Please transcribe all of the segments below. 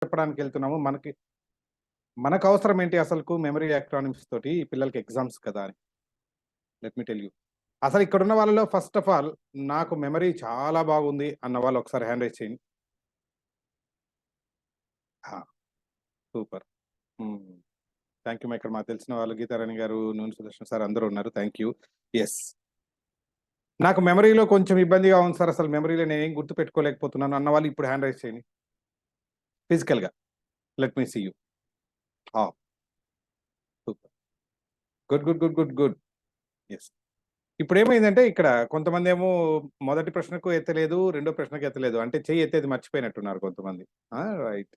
చెప్పడానికి వెళ్తున్నాము. మనకు అవసరం ఏంటి అసలుకు మెమరీ ఎలక్ట్రానిక్స్ తోటి ఈ పిల్లలకి ఎగ్జామ్స్ కదా అని. Let me tell you. అసలు ఇక్కడున్న వాళ్ళలో ఫస్ట్ ఆఫ్ ఆల్ నాకు మెమరీ చాలా బాగుంది అన్న వాళ్ళు ఒకసారి హ్యాండ్ రైజ్ చేయండి. సూపర్. Thank you. ఇక్కడ మాకు తెలిసిన వాళ్ళు గీతారాణి గారు, నూనె సుదర్శన్ సార్ అందరూ ఉన్నారు. Thank you. ఎస్. నాకు మెమరీలో కొంచెం ఇబ్బందిగా ఉంది సార్, అసలు మెమరీలో నేనేం గుర్తు పెట్టుకోలేకపోతున్నాను అన్న వాళ్ళు ఇప్పుడు హ్యాండ్ రైజ్ చేయండి ఫిజికల్గా. Let me see you. Super. Good good good good good. Yes. ఇప్పుడు ఏమైందంటే ఇక్కడ కొంతమంది ఏమో మొదటి ప్రశ్నకు ఎత్తలేదు, రెండో ప్రశ్నకు ఎత్తలేదు, అంటే చెయ్యి ఎత్తేది మర్చిపోయినట్టున్నారు కొంతమంది. రైట్.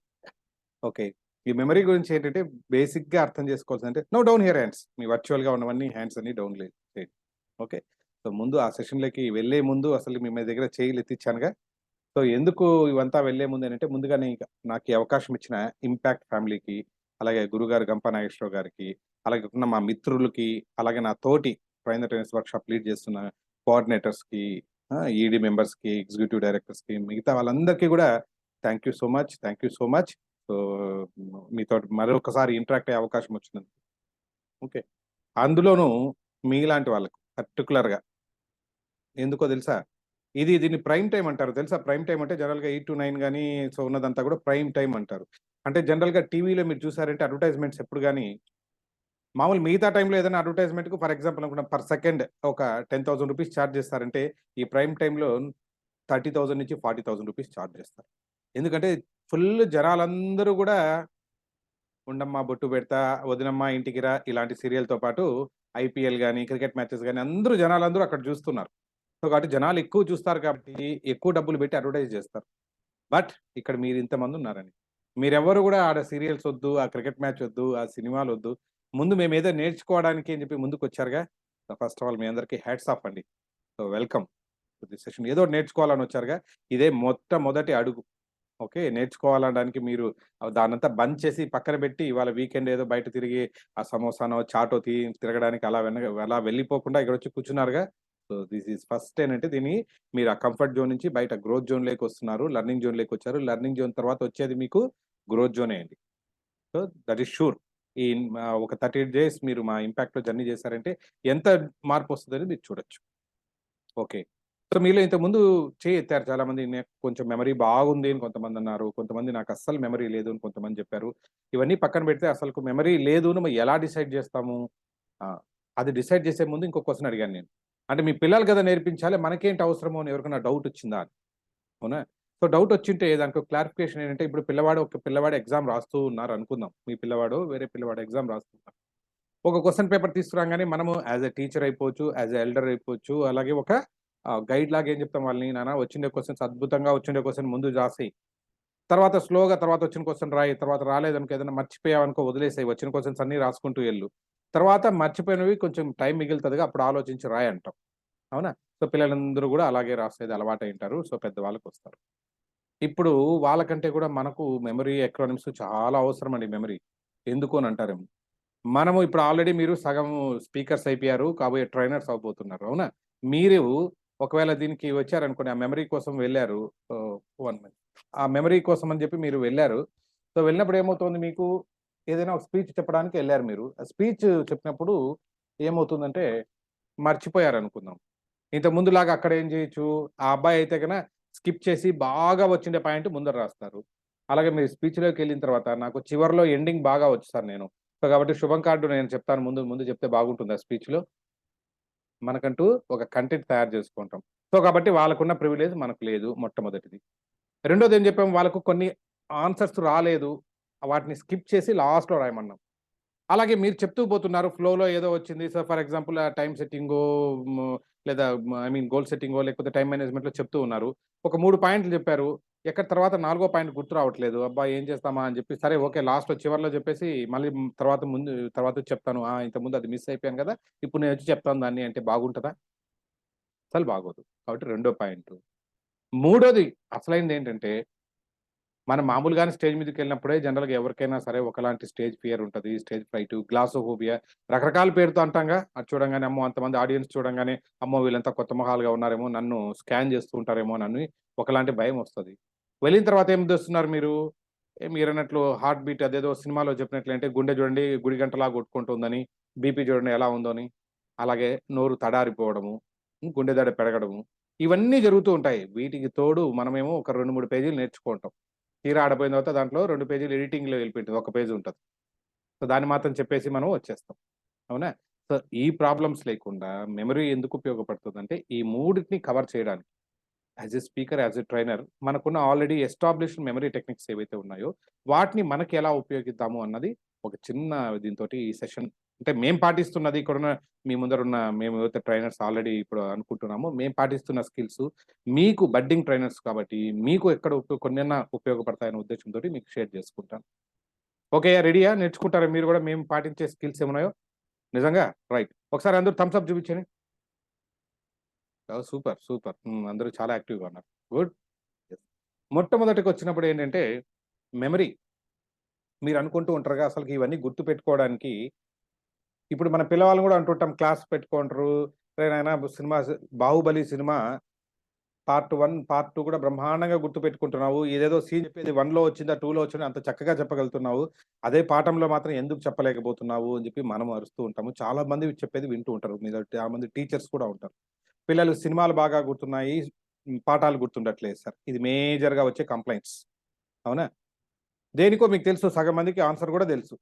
ఓకే. ఈ మెమరీ గురించి ఏంటంటే బేసిక్గా అర్థం చేసుకోవాల్సిందంటే నో డౌన్ హియర్ హ్యాండ్స్. మీ వర్చువల్గా ఉన్నవన్నీ హ్యాండ్స్ అన్ని డౌన్ లేదు. ఓకే. సో ముందు ఆ సెషన్లోకి వెళ్ళే ముందు అసలు మీ దగ్గర చేయిలు ఎత్తిచ్చానుగా. సో ఎందుకు ఇవంతా వెళ్ళే ముందు ఏంటంటే ముందుగానే నాకు ఈ అవకాశం ఇచ్చిన ఇంపాక్ట్ ఫ్యామిలీకి, అలాగే గురుగారు గంప నాగేశ్వరరావు గారికి, అలాగే ఉన్న మా మిత్రులకి, అలాగే నా తోటి train the trainers workshop lead చేస్తున్న కోఆర్డినేటర్స్కి, ఈడీ మెంబర్స్కి, ఎగ్జిక్యూటివ్ డైరెక్టర్స్కి, మిగతా వాళ్ళందరికీ కూడా thank you so much. Thank you so much. So మీతో మరొకసారి ఇంటరాక్ట్ అయ్యే అవకాశం వచ్చింది. ఓకే. అందులోనూ మీలాంటి వాళ్ళకు పర్టికులర్గా ఎందుకో తెలుసా, దీన్ని ప్రైమ్ టైం అంటారు తెలుసా. ప్రైమ్ టైం అంటే జనరల్గా 8 to 9 కానీ సో ఉన్నదంతా కూడా ప్రైమ్ టైం అంటారు. అంటే జనరల్గా టీవీలో మీరు చూసారంటే అడ్వర్టైజ్మెంట్స్ ఎప్పుడు కానీ మామూలు మిగతా టైంలో ఏదైనా అడ్వర్టైజ్మెంట్కు ఫర్ ఎగ్జాంపుల్ అనుకున్న పర్ సెకండ్ ఒక 10,000 రూపీస్ ఛార్జ్ చేస్తారంటే ఈ ప్రైమ్ టైంలో 30,000 నుంచి 40,000 రూపీస్ ఛార్జ్ చేస్తారు. ఎందుకంటే ఫుల్ జనాలందరూ కూడా ఉండమ్మా బొట్టు పెడతా, వదినమ్మా ఇంటికి రా ఇలాంటి సీరియల్తో పాటు ఐపీఎల్ కానీ క్రికెట్ మ్యాచెస్ కానీ జనాలందరూ అక్కడ చూస్తున్నారు. సో కాబట్టి జనాలు ఎక్కువ చూస్తారు కాబట్టి ఎక్కువ డబ్బులు పెట్టి అడ్వర్టైజ్ చేస్తారు. బట్ ఇక్కడ మీరు ఇంతమంది ఉన్నారని, మీరెవరు కూడా ఆడ సీరియల్స్ వద్దు, ఆ క్రికెట్ మ్యాచ్ వద్దు, ఆ సినిమాలు వద్దు, ముందు మేము ఏదో నేర్చుకోవడానికి అని చెప్పి ముందుకు వచ్చారుగా. సో ఫస్ట్ ఆఫ్ ఆల్ మీ అందరికీ హ్యాట్స్ ఆఫ్ అండి. So welcome to this session. ఏదో నేర్చుకోవాలని వచ్చారుగా, ఇదే మొట్టమొదటి అడుగు. ఓకే. నేర్చుకోవాలనడానికి మీరు దాన్నంతా బంద్ చేసి పక్కన పెట్టి ఇవాళ వీకెండ్ ఏదో బయట తిరిగి ఆ సమోసానో చాటో తిరగడానికి అలా వెళ్ళిపోకుండా ఇక్కడ వచ్చి కూర్చున్నారుగా. సో దిస్ ఈజ్ ఫస్ట్ ఏంటంటే దీన్ని మీరు ఆ కంఫర్ట్ జోన్ నుంచి బయట గ్రోత్ జోన్లోకి వస్తున్నారు, లర్నింగ్ జోన్లోకి వచ్చారు. లర్నింగ్ జోన్ తర్వాత వచ్చేది మీకు గ్రోత్ జోనే అండి. So that is sure. ఈ ఒక 30 days మీరు మా ఇంపాక్ట్లో జర్నీ చేశారంటే ఎంత మార్పు వస్తుందని మీరు చూడొచ్చు. ఓకే. సో మీలో ఇంతకుముందు ఎత్తారు చాలామంది. కొంచెం మెమరీ బాగుంది అని కొంతమంది అన్నారు, కొంతమంది నాకు అస్సలు మెమరీ లేదు అని కొంతమంది చెప్పారు. ఇవన్నీ పక్కన పెడితే అసలు మెమరీ లేదు అని మరి ఎలా డిసైడ్ చేస్తాము? అది డిసైడ్ చేసే ముందు ఇంకో క్వశ్చన్ అడిగాను నేను. అంటే మీ పిల్లలు కదా నేర్పించాలి, మనకేంటి అవసరమో అని ఎవరికైనా డౌట్ వచ్చిందా అని. అవునా? సో డౌట్ వచ్చింటే దానికి క్లారిఫికేషన్ ఏంటంటే ఇప్పుడు ఒక పిల్లవాడు ఎగ్జామ్ రాస్తూ ఉన్నారు అనుకుందాం. మీ పిల్లవాడు వేరే పిల్లవాడు ఎగ్జామ్ రాస్తున్నారు. ఒక క్వశ్చన్ పేపర్ తీసుకురాగానే మనము యాజ్ ఎ టీచర్ అయిపోవచ్చు, యాజ్ ఎ ఎల్డర్ అయిపోవచ్చు, అలాగే ఒక గైడ్ లాగా ఏం చెప్తాం వాళ్ళని, నాన్న వచ్చిండే క్వశ్చన్స్ అద్భుతంగా వచ్చిండే క్వశ్చన్ ముందు రాసేయి, తర్వాత స్లోగా తర్వాత వచ్చిన క్వశ్చన్ రాయి, తర్వాత రాలేదనుకో ఏదైనా మర్చిపోయావనుకో వదిలేసాయి, వచ్చిన క్వశ్చన్స్ అన్ని రాసుకుంటూ వెళ్ళు, తర్వాత మర్చిపోయినవి కొంచెం టైం మిగులుతుందిగా అప్పుడు ఆలోచించి రాయి అంటాం. అవునా? సో పిల్లలందరూ కూడా అలాగే రాసేది అలవాటు అయింటారు. సో పెద్దవాళ్ళకి వస్తారు. ఇప్పుడు వాళ్ళకంటే కూడా మనకు మెమరీ ఎక్రోనిమ్స్ చాలా అవసరం అండి. మెమరీ ఎందుకు అని అంటారేమో. మనము ఇప్పుడు ఆల్రెడీ మీరు సగం స్పీకర్స్ అయిపోయారు, కాబోయే ట్రైనర్స్ అవబోతున్నారు. అవునా? మీరు ఒకవేళ దీనికి వచ్చారనుకోండి, ఆ మెమరీ కోసం వెళ్ళారు. 1 minute. ఆ మెమరీ కోసం అని చెప్పి మీరు వెళ్ళారు. సో వెళ్ళినప్పుడు ఏమవుతుంది, మీకు ఏదైనా ఒక స్పీచ్ చెప్పడానికి వెళ్ళారు మీరు. ఆ స్పీచ్ చెప్పినప్పుడు ఏమవుతుందంటే మర్చిపోయారు అనుకుందాం. ఇంతకుముందులాగా అక్కడ ఏం చేయొచ్చు, ఆ అబ్బాయి అయితే కనుక స్కిప్ చేసి బాగా వచ్చిండే పాయింట్ ముందర రాస్తారు. అలాగే మీరు స్పీచ్‌లోకి వెళ్ళిన తర్వాత నాకు చివరిలో ఎండింగ్ బాగా వచ్చు సార్ నేను. సో కాబట్టి శుభం కార్డ్ నేను చెప్తాను, ముందు చెప్తే బాగుంటుంది ఆ స్పీచ్‌లో. మనకంటూ ఒక కంటెంట్ తయారు చేసుకుంటాం. సో కాబట్టి వాళ్ళకున్న ప్రివిలేజ్ మనకు లేదు మొట్టమొదటిది. రెండోది ఏం చెప్పాము, వాళ్ళకు కొన్ని ఆన్సర్స్ రాలేదు, వాటిని స్కిప్ చేసి లాస్ట్‌లో రాయమన్నాం. అలాగే మీరు చెప్తూ పోతున్నారు ఫ్లోలో ఏదో వచ్చింది. సో ఫర్ ఎగ్జాంపుల్ టైమ్ సెట్టింగో లేదా గోల్ సెట్టింగో లేకపోతే టైమ్ మేనేజ్మెంట్‌లో చెప్తూ ఉన్నారు. ఒక 3 పాయింట్లు చెప్పారు. ఎక్కడ తర్వాత 4గో పాయింట్ గుర్తు రావట్లేదు. అబ్బా! ఏం చేస్తామా అని చెప్పి సరే ఓకే లాస్ట్‌లో చివర్లో చెప్పేసి మళ్ళీ తర్వాత చెప్తాను. ఇంతకుముందు అది మిస్ అయిపోయాను కదా! ఇప్పుడు నేను వచ్చి చెప్తాను దాన్ని అంటే బాగుంటదా? అసలు బాగోదు. కాబట్టి రెండో పాయింటు. మూడోది అసలైనది ఏంటంటే మనం మామూలుగానే స్టేజ్ మీదకెళ్ళినప్పుడే జనరల్‌గా ఎవరికైనా సరే ఒకలాంటి స్టేజ్ ఫియర్ ఉంటది. స్టేజ్ ఫ్రైట్, గ్లాసోఫోబియా రకరకాల పేరుతో అంటాంగా. అది చూడంగానే అమ్మో! అంతమంది ఆడియన్స్ చూడంగానే అమ్మో! వీళ్ళంతా కొత్త మొహాలుగా ఉన్నారేమో, నన్ను స్కాన్ చేస్తూ ఉంటారేమో అని ఒకలాంటి భయం వస్తది. వెళ్ళిన తర్వాత ఏం తెస్తున్నారు మీరు? మీరన్నట్లు హార్ట్ బీట్ అదేదో సినిమాలో చెప్పినట్లంటే గుండె చూడండి గుడి గంటలా కొట్టుకుంటుందని, బీపీ చూడండి ఎలా ఉందని, అలాగే నోరు తడారిపోవడము, గుండె దడ పెరగడము, ఇవన్నీ జరుగుతూ ఉంటాయి. వీటికి తోడు మనమేమో ఒక 2, 3 పేజీలు నేర్చుకుంటాం. తీరా ఆడపోయిన తర్వాత దాంట్లో 2 పేజీలు ఎడిటింగ్‌లో వెళ్ళిపోయింటది. ఒక పేజీ ఉంటది. సో, దాన్ని మాత్రం చెప్పేసి మనం వచ్చేస్తాం. అవునా? సో, ఈ ప్రాబ్లమ్స్ లేకుండా మెమరీ ఎందుకు ఉపయోగపడుతుందంటే, ఈ మూడిటిని కవర్ చేయడానికి. As a speaker, as a trainer మనకున్న ఆల్రెడీ ఎస్టాబ్లిష్డ్ మెమరీ టెక్నిక్స్ ఏవైతే ఉన్నాయో, వాటిని మనకి ఎలా ఉపయోగిద్దాము అన్నది ఒక చిన్న దీనితోటి ఈ సెషన్ అంటే మేము పాటిస్తున్నది ఇక్కడున్న మీ ముందరున్న మేము ఏవైతే ట్రైనర్స్ ఆల్రెడీ ఇప్పుడు అనుకుంటున్నామో, మేము పాటిస్తున్న స్కిల్స్ మీకు బడ్డింగ్ ట్రైనర్స్ కాబట్టి, మీకు ఎక్కడ కొన్నైనా ఉపయోగపడతాయనే ఉద్దేశంతోటి మీకు షేర్ చేసుకుంటాను. ఓకే. రెడీయా? నేర్చుకుంటారా మీరు గూడా మేము పాటించే స్కిల్స్ ఏమున్నాయో? నిజంగా? రైట్. ఒకసారి అందరూ థమ్స్ అప్ చూపించండి. ఓహ్! సూపర్. సూపర్. అందరూ చాలా యాక్టివ్‌గా ఉన్నారు. గుడ్. యెస్. మొట్టమొదటికొచ్చినప్పుడు ఏంటంటే, మెమరీ. మీరనుకుంటూ ఉంటారుగా అసలకి ఇవన్నీ గుర్తుపెట్టుకోవడానికి ఇప్పుడు మన పిల్లవాళ్ళని గూడా అంటుంటాం క్లాస్ పెట్టుకుంటరు. "రేయ్ నాయనా cinema 'Baahubali' cinema part 1, part 2 కూడా బ్రహ్మాండంగా గుర్తుపెట్టుకుంటున్నావు. ఇదేదో సీన్ చెప్పేది 1లో వచ్చిందా, 2లో వచ్చిందా అంత చక్కగా చెప్పగలుగుతున్నావు. అదే పాఠంలో మాత్రం ఎందుకు చెప్పలేకపోతున్నావు" అని చెప్పి మనం అరుస్తూ ఉంటాము. చాలా మంది చెప్పేది వింటూ ఉంటారు. మీద చాలా మంది టీచర్స్ కూడా ఉంటారు. పిల్లలు సినిమాలు బాగా గుర్తున్నాయి. పాఠాలు గుర్తుండట్లేదు సార్. ఇది మేజర్‌గా వచ్చే కంప్లెయింట్స్. అవునా? దేనికో మీకు తెలుసు సగం మందికి ఆన్సర్ గూడా తెలుసు.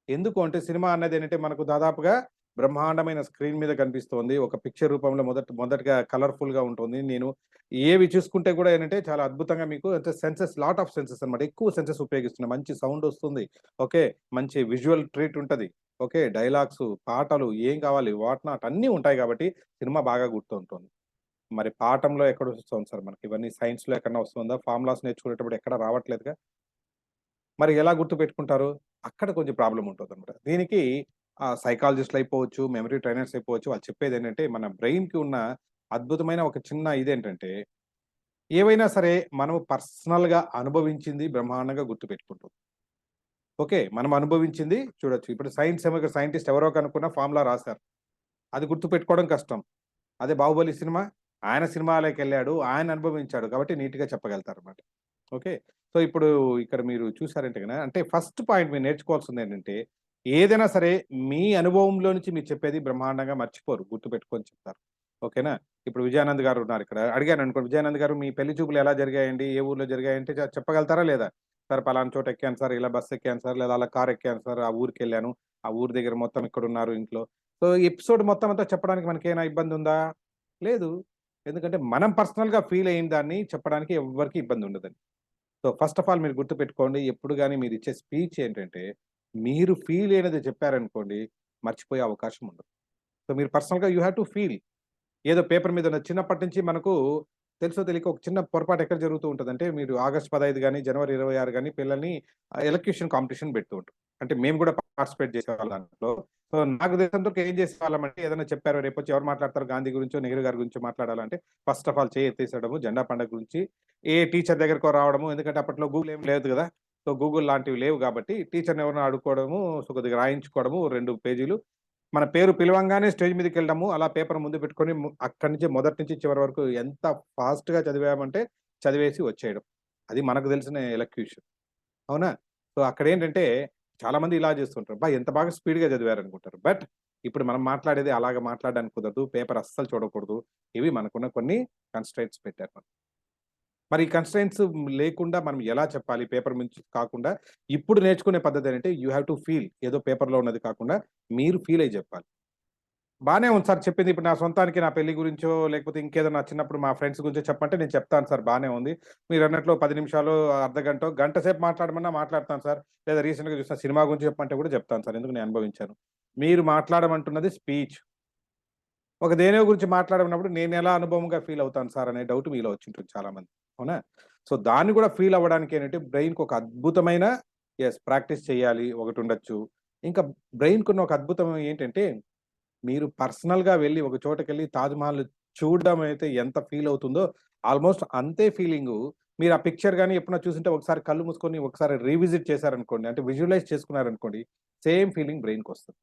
ఎందుకు అంటే సినిమా అన్నదేంటంటే మనకు దాదాపుగా బ్రహ్మాండమైన స్క్రీన్ మీద కనిపిస్తోంది. ఒక పిక్చర్ రూపంలో మొదటగా కలర్‌ఫుల్‌గా ఉంటుంది. నేను ఏవి చూసుకుంటే కూడా ఏంటంటే చాలా అద్భుతంగా మీకు అంటే సెన్సెస్ లాట్ ఆఫ్ సెన్సెస్ అన్నమాట. ఎక్కువ సెన్సెస్ ఉపయోగిస్తున్నా. మంచి సౌండ్ వస్తుంది. ఓకే. మంచి విజువల్ ట్రీట్ ఉంటది. ఓకే. డైలాగ్స్, పాటలు ఏం కావాలి వాట్ నాట్ అన్నీ ఉంటాయి కాబట్టి సినిమా బాగా గుర్తుంటుంది. మరి పాఠంలో ఎక్కడొస్తుంది సార్ మనకి ఇవన్నీ సైన్స్‌లో ఎక్కడన్నా వస్తుందా? ఫార్ములాస్ నేర్చుకునేటప్పుడు ఎక్కడ రావట్లేదుగా. మరి ఎలా గుర్తుపెట్టుకుంటారు? అక్కడ కొంచెం ప్రాబ్లమ్ ఉంటదనమాట. దీనికి సైకాలజిస్ట్‌లు అయిపోవచ్చు, మెమరీ ట్రైనర్స్ అయిపోవచ్చు. వాళ్ళు చెప్పేదేంటంటే మన బ్రెయిన్‌కి ఉన్న అద్భుతమైన ఒక చిన్న ఇదేంటంటే, ఏవైనా సరే మనం పర్సనల్‌గా అనుభవించింది బ్రహ్మాండంగా గుర్తుపెట్టుకుంటుంది. ఓకే. మనం అనుభవించింది చూడొచ్చు. ఇప్పుడు సైంటిస్ట్ ఎవరో కనుక్కున్న ఫార్ములా రాసారు. అది గుర్తుపెట్టుకోవడం కష్టం. అదే 'బాహుబలి' సినిమా ఆయన సినిమాలోకెళ్ళాడు. ఆయన అనుభవించాడు. కాబట్టి నీట్‌గా చెప్పగలుగుతారనమాట. ఓకే. సో, ఇప్పుడు ఇక్కడ మీరు చూసారంటే గన అంటే ఫస్ట్ పాయింట్ మీరు నేర్చుకోవాల్సిందేంటంటే, ఏదైనా సరే మీ అనుభవంలో నుంచి మీరు చెప్పేది బ్రహ్మాండంగా మర్చిపోరు. గుర్తుపెట్టుకొని చెప్తారు. ఓకేనా? ఇప్పుడు విజయానంద్ గారు ఉన్నారిక్కడ. అడిగాననుకోండి, "విజయానంద్ గారు మీ పెళ్లి చూపులు ఎలా జరిగాయండి? ఏ ఊర్లో జరిగాయంటే" చెప్పగలుగుతారా లేదా? "సార్ పలానా చోట ఎక్కాను సార్. ఇలా బస్ ఎక్కాను సార్. లేదా అలా కార్ ఎక్కాను సార్. ఆ ఊరికెళ్ళాను. ఆ ఊరు దగ్గర మొత్తం ఇక్కడున్నారు ఇంట్లో." సో, ఎపిసోడ్ మొత్తం అంతా చెప్పడానికి మనకేమైనా ఇబ్బందుందా? లేదు. ఎందుకంటే మనం పర్సనల్‌గా ఫీల్ అయిన దాన్ని చెప్పడానికి ఎవ్వరికీ ఇబ్బందుండదండి. సో, ఫస్ట్ ఆఫ్ ఆల్ మీరు గుర్తుపెట్టుకోండి. ఎప్పుడు గాని మీరిచ్చే స్పీచ్ ఏంటంటే, మీరు ఫీల్ అయినది చెప్పారనుకోండి, మర్చిపోయే అవకాశం ఉండదు. సో, మీరు పర్సనల్‌గా యూ హావ్ టు ఫీల్. ఏదో పేపర్ మీద చిన్నప్పటి నుంచి మనకు తెలుసో తెలియకో ఒక చిన్న పొరపాటు ఎక్కడ జరుగుతూ ఉంటదంటే, మీరు ఆగస్ట్ 15 గాని, జనవరి 26 గాని పిల్లల్ని ఎలక్యూషన్ కాంపిటీషన్ పెడుతూ ఉంటారు. అంటే మేము కూడా పార్టిసిపేట్ చేసేవాళ్ళం దాంట్లో. సో, నాకు తెలిసినంత వరకు ఏం చేసేవాళ్ళమంటే ఏదైనా చెప్పారు రేపొచ్చి ఎవరు మాట్లాడతారు గాంధీ గురించో, నెహ్రూ గారి గురించో మాట్లాడాలంటే ఫస్ట్ ఆఫ్ ఆల్ చెయ్యి ఎత్తేసేయడము, జెండా పండుగ గురించి ఏ టీచర్ దగ్గరికో రావడము. ఎందుకంటే అప్పట్లో గూగుల్ ఏం లేదు గదా! సో, గూగుల్ లాంటివి లేవు గాబట్టి టీచర్‌ని ఎవరినో అడుక్కోవడము, సో, కొద్దిగా రాయించుకోవడము 2 పేజీలు మన పేరు పిలవంగానే స్టేజ్ మీదకెళ్ళడము, అలా పేపర్ ముందు పెట్టుకొని అక్కడి నుంచి మొదటి నుంచి చివరి వరకు ఎంత ఫాస్ట్‌గా చదివామంటే చదివేసి వచ్చేయడం. అది మనకు తెలిసిన ఎలక్యూషన్. అవునా? సో, అక్కడేంటంటే చాలామంది ఇలా చేస్తుంటారు. అబ్బా! ఎంత బాగా స్పీడ్‌గా చదివారనుకుంటారు. బట్ ఇప్పుడు మనం మాట్లాడేది అలాగా మాట్లాడడానికి కుదరదు. పేపర్ అస్సలు చూడకూడదు. ఇవి మనకున్న కొన్ని కన్‌స్ట్రెయింట్స్ పెట్టారు మనకు. మరి ఈ కన్‌స్ట్రెయింట్స్ లేకుండా మనం ఎలా చెప్పాలి పేపర్ నుంచి కాకుండా, ఇప్పుడు నేర్చుకునే పద్ధతేంటంటే యూ హావ్ టు ఫీల్. ఏదో పేపర్‌లో ఉన్నది కాకుండా మీరు ఫీల్ అయ్యి చెప్పాలి. బానే ఉంది సార్ చెప్పింది. ఇప్పుడు నా సొంతానికి నా పెళ్లి గురించో, లేకపోతే ఇంకేదో నా చిన్నప్పుడు మా ఫ్రెండ్స్ గురించో చెప్పమంటే నేను చెప్తాను సార్ బానే ఉంది. మీరన్నట్లు 10 నిమిషాలో, అర్ధగంటో, గంట సేపు మాట్లాడమన్నా మాట్లాడతాను సార్. లేదా రీసెంట్‌గా చూసిన సినిమా గురించి చెప్పమంటే కూడా చెప్తాను సార్. ఎందుకు నేను అనుభవించాను. మీరు మాట్లాడమంటున్నది స్పీచ్. ఒక దేనినో గురించి మాట్లాడమన్నప్పుడు నేనెలా అనుభవంగా ఫీల్ అవుతాను సార్ అనే డౌట్ మీలో వచ్చుంటుంది చాలా మందికి. అవునా? సో, దాన్ని కూడా ఫీల్ అవ్వడానికి ఏంటంటే బ్రెయిన్‌కి ఒక అద్భుతమైన ప్రాక్టీస్ చేయాలి ఒకటుండొచ్చు. ఇంకా బ్రెయిన్‌కున్న ఒక అద్భుతం ఏంటంటే మీరు పర్సనల్‌గా వెళ్లి ఒక చోటకెళ్ళి 'తాజ్‌మహల్' చూడడం అయితే ఎంత ఫీల్ అవుతుందో, ఆల్‌మోస్ట్ అంతే ఫీలింగు మీరు ఆ పిక్చర్ గాని ఎప్పుడన్నా చూసుంటే ఒకసారి కళ్ళు మూసుకొని ఒకసారి రీవిజిట్ చేశారనుకోండి, అంటే విజువలైజ్ చేసుకున్నారనుకోండి, సేమ్ ఫీలింగ్ బ్రెయిన్‌కొస్తది.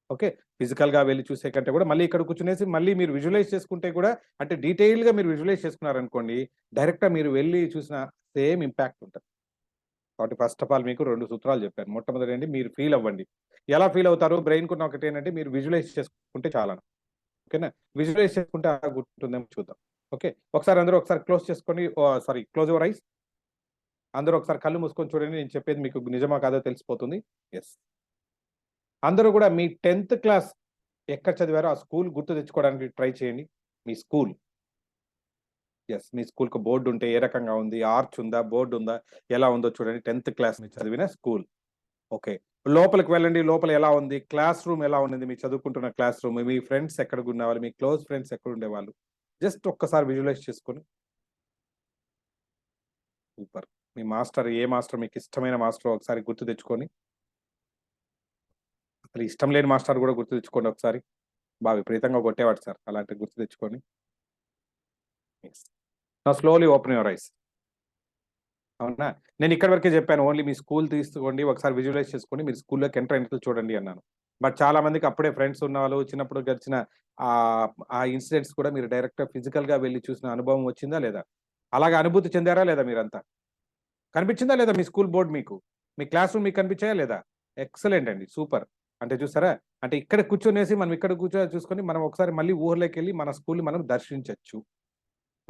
ఓకే. ఫిజికల్‌గా వెళ్లి చూసే కంటే కూడా మళ్ళీ ఇక్కడ కూర్చునేసి మళ్ళీ మీరు విజువలైజ్ చేసుకుంటే కూడా అంటే డీటెయిల్డ్‌గా మీరు విజువలైజ్ చేసుకున్నారనుకోండి, డైరెక్ట్‌గా మీరు వెళ్లి చూసిన సేమ్ ఇంపాక్ట్ ఉంటది. కాబట్టి ఫస్ట్ ఆఫ్ ఆల్ మీకు 2 సూత్రాలు చెప్పాను. మొట్టమొదటండి మీరు ఫీల్ అవ్వండి. ఎలా ఫీల్ అవుతారు? బ్రెయిన్‌కున్న ఒకటేంటంటే మీరు విజువలైజ్ చేసుకుంటే చాలని. ఓకేనా? విజువలైజ్ చేసుకుంటే ఎలా గుర్తుంటుందేమో చూద్దాం. ఓకే. ఒకసారి క్లోజ్ చేసుకొని సారీ క్లోజ్ యువర్ ఐస్. అందరూ ఒకసారి కళ్ళు మూసుకొని చూడండి. నేను చెప్పేది మీకు నిజమా కాదో తెలిసిపోతుంది. యెస్. అందరూ కూడా మీ 10థ్ క్లాస్ ఎక్కడ చదివారో ఆ స్కూల్ గుర్తు తెచ్చుకోవడానికి ట్రై చేయండి. మీ స్కూల్. యెస్. మీ స్కూల్‌కి బోర్డ్ ఉంటే ఏ రకంగా ఉంది? ఆర్చ్ ఉందా? బోర్డ్ ఉందా? ఎలా ఉందో చూడండి. 10థ్ క్లాస్ మీరు చదివిన స్కూల్. ఓకే. లోపలికి వెళ్ళండి. లోపల ఎలా ఉంది? క్లాస్ రూమ్ ఎలా ఉన్నది? మీరు చదువుకుంటున్న క్లాస్ రూమ్. మీ ఫ్రెండ్స్ ఎక్కడికున్నవాళ్ళు? మీ క్లోజ్ ఫ్రెండ్స్ ఎక్కడుండేవాళ్ళు? జస్ట్ ఒక్కసారి విజువలైజ్ చేసుకొని సూపర్. మీ మాస్టర్ ఏ మాస్టర్ మీకిష్టమైన మాస్టరో ఒకసారి గుర్తు తెచ్చుకొని, అసలు ఇష్టం లేని మాస్టర్ గూడా గుర్తు తెచ్చుకోండి ఒకసారి. విపరీతంగా కొట్టేవాడు సార్. అలాంటివి గుర్తు తెచ్చుకొని yes. Now slowly open your ice. అవునా? నేను ఇక్కడి వరకే చెప్పాను. ఓన్లీ మీ స్కూల్ తీసుకోండి. ఒకసారి విజువలైజ్ చేసుకోండి. మీరు స్కూల్‌లోకి ఎంటర్ అయినట్లు చూడండి అన్నాను. బట్ చాలా మందికి అప్పుడే ఫ్రెండ్స్ ఉన్నవాళ్ళు చిన్నప్పుడు గడిచిన ఆ ఇన్సిడెంట్స్ కూడా మీరు డైరెక్ట్‌గా ఫిజికల్‌గా వెళ్లి చూసిన అనుభవం వచ్చిందా లేదా? అలాగా అనుభూతి చెందారా లేదా మీరంతా? కనిపించిందా లేదా మీ స్కూల్ బోర్డ్ మీకు? మీ క్లాస్ రూమ్ మీకు కనిపించాయా లేదా? ఎక్సలెంట్ అండి. సూపర్. అంటే చూసారా? అంటే ఇక్కడ కూర్చొనేసి మనం ఇక్కడ చూసుకొని మనం ఒకసారి మళ్ళీ ఊహలోకెళ్ళి మన స్కూల్‌ని మనం దర్శించొచ్చు.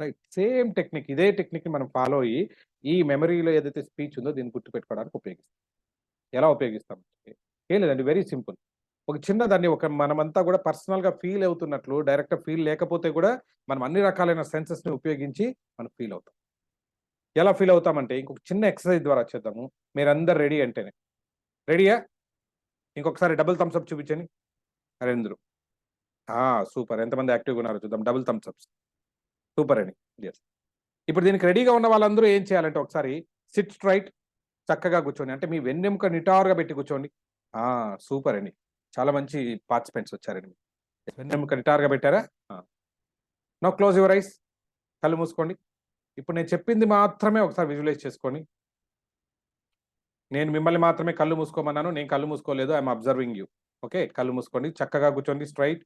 రైట్. Same technique. ఇదే టెక్నిక్‌ని మనం ఫాలో అయ్యి ఈ మెమరీలో ఏదైతే స్పీచ్ ఉందో దీన్ని గుర్తుపెట్టుకోవడానికి ఉపయోగిస్తాం. ఎలా ఉపయోగిస్తాం? ఏం లేదండి. Very simple. ఒక చిన్నదాన్ని మనమంతా కూడా పర్సనల్‌గా ఫీల్ అవుతున్నట్లు డైరెక్ట్‌గా ఫీల్ లేకపోతే కూడా మనం అన్ని రకాలైన సెన్సెస్‌ని ఉపయోగించి మనం ఫీల్ అవుతాం. ఎలా ఫీల్ అవుతామంటే ఇంకొక చిన్న ఎక్సర్‌సైజ్ ద్వారా చేద్దాము. మీరందరూ రెడీ అంటేనే. రెడీయా? ఇంకొకసారి డబుల్ థమ్స్ అప్ చూపించండి. అందరూ. ఆ! సూపర్. ఎంతమంది యాక్టివ్‌గా ఉన్నారో చూద్దాం. Double thumbs ups. సూపర్ అండి. యెస్. ఇప్పుడు దీనికి రెడీగా ఉన్న వాళ్ళందరూ ఏం చేయాలంటే ఒకసారి సిట్ స్ట్రెయిట్ చక్కగా కూర్చోండి. అంటే మీ వెన్నెముక నిటారుగా పెట్టి కూర్చోండి. ఆ! సూపర్ అండి. చాలా మంచి పార్టిసిపెంట్స్ వచ్చారండి. వెన్నెముక నిటారుగా పెట్టారా? ఆ! Now close your ice. కళ్ళు మూసుకోండి. ఇప్పుడు నేను చెప్పింది మాత్రమే ఒకసారి విజువలైజ్ చేసుకోండి. నేను మిమ్మల్ని మాత్రమే కళ్ళు మూసుకోమన్నాను. నేను కళ్ళు మూసుకోలేదు. I am observing you. Okay. కళ్ళు మూసుకోండి. చక్కగా కూర్చోండి స్ట్రెయిట్.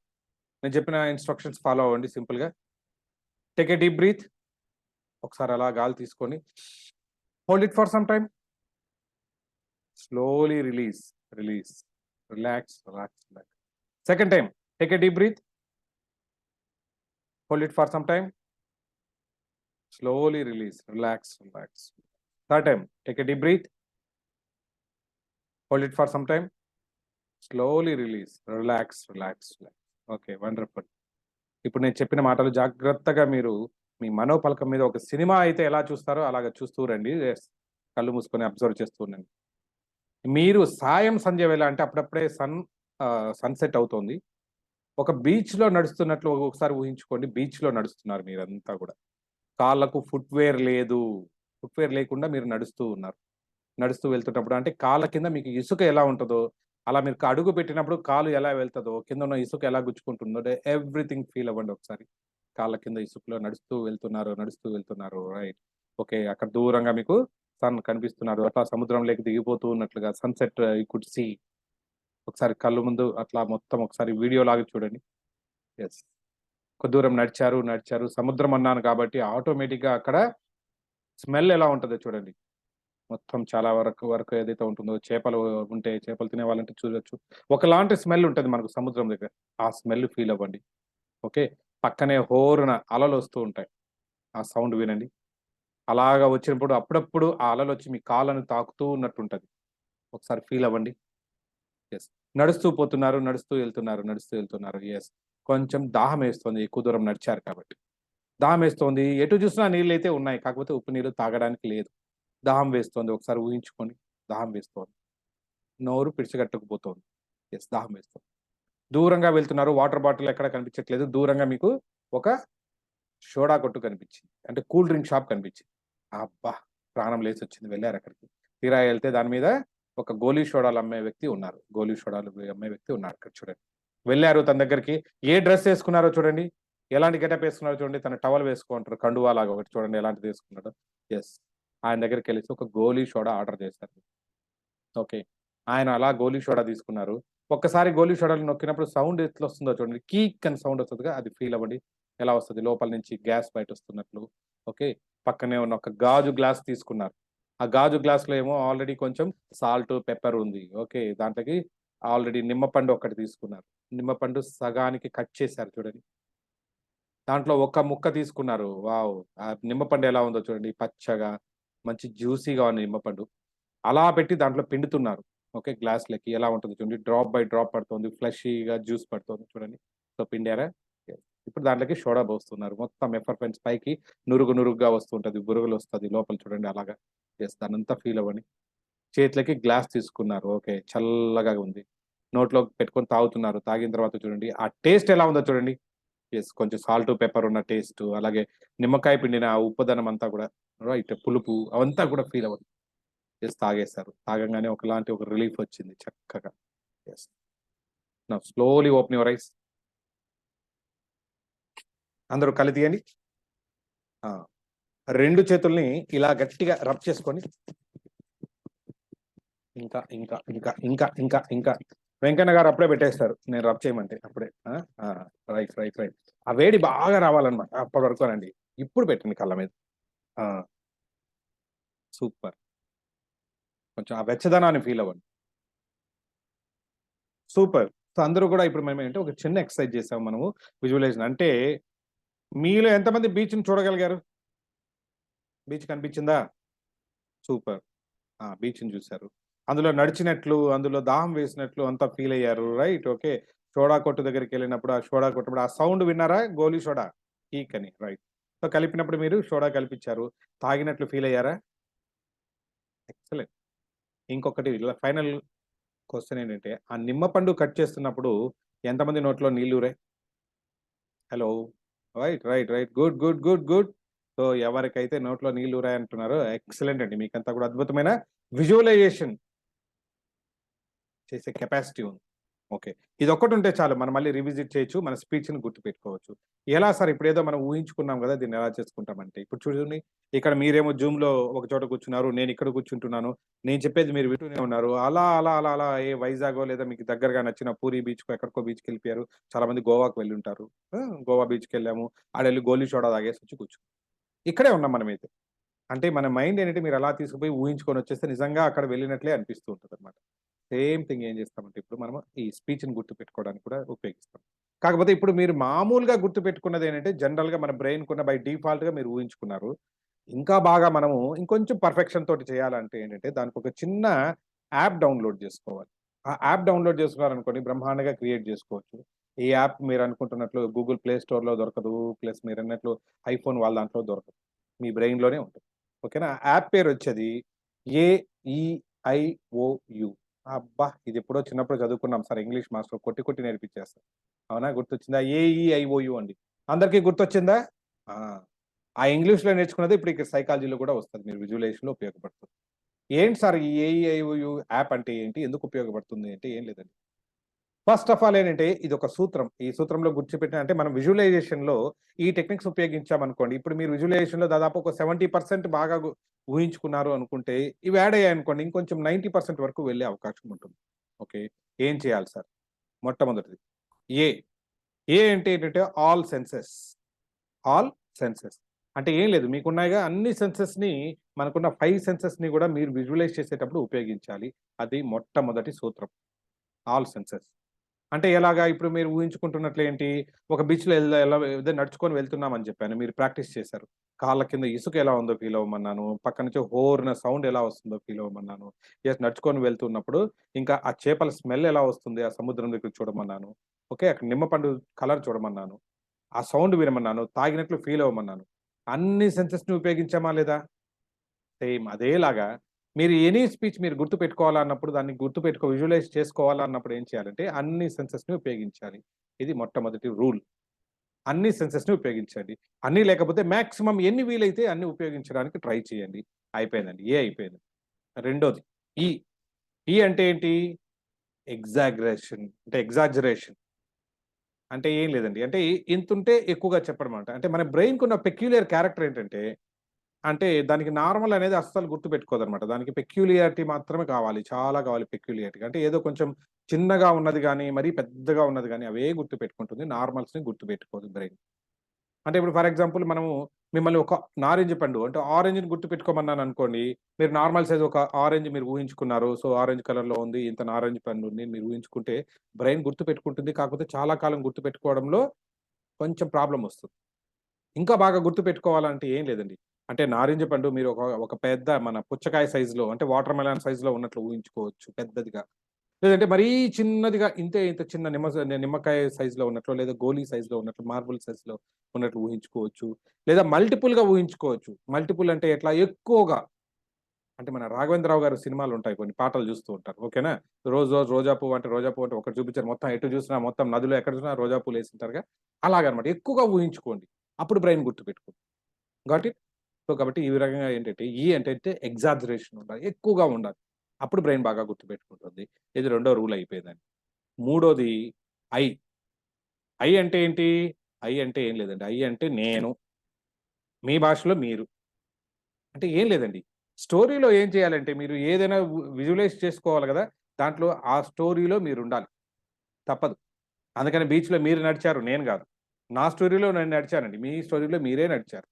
నేను చెప్పిన ఇన్‌స్ట్రక్షన్స్ ఫాలో అవ్వండి సింపుల్‌గా. Take a deep breath. ఒకసారి అలా గాలి తీసుకొని hold it for some time. Slowly release. Release. Relax, relax, relax. Second time. Take a deep breath. Hold it for some time. Slowly release. Relax, relax. Third time. Take a deep breath. Hold it for some time. Slowly release. Relax, relax, relax. Okay, wonderful. ఇప్పుడు నేను చెప్పిన మాటలు జాగ్రత్తగా మీరు మీ మనోపలకం మీద ఒక cinema అయితే ఎలా చూస్తారో అలాగా చూస్తూ రండి. యెస్. కళ్ళు మూసుకొని అబ్జర్వ్ చేస్తూ ఉండండి. మీరు సాయం సంధ్య వేళ అంటే అప్పుడప్పుడే సన్‌సెట్ అవుతోంది. ఒక బీచ్‌లో నడుస్తున్నట్లు ఒకసారి ఊహించుకోండి. బీచ్‌లో నడుస్తున్నారు మీరంతా గూడా. కాళ్ళకు ఫుట్‌వేర్ లేదు. ఫుట్‌వేర్ లేకుండా మీరు నడుస్తూ ఉన్నారు. నడుస్తూ వెళ్తున్నప్పుడు అంటే కాళ్ళ కింద మీకు ఇసుక ఎలా ఉంటదో, అలా మీరు అడుగు పెట్టినప్పుడు కాలు ఎలా వెళ్తదో, కిందున్న ఇసుక ఎలా గుచ్చుకుంటుందో ఎవ్రీథింగ్ ఫీల్ అవ్వండి ఒకసారి. కాళ్ళ కింద ఇసుకలో నడుస్తూ వెళ్తున్నారు, నడుస్తూ వెళ్తున్నారు. రైట్. ఓకే. అక్కడ దూరంగా మీకు సన్ కనిపిస్తున్నారు. అట్లా సముద్రంలోకి దిగిపోతూ ఉన్నట్లుగా సన్‌సెట్ యూ కుడ్ సీ. ఒకసారి కళ్ళు ముందు అట్లా మొత్తం ఒకసారి వీడియోలాగా చూడండి. యెస్. కొద్ది దూరం నడిచారు, నడిచారు. సముద్రం అన్నాను కాబట్టి ఆటోమేటిక్‌గా అక్కడ స్మెల్ ఎలా ఉంటదో చూడండి. మొత్తం చాలా వరకు ఏదైతే ఉంటుందో చేపలు ఉంటే చేపలు తినే వాళ్ళంటే చూడొచ్చు. ఒకలాంటి స్మెల్ ఉంటది మనకు సముద్రం దగ్గర. ఆ స్మెల్ ఫీల్ అవ్వండి. ఓకే. పక్కనే హోరున అలలొస్తూ ఉంటాయి. ఆ సౌండ్ వినండి. అలాగా వచ్చినప్పుడు అప్పుడప్పుడు ఆ అలలొచ్చి మీ కాళ్ళను తాకుతూ ఉన్నట్టుంటది. ఒకసారి ఫీల్ అవ్వండి. యెస్. నడుస్తూ పోతున్నారు, నడుస్తూ ఎళ్తున్నారు, నడుస్తూ ఎళ్తున్నారు. యెస్. కొంచెం దాహమేస్తుంది ఎక్కువ దూరం నడిచారు కాబట్టి. దాహమేస్తోంది. ఎటు చూసినా నీళ్ళైతే ఉన్నాయి. కాకపోతే ఉప్పు నీళ్ళు తాగడానికి లేదు. దాహం వేస్తోంది. ఒకసారి ఊహించుకోండి. దాహం వేస్తోంది. నోరు పిడిచగట్టుకుపోతోంది. యెస్. దాహం వేస్తుంది. దూరంగా వెళ్తున్నారు. వాటర్ బాటిల్ ఎక్కడ కనిపించట్లేదు. దూరంగా మీకు ఒక సోడా కొట్టు కనిపించింది. అంటే కూల్ డ్రింక్ షాప్ కనిపించింది. అబ్బా! ప్రాణం లేసొచ్చింది. వెళ్లారక్కడికి. తీరా ఎళ్తే దాని మీద ఒక గోలీ సోడాలు అమ్మే వ్యక్తి ఉన్నారు. గోలీ సోడాలు అమ్మే వ్యక్తి ఉన్నాడు అక్కడ చూడండి. వెళ్లారు తన దగ్గరికి. ఏ డ్రెస్ ఏసుకున్నారో చూడండి. ఎలాంటి గెటప్ ఏసుకున్నారో చూడండి. తన టవల్ వేసుకోంటారు. కండువా లాగా ఒకటి చూడండి ఎలాంటిది ఏసుకున్నాడో. యెస్. ఆయన దగ్గరికెళ్ళేసి ఒక గోలీ సోడా ఆర్డర్ చేశారు. ఓకే. ఆయన అలా గోలీ సోడా తీసుకున్నారు. ఒక్కసారి గోలీ సోడాలు నొక్కినప్పుడు సౌండ్ ఎట్లొస్తుందో చూడండి. కీక్ అని సౌండ్ వస్తదిగా అది ఫీల్ అవ్వండి. ఎలా వస్తది? లోపల నుంచి గ్యాస్ బయటొస్తున్నట్లు. ఓకే. పక్కనే ఉన్న ఒక గాజు గ్లాస్ తీసుకున్నారు. ఆ గాజు గ్లాస్‌లో ఏమో ఆల్రెడీ కొంచెం సాల్ట్, పెప్పర్ ఉంది. ఓకే. దాంట్లోకి ఆల్రెడీ నిమ్మపండు ఒకటి తీసుకున్నారు. నిమ్మపండు సగానికి కట్ చేశారు చూడండి. దాంట్లో ఒక ముక్క తీసుకున్నారు. వావ్! ఆ నిమ్మపండు ఎలా ఉందో చూడండి. పచ్చగా, మంచి జ్యూసీగా ఉన్న నిమ్మపండు. అలా పెట్టి దాంట్లో పిండుతున్నారు. ఓకే. గ్లాస్‌లకి ఎలా ఉంటుందో చూడండి. డ్రాప్ బై డ్రాప్ పడుతుంది. ఫ్లషీగా జ్యూస్ పడుతుంది చూడండి. సో, పిండారా? యెస్. ఇప్పుడు దాంట్లోకి సోడా పోస్తున్నారు. మొత్తం ఎఫర్‌ఫెంట్స్ పైకి నురుగు నురుగుగా వస్తుంటది. బురగలొస్తది లోపల చూడండి అలాగా. యెస్. దాన్నంతా ఫీల్ అవ్వండి. చేతిలోకి గ్లాస్ తీసుకున్నారు. ఓకే. చల్లగా ఉంది. నోట్లోకి పెట్టుకొని తాగుతున్నారు. తాగిన తర్వాత చూడండి. ఆ టేస్ట్ ఎలా ఉందో చూడండి. యెస్. కొంచెం సాల్ట్, పెప్పర్ ఉన్న టేస్టు. అలాగే నిమ్మకాయ పిండిన ఆ ఉప్పుదనం అంతా కూడా రైట్. పులుపు అవంతా కూడా ఫీల్ అవ్వండి. యెస్. తాగేశారు. తాగంగానే ఒకలాంటి ఒక రిలీఫ్ వచ్చింది చక్కగా. Yes. Now slowly open your eyes. అందరూ కళ్ళు తీయండి. ఆ! 2 చేతుల్ని ఇలా గట్టిగా రబ్ చేసుకొని ఇంకా, ఇంకా, ఇంకా, ఇంకా, ఇంకా, ఇంకా వెంకన్న గారు అప్పుడే పెట్టేస్తారు. నేను రబ్ చేయమంటే అప్పుడే. ఆ! ఆ! Right, right, right. ఆ వేడి బాగా రావాలన్నమాట. అప్పటి వరకునండి. ఇప్పుడు పెట్టండి కళ్ళ మీద. ఆ! సూపర్. కొంచెం ఆ వెచ్చదనాన్ని ఫీల్ అవ్వండి. సూపర్. సో, అందరూ గూడా ఇప్పుడు మేమేంటే ఒక చిన్న ఎక్సర్‌సైజ్ చేసాం మనము. విజువలైజేషన్ అంటే మీలో ఎంతమంది బీచ్‌ని చూడగలిగారు? బీచ్ కనిపించిందా? సూపర్. ఆ! బీచ్‌ని చూసారు. అందులో నడిచినట్లు, అందులో దాహం వేసినట్లు అంతా ఫీల్ అయ్యారు. రైట్. ఓకే. సోడా కొట్టు దగ్గరికెళ్ళినప్పుడు, ఆ సోడా కొట్టినప్పుడు ఆ సౌండ్ విన్నారా? గోలీ సోడా. కీక్ అని. రైట్. సో, కలిపినప్పుడు మీరు సోడా కలిపిచ్చారు. తాగినట్లు ఫీల్ అయ్యారా? ఎక్సలెంట్. ఇంకొకటి ఇలా ఫైనల్ క్వెషన్ ఏంటంటే, ఆ నిమ్మపండు కట్ చేస్తున్నప్పుడు ఎంతమంది నోట్లో నీళ్లూరాయి? Hello! Right, right, right. Good, good, good, good. So, ఎవరికైతే నోట్లో నీళ్లూరాయంటున్నారో ఎక్సలెంట్ అండి. మీకంతా కూడా అద్భుతమైన విజువలైజేషన్ చేసే కెపాసిటీ ఉంది. ఓకే. ఇదొక్కటుంటే చాలు. మనం మళ్ళీ రివిజిట్ చేయొచ్చు. మన స్పీచ్‌ని గుర్తుపెట్టుకోవచ్చు. ఎలా సార్ ఇప్పుడేదో మనం ఊహించుకున్నాం గదా! దీన్ని ఎలా చేసుకుంటామంటే, ఇప్పుడు చూడండి ఇక్కడ మీరేమో జూమ్‌లో ఒక చోట కూర్చున్నారు. నేనిక్కడ కూర్చుంటున్నాను. నేను చెప్పేది మీరు వింటూనే ఉన్నారు. అలా, అలా, అలా, అలా ఏ వైజాగో లేదా మీకు దగ్గరగా నచ్చిన పూరీ బీచ్‌కో ఎక్కడికో బీచ్‌కెళ్ళిపోయారు. చాలా మంది గోవాకి వెళ్ళుంటారు. ఆ! గోవా బీచ్‌కెళ్ళాము. ఆడెళ్లి గోలీ సోడా తాగేసొచ్చి కూర్చున్నాం. ఇక్కడే ఉన్నాం మనమైతే. అంటే మన మైండ్ ఏంటంటే మీరు అలా తీసుకుపోయి ఊహించుకొనొచ్చేస్తే నిజంగా అక్కడ వెళ్ళినట్లే అనిపిస్తూ ఉంటదన్నమాట. సేమ్ థింగ్ ఏం చేస్తామంటే ఇప్పుడు మనము ఈ స్పీచ్‌ని గుర్తుపెట్టుకోవడానికి కూడా ఉపయోగిస్తాం. కాకపోతే ఇప్పుడు మీరు మామూలుగా గుర్తుపెట్టుకున్నదేంటంటే జనరల్‌గా మన బ్రెయిన్‌కున్న బై డిఫాల్ట్‌గా మీరు ఊహించుకున్నారు. ఇంకా బాగా మనము ఇంకొంచెం పర్ఫెక్షన్ తోటి చేయాలంటే ఏంటంటే దానికొక చిన్న యాప్ డౌన్‌లోడ్ జేసుకోవాలి. ఆ యాప్ డౌన్‌లోడ్ చేసుకున్నారనుకోండి బ్రహ్మాండంగా క్రియేట్ జేసుకోవచ్చు. ఈ యాప్ మీరనుకుంటున్నట్లు గూగుల్ ప్లే స్టోర్‌లో దొరకదు. ప్లస్ మీరన్నట్లు ఐఫోన్ వాళ్ళ దాంట్లో దొరకదు. మీ బ్రెయిన్‌లోనే ఉంటది. ఓకేనా? ఆ యాప్ పేరొచ్చేది ఏఈఐఓయు. అబ్బా! ఇదెప్పుడో చిన్నప్పుడు చదువుకున్నాం సార్ ఇంగ్లీష్ మాస్టర్ కొట్టి కొట్టి నేర్పించేస్తారు. అవునా? గుర్తొచ్చిందా? ఏఈఐఓయు అండి. అందరికి గుర్తొచ్చిందా? ఆ! ఆ ఇంగ్లీష్‌లో నేర్చుకున్నది ఇప్పుడు ఇక్కడ సైకాలజీలో కూడా వస్తది. మీరు విజువలైజేషన్‌లో ఉపయోగపడుతుంది. ఏంటి సార్ ఈ ఏఈఐఓయు యాప్ అంటే ఏంటి? ఎందుకు ఉపయోగపడుతుంది అంటే ఏం లేదండి. ఫస్ట్ ఆఫ్ ఆల్ ఏంటంటే ఇదొక సూత్రం. ఈ సూత్రంలో గుర్తుపెట్టిన అంటే మనం విజువలైజేషన్‌లో ఈ టెక్నిక్స్ ఉపయోగించామనుకోండి. ఇప్పుడు మీరు విజువలైజేషన్‌లో దాదాపు ఒక 70% బాగా ఊహించుకున్నారు అనుకుంటే, ఇవి యాడ్ అయ్యాయనుకోండి ఇంకొంచెం 90% వరకు వెళ్ళే అవకాశం ఉంటుంది. ఓకే. ఏం చేయాలి సార్? మొట్టమొదటిది ఏ. ఏ అంటే ఏంటంటే ఆల్ సెన్సెస్. All senses. అంటే ఏం లేదు మీకున్నాయిగా అన్ని సెన్సెస్‌ని మనకున్న 5 సెన్సెస్‌ని గూడా మీరు విజువలైజ్ చేసేటప్పుడు ఉపయోగించాలి. అది మొట్టమొదటి సూత్రం. All senses. అంటే ఎలాగా? ఇప్పుడు మీరు ఊహించుకుంటున్నట్లేంటి? ఒక బీచ్‌లో ఏదో నడుచుకొని వెళ్తున్నామని చెప్పాను. మీరు ప్రాక్టీస్ చేశారు. కాళ్ళ కింద ఇసుక ఎలా ఉందో ఫీల్ అవ్వమన్నాను. పక్క నుంచి హోరున సౌండ్ ఎలా వస్తుందో ఫీల్ అవ్వమన్నాను. నడుచుకొని వెళ్తున్నప్పుడు ఇంకా ఆ చేపల స్మెల్ ఎలా వస్తుంది? ఆ సముద్రం దగ్గర చూడమన్నాను. ఓకే. అక్కడ నిమ్మపండు కలర్ చూడమన్నాను. ఆ సౌండ్ వినమన్నాను. తాగినట్లు ఫీల్ అవ్వమన్నాను. అన్ని సెన్సెస్‌ని ఉపయోగించామా లేదా? సేమ్ అదేలాగా మీరు ఎనీ స్పీచ్ మీరు గుర్తుపెట్టుకోవాలన్నప్పుడు దాన్ని విజువలైజ్ చేసుకోవాలన్నప్పుడు ఏం చేయాలంటే అన్ని సెన్సెస్‌ని ఉపయోగించాలి. ఇది మొట్టమొదటి రూల్. అన్ని సెన్సెస్‌ని ఉపయోగించండి. అన్నీ లేకపోతే మాక్సిమం ఎన్ని వీలైతే అన్ని ఉపయోగించడానికి ట్రై చేయండి. అయిపోయిందండి. ఏ అయిపోయింది. రెండోది ఈ. ఈ అంటే ఏంటి? ఎగ్జాజరేషన్. అంటే ఏం లేదండి. అంటే ఇంతుంటే ఎక్కువగా చెప్పడమాట. అంటే మన బ్రెయిన్‌కున్న పెక్యులియర్ క్యారెక్టర్ ఏంటంటే అంటే దానికి నార్మల్ అనేది అస్సలు గుర్తుపెట్టుకోదనమాట. దానికి పెక్యులియారిటీ మాత్రమే కావాలి. చాలా కావాలి పెక్యులియారిటీ. అంటే ఏదో కొంచెం చిన్నగా ఉన్నది గాని, మరీ పెద్దగా ఉన్నది గాని అవే గుర్తుపెట్టుకుంటుంది. నార్మల్స్‌ని గుర్తుపెట్టుకోదు బ్రెయిన్. అంటే ఇప్పుడు ఫర్ ఎగ్జాంపుల్ మనము మిమ్మల్ని ఒక నారింజ పండు అంటే ఆరెంజ్‌ని గుర్తుపెట్టుకోమన్నాననుకోండి, మీరు నార్మల్ సైజ్ ఒక ఆరెంజ్ మీరు ఊహించుకున్నారు. సో, ఆరెంజ్ కలర్‌లో ఉంది. ఇంత నారింజ పండు ఉంది మీరు ఊహించుకుంటే బ్రెయిన్ గుర్తుపెట్టుకుంటుంది. కాకపోతే చాలా కాలం గుర్తుపెట్టుకోవడంలో కొంచెం ప్రాబ్లమ్ వస్తుంది. ఇంకా బాగా గుర్తుపెట్టుకోవాలంటే ఏం లేదండి. అంటే నారింజ పండు మీరు ఒక పెద్ద మన పుచ్చకాయ సైజ్‌లో అంటే వాటర్ మెలన్ సైజ్‌లో ఉన్నట్లు ఊహించుకోవచ్చు పెద్దదిగా. లేదంటే మరీ చిన్నదిగా ఇంత చిన్న నిమ్మకాయ సైజ్‌లో ఉన్నట్లు, లేదా గోలీ సైజ్‌లో ఉన్నట్లు, మార్బుల్ సైజ్‌లో ఉన్నట్లు ఊహించుకోవచ్చు. లేదా మల్టిపుల్‌గా ఊహించుకోవచ్చు. మల్టిపుల్ అంటే ఎట్లా ఎక్కువగా అంటే మన 'రాఘవేంద్రరావు' గారి సినిమాలుంటాయి కొన్ని పాటలు చూస్తూ ఉంటారు. ఓకేనా? రోజా పువ్వు అంటే రోజా పువ్వు అంటే ఒకటి చూపించారు. మొత్తం ఎటు చూసినా మొత్తం నదిలో ఎక్కడ చూసినా రోజా పూలేసుంటారుగా. అలాగనమాట. ఎక్కువగా ఊహించుకోండి. అప్పుడు బ్రెయిన్ గుర్తుపెట్టుకుంటుంది. Got it? సో, కాబట్టి ఈ రకంగా ఏంటంటే ఏంటంటే ఎగ్జాజరేషన్ ఉండాలి. ఎక్కువగా ఉండాలి. అప్పుడు బ్రెయిన్ బాగా గుర్తుపెట్టుకుంటుంది. ఇది రెండో రూల్ అయిపోయిందండి. మూడోది ఐ. ఐ అంటే ఏంటి? ఐ అంటే ఏం లేదండి. ఐ అంటే నేను. మీ భాషలో మీరు. అంటే ఏం లేదండి. స్టోరీలో ఏం చేయాలంటే మీరు ఏదైనా విజువలైజ్ చేసుకోవాలి గదా! దాంట్లో ఆ స్టోరీలో మీరుండాలి. తప్పదు. అందుకని బీచ్‌లో మీరు నడిచారు. నేను గాదు. నా స్టోరీలో నేను నడిచానండి. మీ స్టోరీలో మీరే నడిచారు.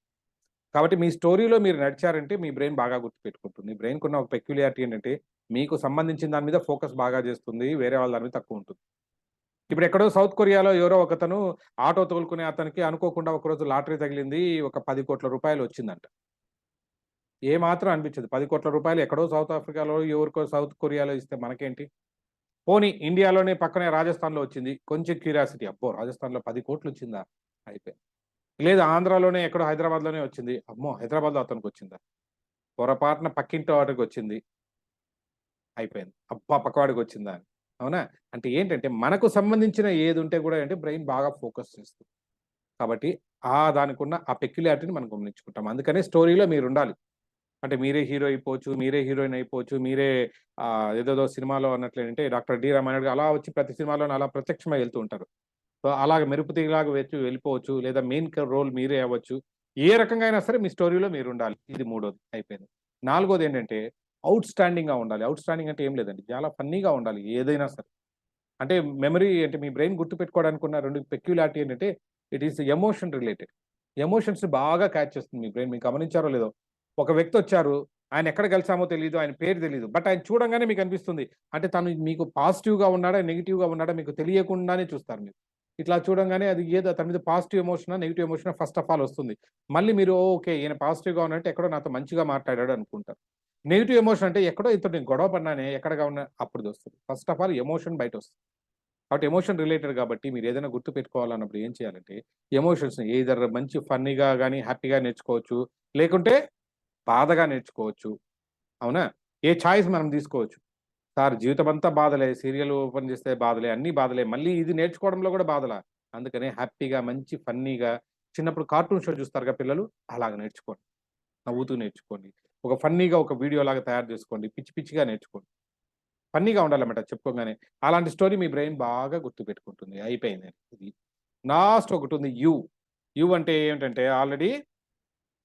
కాబట్టి మీ స్టోరీలో మీరు నడిచారంటే మీ బ్రెయిన్ బాగా గుర్తుపెట్టుకుంటుంది. బ్రెయిన్‌కున్న ఒక పెక్యులియారిటీ ఏంటంటే మీకు సంబంధించిన దాని మీద ఫోకస్ బాగా జేస్తుంది. వేరే వాళ్ళ దాని మీద తక్కువుంటుంది. ఇప్పుడెక్కడో సౌత్ కొరియాలో ఎవరో ఒకతను ఆటో తోలుకునే అతనికి అనుకోకుండా ఒకరోజు లాటరీ తగిలింది. ఒక ₹10,00,00,000 వచ్చిందంట. ఏమాత్రం అనిపించదు. ₹10,00,00,000 ఎక్కడో సౌత్ ఆఫ్రికాలో, ఎవరికో సౌత్ కొరియాలో ఇస్తే మనకేంటి? పోనీ ఇండియాలోనే పక్కనే రాజస్థాన్‌లో వచ్చింది. కొంచెం క్యూరియాసిటీ. అబ్బో! రాజస్థాన్‌లో 10,00,00,000 వచ్చిందా? అయిపోయింది. లేదు ఆంధ్రాలోనే ఎక్కడో హైదరాబాద్‌లోనే వచ్చింది. అమ్మో! హైదరాబాద్‌లో అతనికొచ్చిందా? పొరపాటున పక్కింటి వాడికొచ్చింది. అయిపోయింది. అబ్బా! పక్కవాడికొచ్చిందా అని. అవునా? అంటే ఏంటంటే మనకు సంబంధించిన ఏదుంటే గూడా అంటే బ్రెయిన్ బాగా ఫోకస్ చేస్తుంది. కాబట్టి దానికున్న ఆ పెక్యులియారిటీని మనం గమనించుకుంటాం. అందుకనే స్టోరీలో మీరుండాలి. అంటే మీరే హీరో అయిపోవచ్చు, మీరే హీరోయిన్ అయిపోవచ్చు, మీరే ఏదేదో సినిమాలో అన్నట్లేంటంటే 'డాక్టర్ డి. రామానాయుడు' అలా వచ్చి ప్రతి సినిమాలోను అలా ప్రత్యక్షమై వెళ్తూ ఉంటారు. సో, అలాగ మెరుపు తీగలాగా వెళ్ళిపోవచ్చు. లేదా మెయిన్ రోల్ మీరే అవ్వచ్చు. ఏ రకంగా అయినా సరే మీ స్టోరీలో మీరుండాలి. ఇది మూడోది అయిపోయింది. నాలుగోదేంటంటే ఔట్ స్టాండింగ్‌గా ఉండాలి. ఔట్ స్టాండింగ్ అంటే ఏం లేదండి. చాలా ఫన్నీగా ఉండాలి ఏదైనా సరే. అంటే మెమరీ అంటే మీ బ్రెయిన్ గుర్తుపెట్టుకోవడానికి ఉన్న 2 పెక్యులారిటీ ఏంటంటే ఇట్ ఈస్ ఎమోషన్ రిలేటెడ్. ఎమోషన్స్‌ని బాగా క్యాచ్ చేస్తుంది మీ బ్రెయిన్. మీరు గమనించారో లేదో? ఒక వ్యక్తొచ్చారు. ఆయన ఎక్కడ కలిసామో తెలీదు. ఆయన పేరు తెలీదు. బట్ ఆయన చూడంగానే మీకనిపిస్తుంది. అంటే తను మీకు పాజిటివ్‌గా ఉన్నాడా? నెగెటివ్‌గా ఉన్నాడా? మీకు తెలియకుండానే చూస్తారు మీరు. ఇట్లా చూడంగానే అది ఏదో తన మీద పాజిటివ్ ఎమోషనా? నెగెటివ్ ఎమోషనా? ఫస్ట్ ఆఫ్ ఆల్ వస్తుంది. మళ్ళీ మీరు ఓకే. ఈయన పాజిటివ్‌గా ఉన్నాడంటే ఎక్కడో నాతో మంచిగా మాట్లాడాడు అనుకుంటారు. నెగెటివ్ ఎమోషన్ అంటే ఎక్కడో ఇతను నేను గొడవ పడినానే ఎక్కడగా ఉన్నా అప్పుడుదొస్తుంది. ఫస్ట్ ఆఫ్ ఆల్ ఎమోషన్ బయటొస్తుంది. కాబట్టి ఎమోషన్ రిలేటెడ్ కాబట్టి మీరేదైనా గుర్తుపెట్టుకోవాలన్నప్పుడు ఏం చేయాలంటే, ఎమోషన్స్‌ని ఎయిదర్ మంచి ఫన్నీగా గాని, హ్యాపీగా నేర్చుకోవచ్చు. లేకుంటే బాధగా నేర్చుకోవచ్చు. అవునా? ఏ చాయిస్ మనం తీసుకోవచ్చు. సార్ జీవితమంతా బాధలే, సీరియల్ ఓపెన్ చేస్తే బాధలే, అన్నీ బాధలే. మళ్ళీ ఇది నేర్చుకోవడంలో కూడా బాధలా? అందుకనే హ్యాపీగా మంచి ఫన్నీగా చిన్నప్పుడు కార్టూన్ షో చూస్తారుగా పిల్లలు, అలాగ నేర్చుకోండి. నవ్వుతూ నేర్చుకోండి. ఒక ఫన్నీగా ఒక వీడియోలాగా తయారు చేసుకోండి. పిచ్చి పిచ్చిగా నేర్చుకోండి. ఫన్నీగా ఉండాలన్నమాట చెప్పుకోగానే. అలాంటి స్టోరీ మీ బ్రెయిన్ బాగా గుర్తుపెట్టుకుంటుంది. అయిపోయింది ఇది. లాస్ట్ ఒకటుంది యూ. యూ అంటే ఏమిటంటే ఆల్రెడీ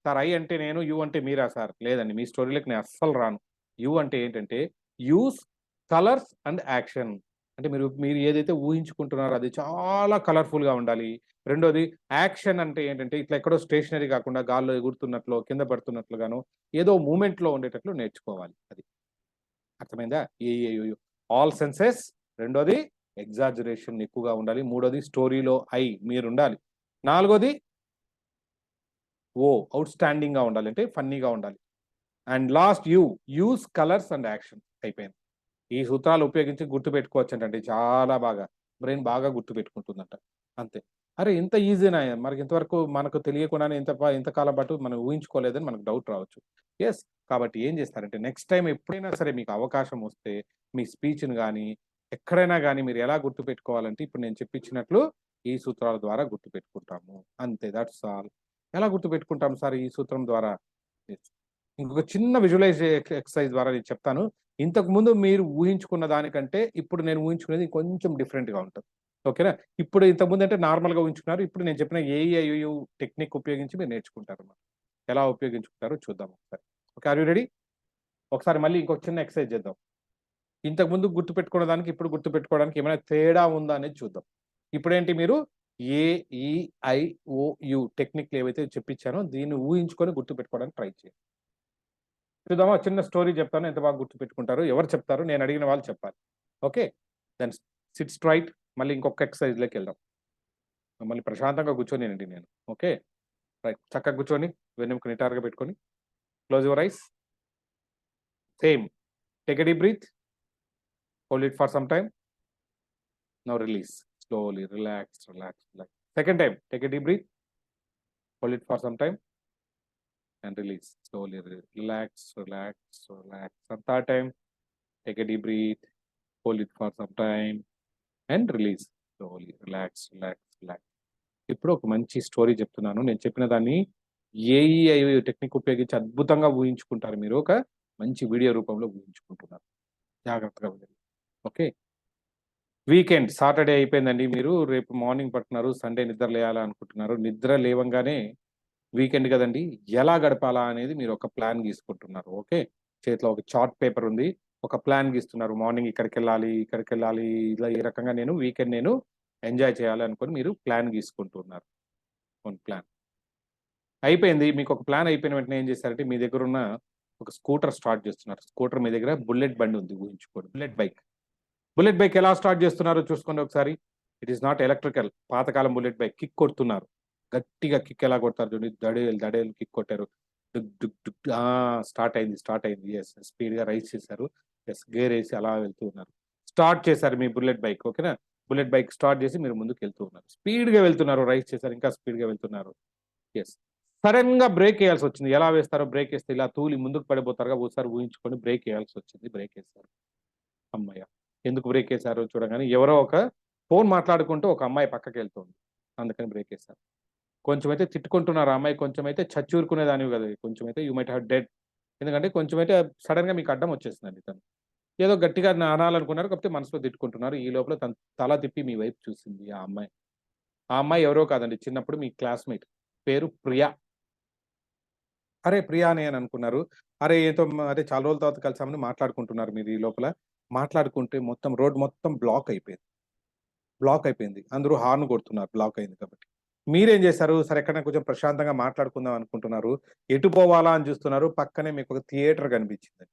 సార్ ఐ అంటే నేను, యూ అంటే మీరా సార్? లేదండి. మీ స్టోరీ‌లోకి నేను అస్సలు రాను. యూ అంటే ఏంటంటే యూజ్ కలర్స్ అండ్ యాక్షన్. అంటే మీరు మీరు ఏదైతే ఊహించుకుంటున్నారో అది చాలా కలర్‌ఫుల్‌గా ఉండాలి. రెండోది యాక్షన్ అంటే ఏంటంటే ఇట్లా ఎక్కడో స్టేషనరీ కాకుండా గాల్లో ఎగురుతున్నట్లో, కింద పడుతున్నట్లుగానో ఏదో మూవ్‌మెంట్‌లో ఉండేటట్లు నేర్చుకోవాలి అది. అర్థమైందా? యు. All senses. రెండోది ఎగ్జాజరేషన్ ఎక్కువగా ఉండాలి. మూడోది స్టోరీలో మీరుండాలి. నాలుగోది ఔట్ స్టాండింగ్‌గా ఉండాలి. అంటే ఫన్నీగా ఉండాలి. And last use colours and action అయిపోయింది. ఈ సూత్రాలు ఉపయోగించి గుర్తుపెట్టుకోవచ్చంటండి చాలా బాగా. బ్రెయిన్ బాగా గుర్తుపెట్టుకుంటుందంట. అంతే. అరే! ఇంత ఈజీనా? మనకి ఇంతవరకు మనకు తెలియకుండానే ఇంత కాలం పాటు మనం ఊహించుకోలేదని మనకు డౌట్ రావచ్చు. యెస్. కాబట్టి ఏం చేస్తారంటే నెక్స్ట్ టైమ్ ఎప్పుడైనా సరే మీకు అవకాశం వస్తే మీ స్పీచ్‌ని గాని, ఎక్కడైనా గాని మీరు ఎలా గుర్తుపెట్టుకోవాలంటే ఇప్పుడు నేను చెప్పించినట్లు ఈ సూత్రాల ద్వారా గుర్తుపెట్టుకుంటాము. అంతే థాట్స్ ఆల్. ఎలా గుర్తుపెట్టుకుంటాం సార్ ఈ సూత్రం ద్వారా? యెస్. ఇంకొక చిన్న విజువలైజ్ ఎక్సర్‌సైజ్ ద్వారా నేను చెప్తాను. ఇంతకుముందు మీరు ఊహించుకున్న దానికంటే, ఇప్పుడు నేను ఊహించుకునేది కొంచెం డిఫరెంట్‌గా ఉంటది. ఓకేనా? ఇప్పుడు ఇంతకుముందంటే నార్మల్‌గా ఊహించుకున్నారు. ఇప్పుడు నేను చెప్పిన ఏఈఐఓయు టెక్నిక్ ఉపయోగించి మీరు నేర్చుకుంటారన్నమాట. ఎలా ఉపయోగించుకుంటారో చూద్దాం ఒకసారి. ఓకే. Are you ready? ఒకసారి మళ్ళీ ఇంకొక చిన్న ఎక్సర్‌సైజ్ చేద్దాం. ఇంతకుముందు గుర్తుపెట్టుకున్న దానికి, ఇప్పుడు గుర్తుపెట్టుకోవడానికి ఏమైనా తేడా ఉందా అనేది చూద్దాం. ఇప్పుడేంటి మీరు AEIOU టెక్నిక్లు ఏవైతే చెప్పించానో దీన్ని ఊహించుకొని గుర్తుపెట్టుకోవడానికి ట్రై చేయండి. చూద్దామా? చిన్న స్టోరీ చెప్తాను. ఎంత బాగా గుర్తుపెట్టుకుంటారు. ఎవరు చెప్తారు? నేను అడిగిన వాళ్ళు చెప్పాలి. ఓకే. Then sit straight. మళ్ళీ ఇంకొక ఎక్సర్సైజ్‌లోకి వెళ్దాం. మళ్ళీ ప్రశాంతంగా కూర్చొనినండి నేను. ఓకే. రైట్. చక్కగా కూర్చొని వెన్నెముక నిటారుగా పెట్టుకొని close your eyes. Same. Take a deep breath. Hold it for some time. Now release. Slowly relax, relax, relax. Second time, take a deep breath. Hold it for some time and release. Slowly relax, relax, relax. And third time, take a deep breath. Hold it for some time and release. Slowly relax, relax, relax. ఇప్పుడు ఒక మంచి story చెప్తున్నాను. నేను చెప్పిన దాన్ని AEI technique ఉపయోగించి అద్భుతంగా ఊహించుకుంటారు మీరు. ఒక మంచి వీడియో రూపంలో ఊహించుకుంటున్నారు. జాగ్రత్తగా వినండి. ఓకే. వీకెండ్ సాటర్డే అయిపోయిందండి. మీరు రేపు మార్నింగ్ పడుతున్నారు. సండే నిద్ర లేయాలనుకుంటున్నారు. నిద్ర లేవంగానే వీకెండ్ కదండీ! ఎలా గడపాలా అనేది మీరు ఒక ప్లాన్ గీసుకుంటున్నారు. ఓకే. చేతిలో ఒక చార్ట్ పేపర్ ఉంది. ఒక ప్లాన్ గీస్తున్నారు. మార్నింగ్ ఇక్కడికెళ్ళాలి, ఇక్కడికెళ్ళాలి. ఇలా ఈ రకంగా నేను వీకెండ్ నేను ఎంజాయ్ చేయాలి అనుకోని మీరు ప్లాన్ గీసుకుంటున్నారు. ప్లాన్. అయిపోయింది. మీకు ఒక ప్లాన్ అయిపోయిన వెంటనే ఏం చేశారంటే మీ దగ్గరున్న ఒక స్కూటర్ స్టార్ట్ చేస్తున్నారు. స్కూటర్ మీ దగ్గర బుల్లెట్ బండి ఉంది ఊహించుకోండి. Bullet bike. బుల్లెట్ బైక్ ఎలా స్టార్ట్ చేస్తున్నారో చూసుకోండి ఒకసారి. It is not electrical. పాతకాలం బుల్లెట్ బైక్ కిక్ కొడుతున్నారు. గట్టిగా కిక్ ఎలా కొడతారు చూడండి. దడేలు దడేలు కిక్ కొట్టారు. డుక్ డుక్ డుక్ స్టార్ట్ అయింది. స్టార్ట్ అయింది. యెస్. స్పీడ్‌గా రైస్ చేశారు. యెస్. గేర్ ఏసి అలా వెళ్తూ ఉన్నారు. స్టార్ట్ చేశారు మీ బుల్లెట్ బైక్. ఓకేనా? బుల్లెట్ బైక్ స్టార్ట్ చేసి మీరు ముందుకెళ్తూ ఉన్నారు. స్పీడ్‌గా వెళ్తున్నారు. రైస్ చేశారు. ఇంకా స్పీడ్‌గా వెళ్తున్నారు. యెస్. సడెన్‌గా బ్రేక్ ఏయాల్సొచ్చింది. ఎలా వేస్తారో బ్రేక్ ఏస్తే ఇలా తూలి ముందుకు పడిపోతారుగా ఒకసారి ఊహించుకొని బ్రేక్ ఏయాల్సొచ్చింది. బ్రేక్ ఏసారు. హమ్మయ్య! ఎందుకు బ్రేక్ ఏసారో చూడగానే ఎవరో ఒక ఫోన్ మాట్లాడుకుంటూ ఒక అమ్మాయి పక్కకెళ్తుంది. అందుకని బ్రేక్ ఏసారు. కొంచెమైతే తిట్టుకుంటున్నారు ఆ అమ్మాయి. కొంచెమైతే చచ్చూరుకునేదానివి కాదు. కొంచెమైతే యూ మైట్ హావ్ డెడ్. ఎందుకంటే కొంచెమైతే సడెన్‌గా మీకు అడ్డం వచ్చేసిందండి తను. ఏదో గట్టిగా అనాలనుకున్నారు. కాకపోతే మనసులో తిట్టుకుంటున్నారు. ఈ లోపల తను తల తిప్పి మీ వైపు చూసింది ఆ అమ్మాయి. ఆ అమ్మాయి ఎవరో కాదండి. చిన్నప్పుడు మీ క్లాస్‌మేట్. పేరు ప్రియా. అరే! ప్రియానే అని అనుకున్నారు. అరే! ఏతో అరే! చాలా రోజుల తర్వాత కలిసామని మాట్లాడుకుంటున్నారు మీరు ఈ లోపల. మాట్లాడుకుంటే మొత్తం రోడ్ మొత్తం బ్లాక్ అయిపోయింది. బ్లాక్ అయిపోయింది. అందరూ హార్న్ కొడుతున్నారు బ్లాక్ అయింది కాబట్టి. మీరేం చేశారు? సరే ఎక్కడైనా కొంచెం ప్రశాంతంగా మాట్లాడుకుందాం అనుకుంటున్నారు. ఎటు పోవాలా అని చూస్తున్నారు. పక్కనే మీకొక థియేటర్ కనిపించింది.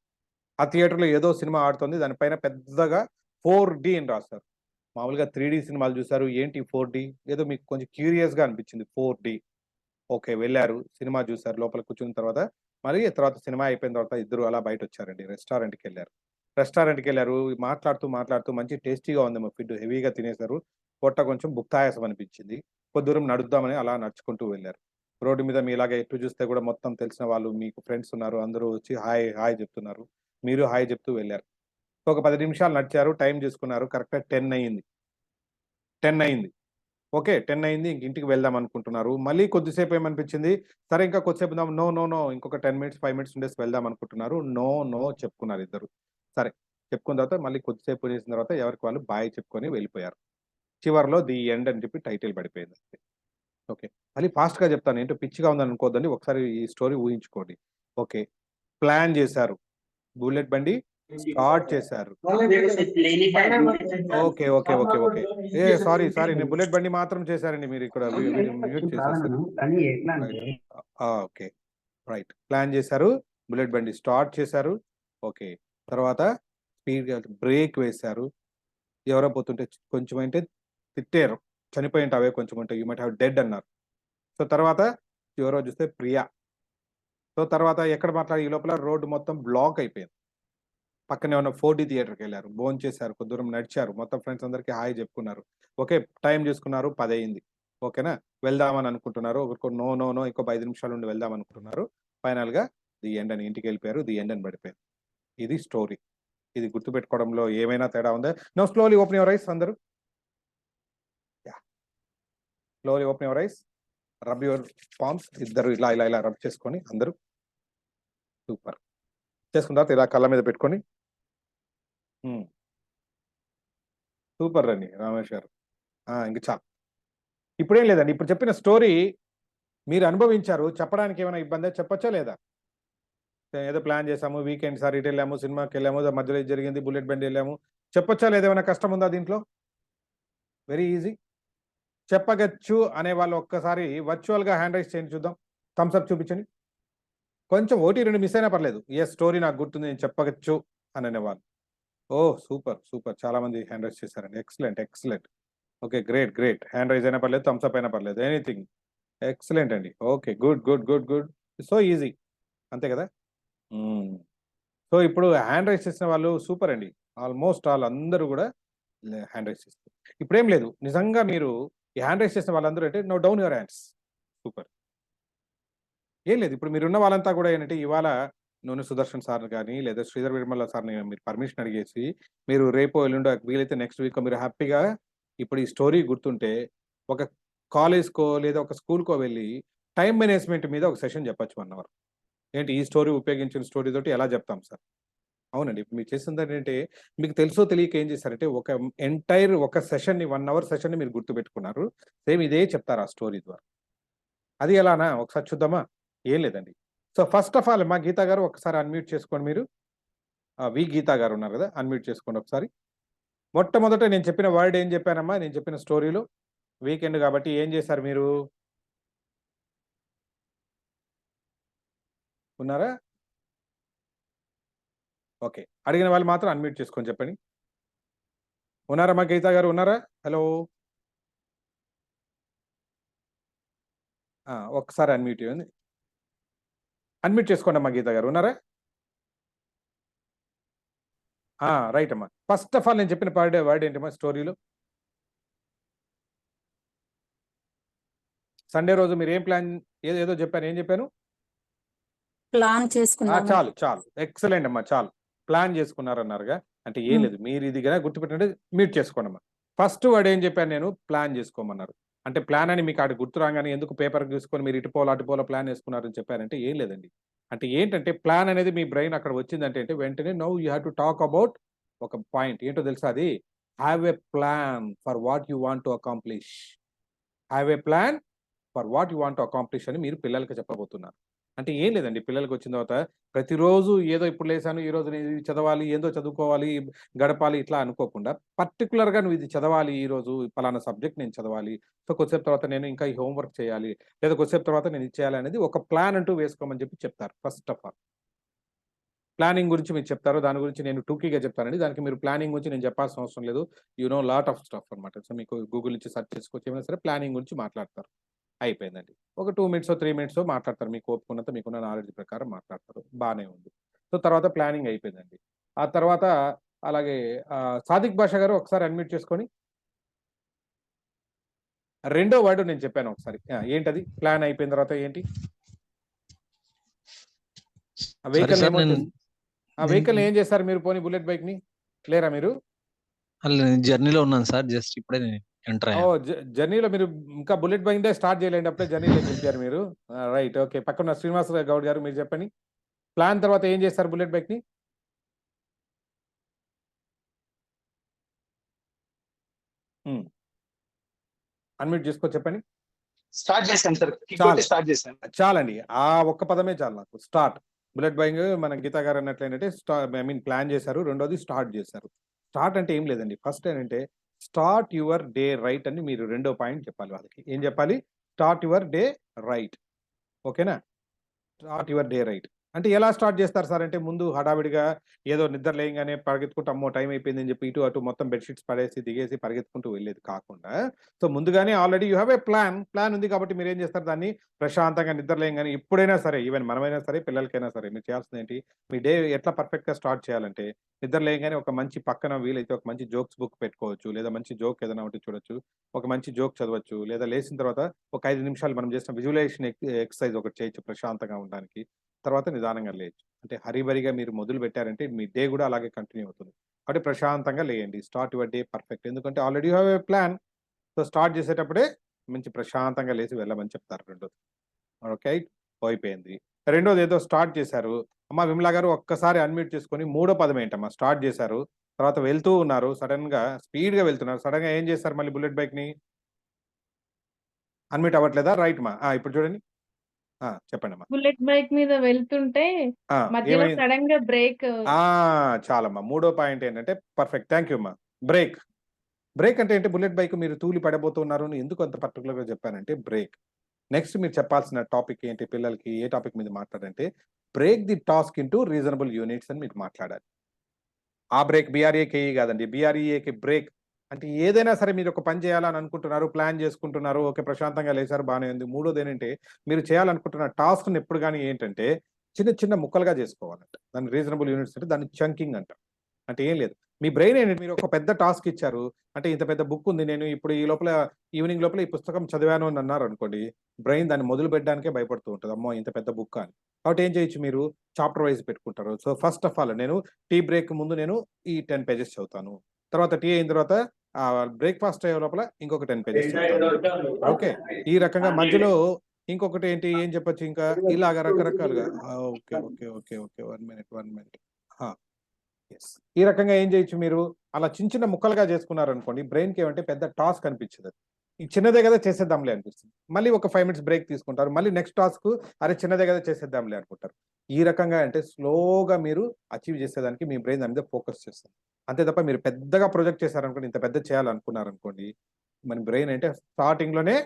ఆ థియేటర్‌లో ఏదో సినిమా ఆడుతుంది. దానిపైన పెద్దగా 4డీ అని రాసారు. మామూలుగా 3డీ సినిమాలు చూసారు. ఏంటి 4డీ? ఏదో మీకు కొంచెం క్యూరియస్‌గా అనిపించింది 4డీ. ఓకే. వెళ్లారు. సినిమా జూసారు. లోపల కూర్చున్న తర్వాత, మరి తర్వాత సినిమా అయిపోయిన తర్వాత ఇద్దరు అలా బయటొచ్చారండి. రెస్టారెంట్‌కెళ్లారు. రెస్టారెంట్‌కెళ్లారు. మాట్లాడుతూ, మాట్లాడుతూ మంచి టేస్టీగా ఉందేమో ఫుడ్. హెవీగా తినేసారు. పొట్ట కొంచెం బుక్కాయాసం అనిపించింది. కొద్ది దూరం నడుద్దామని అలా నడుచుకుంటూ వెళ్లారు. రోడ్డు మీద మీలాగే ఎటు చూస్తే కూడా మొత్తం తెలిసిన వాళ్ళు మీకు ఫ్రెండ్స్ ఉన్నారు. అందరూ వచ్చి హాయ్, హాయ్ చెప్తున్నారు. మీరు హాయ్ చెప్తూ వెళ్లారు. ఒక 10 నిమిషాలు నడిచారు. టైం చూసుకున్నారు. కరెక్ట్‌గా 10 అయింది. 10 అయింది. ఓకే. 10 అయింది. ఇంక ఇంటికి వెళ్దాం అనుకుంటున్నారు. మళ్ళీ కొద్దిసేపు ఏమనిపించింది, సరే ఇంకా కొద్దిసేపు ఉందాం. No, no, no. ఇంకొక 10 మినిట్స్, 5 మినిట్స్ ఉండేసి వెళ్దాం అనుకుంటున్నారు. నో, నో చెప్పుకున్నారు ఇద్దరు. సరే. చెప్పుకున్న తర్వాత మళ్ళీ కొద్దిసేపు చేసిన తర్వాత ఎవరికి వాళ్ళు బాయ్ చెప్పుకొని వెళ్ళిపోయారు. చివర్లో ది ఎండ్ అని చెప్పి టైటిల్ పడిపోయింది. ఓకే. మళ్ళీ ఫాస్ట్‌గా చెప్తాను. ఏంటో పిచ్చిగా ఉందని అనుకోవద్దండి. ఒకసారి ఈ స్టోరీ ఊహించుకోండి. ఓకే. ప్లాన్ చేశారు. బుల్లెట్ బండి స్టార్ట్ చేశారు. Okay. Okay. Okay. Okay. Sorry, sorry. నేను బుల్లెట్ బండి మాత్రం చేశారండి. మీరిక్కడ మ్యూట్ చేసేసారు. కానీ ఎట్లా అంటే రైట్. ఓకే. రైట్. ప్లాన్ చేశారు. బుల్లెట్ బండి స్టార్ట్ చేశారు. ఓకే. తర్వాత స్పీడ్‌గా బ్రేక్ వేశారు. ఎవరో పోతుంటే కొంచెమంటే తిట్టారు. చనిపోయి ఉంటావే కొంచెమంటే యూ మైట్ హావ్ డెడ్ అన్నారు. సో, తర్వాత ఎవరో చూస్తే ప్రియా. సో, తర్వాత ఎక్కడ మాట్లాడి ఈ లోపల రోడ్ మొత్తం బ్లాక్ అయిపోయింది. పక్కనే ఉన్న 4డీ థియేటర్‌కెళ్లారు. భోంచేశారు. కొద్ది దూరం నడిచారు. మొత్తం ఫ్రెండ్స్ అందరికి హాయ్ చెప్పుకున్నారు. ఓకే. టైం చూసుకున్నారు. 10 అయింది. ఓకేనా? వెళ్దామని అనుకుంటున్నారు. ఒకరికో నో, నో, నో ఇంకో 5 నిమిషాలు ఉండి వెళ్దాం అనుకుంటున్నారు. ఫైనల్‌గా ది ఎండ్ అని ఇంటికెళ్ళిపోయారు. ది ఎండ్ అని పడిపోయింది. ఇది స్టోరీ. ఇది గుర్తుపెట్టుకోవడంలో ఏమైనా తేడా ఉందా? Now slowly open your eyes అందరూ. Yeah! Slowly open your eyes. Rub your palms. ఇద్దరు ఇలా, ఇలా, ఇలా రబ్ చేసుకొని అందరూ. సూపర్. చేసుకున్న తర్వాత ఇలా కళ్ళ మీద పెట్టుకొని హ్మ్. సూపర్ అండి రామేష్ గారు. ఇంక చాలు. ఇప్పుడేం లేదండి. ఇప్పుడు చెప్పిన స్టోరీ మీరు అనుభవించారు. చెప్పడానికి ఏమైనా ఇబ్బందా? చెప్పొచ్చా లేదా? ఏదో ప్లాన్ చేసాము. వీకెండ్ సార్ ఇటెళ్ళాము, సినిమాకెళ్ళాము, మధ్యలో ఇది జరిగింది, బుల్లెట్ బండి ఎళ్ళాము. చెప్పొచ్చా లేదా? ఏమైనా కష్టం ఉందా దీంట్లో? Very easy. చెప్పగచ్చు అనే వాళ్ళు ఒక్కసారి వర్చువల్‌గా హ్యాండ్ రైజ్ చేయండి చూద్దాం. థమ్స్ అప్ చూపించండి. కొంచెం 1, 2 మిస్ అయినా పర్లేదు. యెస్, స్టోరీ నాకు గుర్తుంది, నేను చెప్పగచ్చు అని అనేవాళ్ళు. ఓహ్! సూపర్. సూపర్. చాలా మంది హ్యాండ్ రైజ్ చేశారండి. Excellent. Excellent. Okay. Great. Great. Hand raise అయినా పర్లేదు, థమ్స్ అప్ అయినా పర్లేదు. ఎనీథింగ్. ఎక్సలెంట్ అండి. Okay. Good. Good. Good. Good. So easy. అంతే కదా! హ్మ్. సో ఇప్పుడు హ్యాండ్ రైజ్ చేసిన వాళ్ళు సూపర్ అండి. ఆల్మోస్ట్ ఆల్ అందరూ గూడా హ్యాండ్ రైజ్ చేస్తారు. ఇప్పుడేం లేదు. నిజంగా మీరు ఈ హ్యాండ్ రైజ్ చేసిన వాళ్ళందరూ అంటే now down your hands. Super. ఏం లేదు. ఇప్పుడు మీరున్న వాళ్ళంతా గూడా ఏంటంటే ఇవాళ నూనె సుదర్శన్ సార్‌ని గాని, లేదా శ్రీధర్ వేముల సార్‌ని మీరు పర్మిషన్ అడిగేసి, మీరు రేపో, ఎల్లుండో వీలైతే నెక్స్ట్ వీకో మీరు హ్యాపీగా ఇప్పుడు ఈ స్టోరీ గుర్తుంటే, ఒక కాలేజ్‌కో లేదా ఒక స్కూల్‌కో వెళ్లి టైమ్ మేనేజ్‌మెంట్ మీద ఒక సెషన్ చెప్పొచ్చు 1 అవర్. ఏంటి ఈ స్టోరీ ఉపయోగించిన స్టోరీ తోటి ఎలా చెప్తాం సార్? అవునండి. ఇప్పుడు మీరు చేసిందేంటంటే, మీకు తెలుసో తెలియక ఏం చేశారంటే, ఒక ఎంటైర్ ఒక సెషన్‌ని 1 అవర్ సెషన్‌ని మీరు గుర్తుపెట్టుకున్నారు. సేమ్ ఇదే చెప్తారు ఆ స్టోరీ ద్వారా. అది ఎలానా? ఒకసారి చూద్దామా? ఏం లేదండి. సో, ఫస్ట్ ఆఫ్ ఆల్ మా గీత గారు ఒకసారి అన్‌మ్యూట్ చేసుకోండి మీరు. గీత గారు ఉన్నారు గదా! అన్‌మ్యూట్ చేసుకోండి ఒకసారి. మొట్టమొదట నేను చెప్పిన వర్డ్ ఏం చెప్పానమ్మా? నేను చెప్పిన స్టోరీలో? వీకెండ్ గాబట్టి ఏం చేశారు మీరు? ఉన్నారా? ఓకే. అడిగిన వాళ్ళు మాత్రం అన్‌మ్యూట్ చేసుకొని చెప్పండి. ఉన్నారా మా గీత గారు ఉన్నారా? హలో! ఒక్కసారి అన్‌మ్యూట్ చేయండి. అన్‌మ్యూట్ చేసుకోండమ్మా గీత గారు. ఉన్నారా? రైట్ అమ్మా. ఫస్ట్ ఆఫ్ ఆల్ నేను చెప్పిన వర్డ్ ఏంటమ్మా స్టోరీలో? సండే రోజు మీరేం ప్లాన్ ఏదో చెప్పాను. ఏం చెప్పాను? ప్లాన్ చేసుకున్నాము. చాలు. చాలు. ఎక్సలెంట్ అమ్మా. చాలు. ప్లాన్ చేసుకున్నారన్నారుగా. అంటే ఏం లేదు. మీరు ఇది గనక గుర్తుపెట్టుకుంటే మ్యూట్ చేసుకోండమ్మా. ఫస్ట్ వర్డ్ ఏం చెప్పాను నేను? ప్లాన్ చేసుకోమన్నారు. అంటే ప్లాన్ అని మీకు ఆడ గుర్తు రాగానే ఎందుకు పేపర్ గీసుకొని మీరు ఇటు పోవాలో, అటు పోవాలో ప్లాన్ ఏసుకున్నారని చెప్పారంటే ఏం లేదండి. అంటే ఏంటంటే ప్లాన్ అనేది మీ బ్రెయిన్ అక్కడ వచ్చిందంటే వెంటనే now you have to talk about ఒక పాయింట్. ఏంటో తెలుసా అది? Have a plan for what you want to accomplish. Have a plan for what you want to accomplish అని మీరు పిల్లలకి చెప్పబోతున్నారు. అంటే ఏం లేదండి, పిల్లలకొచ్చిన తర్వాత ప్రతిరోజు ఏదో ఇప్పుడు లేసాను, ఈరోజు నేను ఇది చదవాలి, ఏందో చదువుకోవాలి, గడపాలి ఇట్లా అనుకోకుండా పర్టిక్యులర్‌గా నువ్వు ఇది చదవాలి ఈరోజు, పలానా సబ్జెక్ట్ నేను చదవాలి. సో, కొద్దిసేపు తర్వాత నేను ఇంకా ఈ హోమ్ వర్క్ చేయాలి. లేదా కొద్దిసేపు తర్వాత నేను ఇది చేయాలి అనేది ఒక ప్లాన్ అంటూ వేసుకోమని చెప్పి చెప్తారు ఫస్ట్ ఆఫ్ ఆల్. ప్లానింగ్ గురించి మీరు చెప్తారు. దాని గురించి నేను టూకీగా చెప్తానండి. దానికి మీరు ప్లానింగ్ గురించి నేను చెప్పాల్సిన అవసరం లేదు. You know lot of stuff అన్నమాట. సో, మీకు గూగుల్ నుంచి సెర్చ్ చేసుకోవచ్చు. ఏమైనా సరే ప్లానింగ్ గురించి మాట్లాడతారు. అయిపోయిందండి. ఒక 2 మినిట్సో, 3 మినిట్సో మాట్లాడతారు. మీకు ఓపిక ఉన్నంత, మీకున్న నాలెడ్జ్ ప్రకారం మాట్లాడతారు. బానే ఉంది. సో, తర్వాత ప్లానింగ్ అయిపోయిందండి. ఆ తర్వాత అలాగే సాదిక్ భాష గారు ఒకసారి అన్‌మ్యూట్ చేసుకొని. రెండో వర్డ్ నేను చెప్పాను ఒకసారి. ఏంటది? ప్లాన్ అయిపోయిన తర్వాత ఏంటి? ఆ సారీ వెహికల్‌ని సార్, నేను ఆ వెహికల్‌ని ఏం చేశారు మీరు పోనీ బుల్లెట్ బైక్‌ని? లేరా మీరు? జర్నీలో ఉన్నాను సార్. జస్ట్ ఇప్పుడే నేను ఎంటర్ అయ్యాను. ఓహ్! జర్నీలో మీరు ఇంకా బుల్లెట్ బైకే స్టార్ట్ చేయలేండి. అప్పుడే జర్నీలోకి వెళ్ళిపోయారు మీరు. రైట్. ఓకే. పక్కన శ్రీనివాస గౌడ్ గారు మీరు చెప్పండి. ప్లాన్ తర్వాత ఏం చేస్తారు బుల్లెట్ బైక్‌ని? హ్మ్. అన్‌మ్యూట్ చేసుకొని చెప్పండి. స్టార్ట్ చేశాను సార్. కిక్ చాలు. కొట్టి స్టార్ట్ చేశాను. చాలండి. ఆ ఒక్క పదమే చాలు నాకు. స్టార్ట్. బుల్లెట్ బైక్ మన గీత గారు అన్నట్లేంటంటే ఐ మీన్ ప్లాన్ చేశారు. రెండోది స్టార్ట్ చేశారు. స్టార్ట్ అంటే ఏం లేదండి. ఫస్ట్ ఏంటంటే స్టార్ట్ యువర్ డే రైట్ అని మీరు రెండో పాయింట్ చెప్పాలి వాళ్ళకి. ఏం చెప్పాలి? Start your day right. ఓకేనా? Start your day right. అంటే ఎలా స్టార్ట్ చేస్తారు సార్ అంటే ముందు హడావిడిగా ఏదో నిద్ర లేయంగానే పరిగెత్తుకుంటూ అమ్మో టైం అయిపోయిందని చెప్పి ఇటు అటు మొత్తం బెడ్‌షీట్స్ పడేసి దిగేసి పరిగెత్తుకుంటూ వెళ్ళేది కాకుండా, సో ముందుగానే already you have a plan. Plan ఉంది కాబట్టి మీరేం చేస్తారు దాన్ని ప్రశాంతంగా నిద్ర లేయంగానే ఎప్పుడైనా సరే ఈవెన్ మనమైనా సరే పిల్లలకైనా సరే మీరు చేయాల్సిందేంటి? మీ డే ఎట్లా పర్ఫెక్ట్‌గా స్టార్ట్ చేయాలంటే నిద్ర లేయంగానే ఒక మంచి పక్కన వీలైతే ఒక మంచి జోక్స్ బుక్ పెట్టుకోవచ్చు. లేదా మంచి జోక్ ఏదైనా ఒకటి చూడొచ్చు. ఒక మంచి జోక్ చదవచ్చు. లేదా లేసిన తర్వాత ఒక 5 నిమిషాలు మనం చేసిన విజువలైజేషన్ ఎక్సర్‌సైజ్ ఒకటి చేయొచ్చు ప్రశాంతంగా ఉండడానికి. తర్వాత నిదానంగా లేయొచ్చు. అంటే హరీబరీగా మీరు మొదలుపెట్టారంటే మీ డే గూడా అలాగే కంటిన్యూ అవుతుంది. కాబట్టి ప్రశాంతంగా లేయండి. Start your day perfect. ఎందుకంటే already you have a plan. So, start చేసేటప్పుడే మంచి ప్రశాంతంగా లేసి వెళ్ళమని చెప్తారు రెండోది. ఓకే. అయిపోయింది. రెండోదేదో స్టార్ట్ చేశారు. అమ్మ విమల గారు ఒక్కసారి అన్‌మ్యూట్ చేసుకొని మూడో పదం ఏంటమ్మా? స్టార్ట్ చేశారు. తర్వాత వెళ్తూ ఉన్నారు. సడెన్‌గా స్పీడ్‌గా వెళ్తున్నారు. సడెన్‌గా ఏం చేశారు మళ్ళీ బుల్లెట్ బైక్‌ని? అన్‌మ్యూట్ అవ్వట్లేదా? రైట్ మా. ఇప్పుడు చూడండి. చెప్పండమ్మా. బుల్లెట్ బైక్ మీద వెళ్తుంటే మధ్యలో ఏమైంది? సడెన్‌గా బ్రేక్. చాలమ్మా. మూడో పాయింట్ ఏంటంటే పర్ఫెక్ట్. థాంక్ యూ అమ్మా. బ్రేక్. బ్రేక్ అంటే ఏంటి? బుల్లెట్ బైక్ మీరు తూలి పడబోతున్నారు అని ఎందుకు అంత పర్టికులర్‌గా చెప్పానంటే బ్రేక్. నెక్స్ట్ మీరు చెప్పాల్సిన టాపిక్ ఏంటి పిల్లలకి? ఏ టాపిక్ మీద మాట్లాడంటే break the task into reasonable units అని మీరు మాట్లాడాలి. ఆ బ్రేక్ బీఆర్ఏకేఈ కాదండి. బీఆర్ఈఏకి బ్రేక్. అంటే ఏదైనా సరే మీరు ఒక పని చేయాలని అనుకుంటున్నారు, ప్లాన్ చేసుకుంటున్నారు. ఓకే. ప్రశాంతంగా లేసారు బానే ఉంది. మూడోదేంటంటే మీరు చేయాలనుకుంటున్న టాస్క్‌ని ఎప్పుడు గాని ఏంటంటే చిన్న చిన్న ముక్కలుగా చేసుకోవాలంట. దాన్ని రీజనబుల్ యూనిట్స్ అంటే దాన్ని చంకింగ్ అంటారు. అంటే ఏం లేదు. మీ బ్రెయిన్ ఏంటంటే మీరు ఒక పెద్ద టాస్క్ ఇచ్చారు. అంటే ఇంత పెద్ద బుక్ ఉంది. నేను ఇప్పుడు ఈ లోపల ఈవినింగ్ లోపల ఈ పుస్తకం చదివాను అని అన్నారనుకోండి. బ్రెయిన్ దాన్ని మొదలు పెట్టడానికే భయపడుతూ ఉంటది. అమ్మో! ఇంత పెద్ద బుక్కా అని. కాబట్టి ఏం చేయొచ్చు మీరు చాప్టర్ వైస్ పెట్టుకుంటారు. సో, ఫస్ట్ ఆఫ్ ఆల్ నేను టీ బ్రేక్ ముందు నేను ఈ 10 పేజెస్ చదువుతాను. తర్వాత టీ అయిన తర్వాత బ్రేక్‌ఫాస్ట్ అయ్యే లోపల ఇంకొక 10 పేజెస్ చదువుతాను. ఓకే. ఈ రకంగా మధ్యలో ఇంకొకటి ఏంటి ఏం చెప్పొచ్చు ఇంకా ఇలాగ రకరకాలుగా. Okay. Okay. Okay. Okay. 1 minute. 1 minute. ఆ! యెస్. ఈ రకంగా ఏం చేయొచ్చు మీరు అలా చిన్న చిన్న ముక్కలుగా చేసుకున్నారనుకోండి బ్రెయిన్‌కి ఏమంటే పెద్ద టాస్క్ అనిపించదది. ఈ చిన్నదే కదా చేసేద్దాంలే అనిపిస్తుంది. మళ్ళీ ఒక 5 మినిట్స్ బ్రేక్ తీసుకుంటారు. మళ్ళీ నెక్స్ట్ టాస్క్ అరే! చిన్నదే కదా చేసేద్దాంలే అనుకుంటారు. ఈ రకంగా అంటే స్లోగా మీరు అచీవ్ చేసేదానికి మీ బ్రెయిన్ దాని మీద ఫోకస్ చేస్తుంది. అంతే తప్ప మీరు పెద్దగా ప్రొజెక్ట్ చేశారనుకోండి ఇంత పెద్దది చేయాలనుకున్నారనుకోండి మన బ్రెయిన్ అంటే స్టార్టింగ్‌లోనే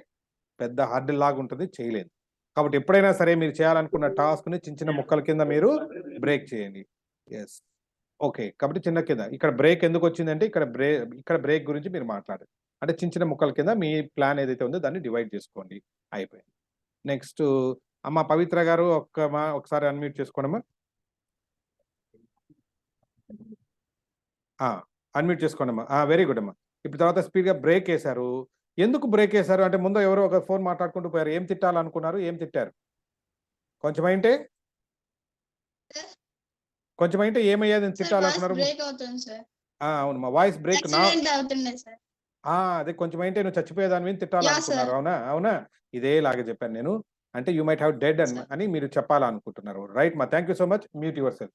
పెద్ద హర్డిల్ లాగా ఉంటుంది చేయలేదు. కాబట్టి ఎప్పుడైనా సరే మీరు చేయాలనుకున్న టాస్క్‌ని చిన్న చిన్న ముక్కల కింద మీరు బ్రేక్ చేయండి. యెస్. ఓకే. కాబట్టి చిన్న కింద. ఇక్కడ బ్రేక్ ఎందుకొచ్చిందంటే ఇక్కడ బ్రేక్ గురించి మీరు మాట్లాడారు. అంటే చిన్న చిన్న ముక్కల కింద మీ ప్లాన్ ఏదైతే ఉందో దాన్ని డివైడ్ చేసుకోండి. అయిపోయింది. నెక్స్టు అమ్మ పవిత్ర గారు ఒకసారి అన్‌మ్యూట్ చేసుకోండమ్మా. ఆ! అన్‌మ్యూట్ చేసుకోండమ్మా. వెరీ గుడ్ అమ్మా. ఇప్పుడు తర్వాత స్పీడ్‌గా బ్రేకేశారు. ఎందుకు బ్రేకేశారు? అంటే ముందు ఎవరో ఒక ఫోన్ మాట్లాడుకుంటూ పోయారు. ఏం తిట్టాలనుకున్నారు? ఏం తిట్టారు? కొంచెమైంటే? కొంచెమైంటే ఏమయ్యేది సార్ వాయిస్ తిట్టాలనుకున్నారు? బ్రేక్ అవుతుంది సార్. అవును. మా వాయిస్ బ్రేక్ యాక్సిడెంట్ అవుతుండే సార్. అదే కొంచెమైంటే నువ్వు చచ్చిపోయేదానివి యాహ్! తిట్టాలనుకున్నారు. సార్. అవునా? అవునా? ఇదేలాగా చెప్పాను నేను. అంటే you might have dead sir. అని మీరు చెప్పాలనుకుంటున్నారు. రైట్ మా. Thank you so much. Mute your self.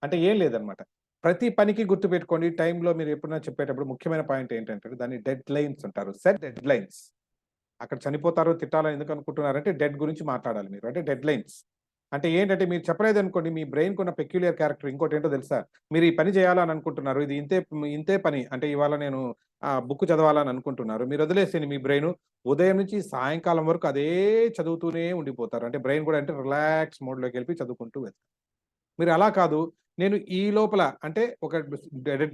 అంటే ఏం లేదనమాట. ప్రతి పనికి గుర్తుపెట్టుకోండి. టైమ్‌లో మీరు ఎప్పుడైనా చెప్పేటప్పుడు ముఖ్యమైన పాయింట్ ఏంటంటే దాన్ని డెడ్‌లైన్స్ అంటారు. Set deadlines. అక్కడ చనిపోతారు, తిట్టాలని ఎందుకు అనుకుంటున్నారంటే డెడ్ గురించి మాట్లాడాలి మీరు. అంటే డెడ్‌లైన్స్. అంటే ఏంటంటే మీరు చెప్పలేదనుకోండి మీ బ్రెయిన్‌కున్న పెక్యులియర్ క్యారెక్టర్ ఇంకోటేంటో తెలుసా? మీరు ఈ పని చేయాలని అనుకుంటున్నారు. ఇది ఇంతే పని. అంటే ఇవాళ నేను బుక్ చదవాలని అనుకుంటున్నారు. మీరు వదిలేసేయండి మీ బ్రెయిను. ఉదయం నుంచి సాయంకాలం వరకు అదే చదువుతూనే ఉండిపోతారు. అంటే బ్రెయిన్ కూడా అంటే రిలాక్స్ మోడ్‌లోకెళ్ళిపోయి చదువుకుంటూ వెళ్తారు. మీరు అలా కాదు. నేను ఈ లోపల అంటే ఒక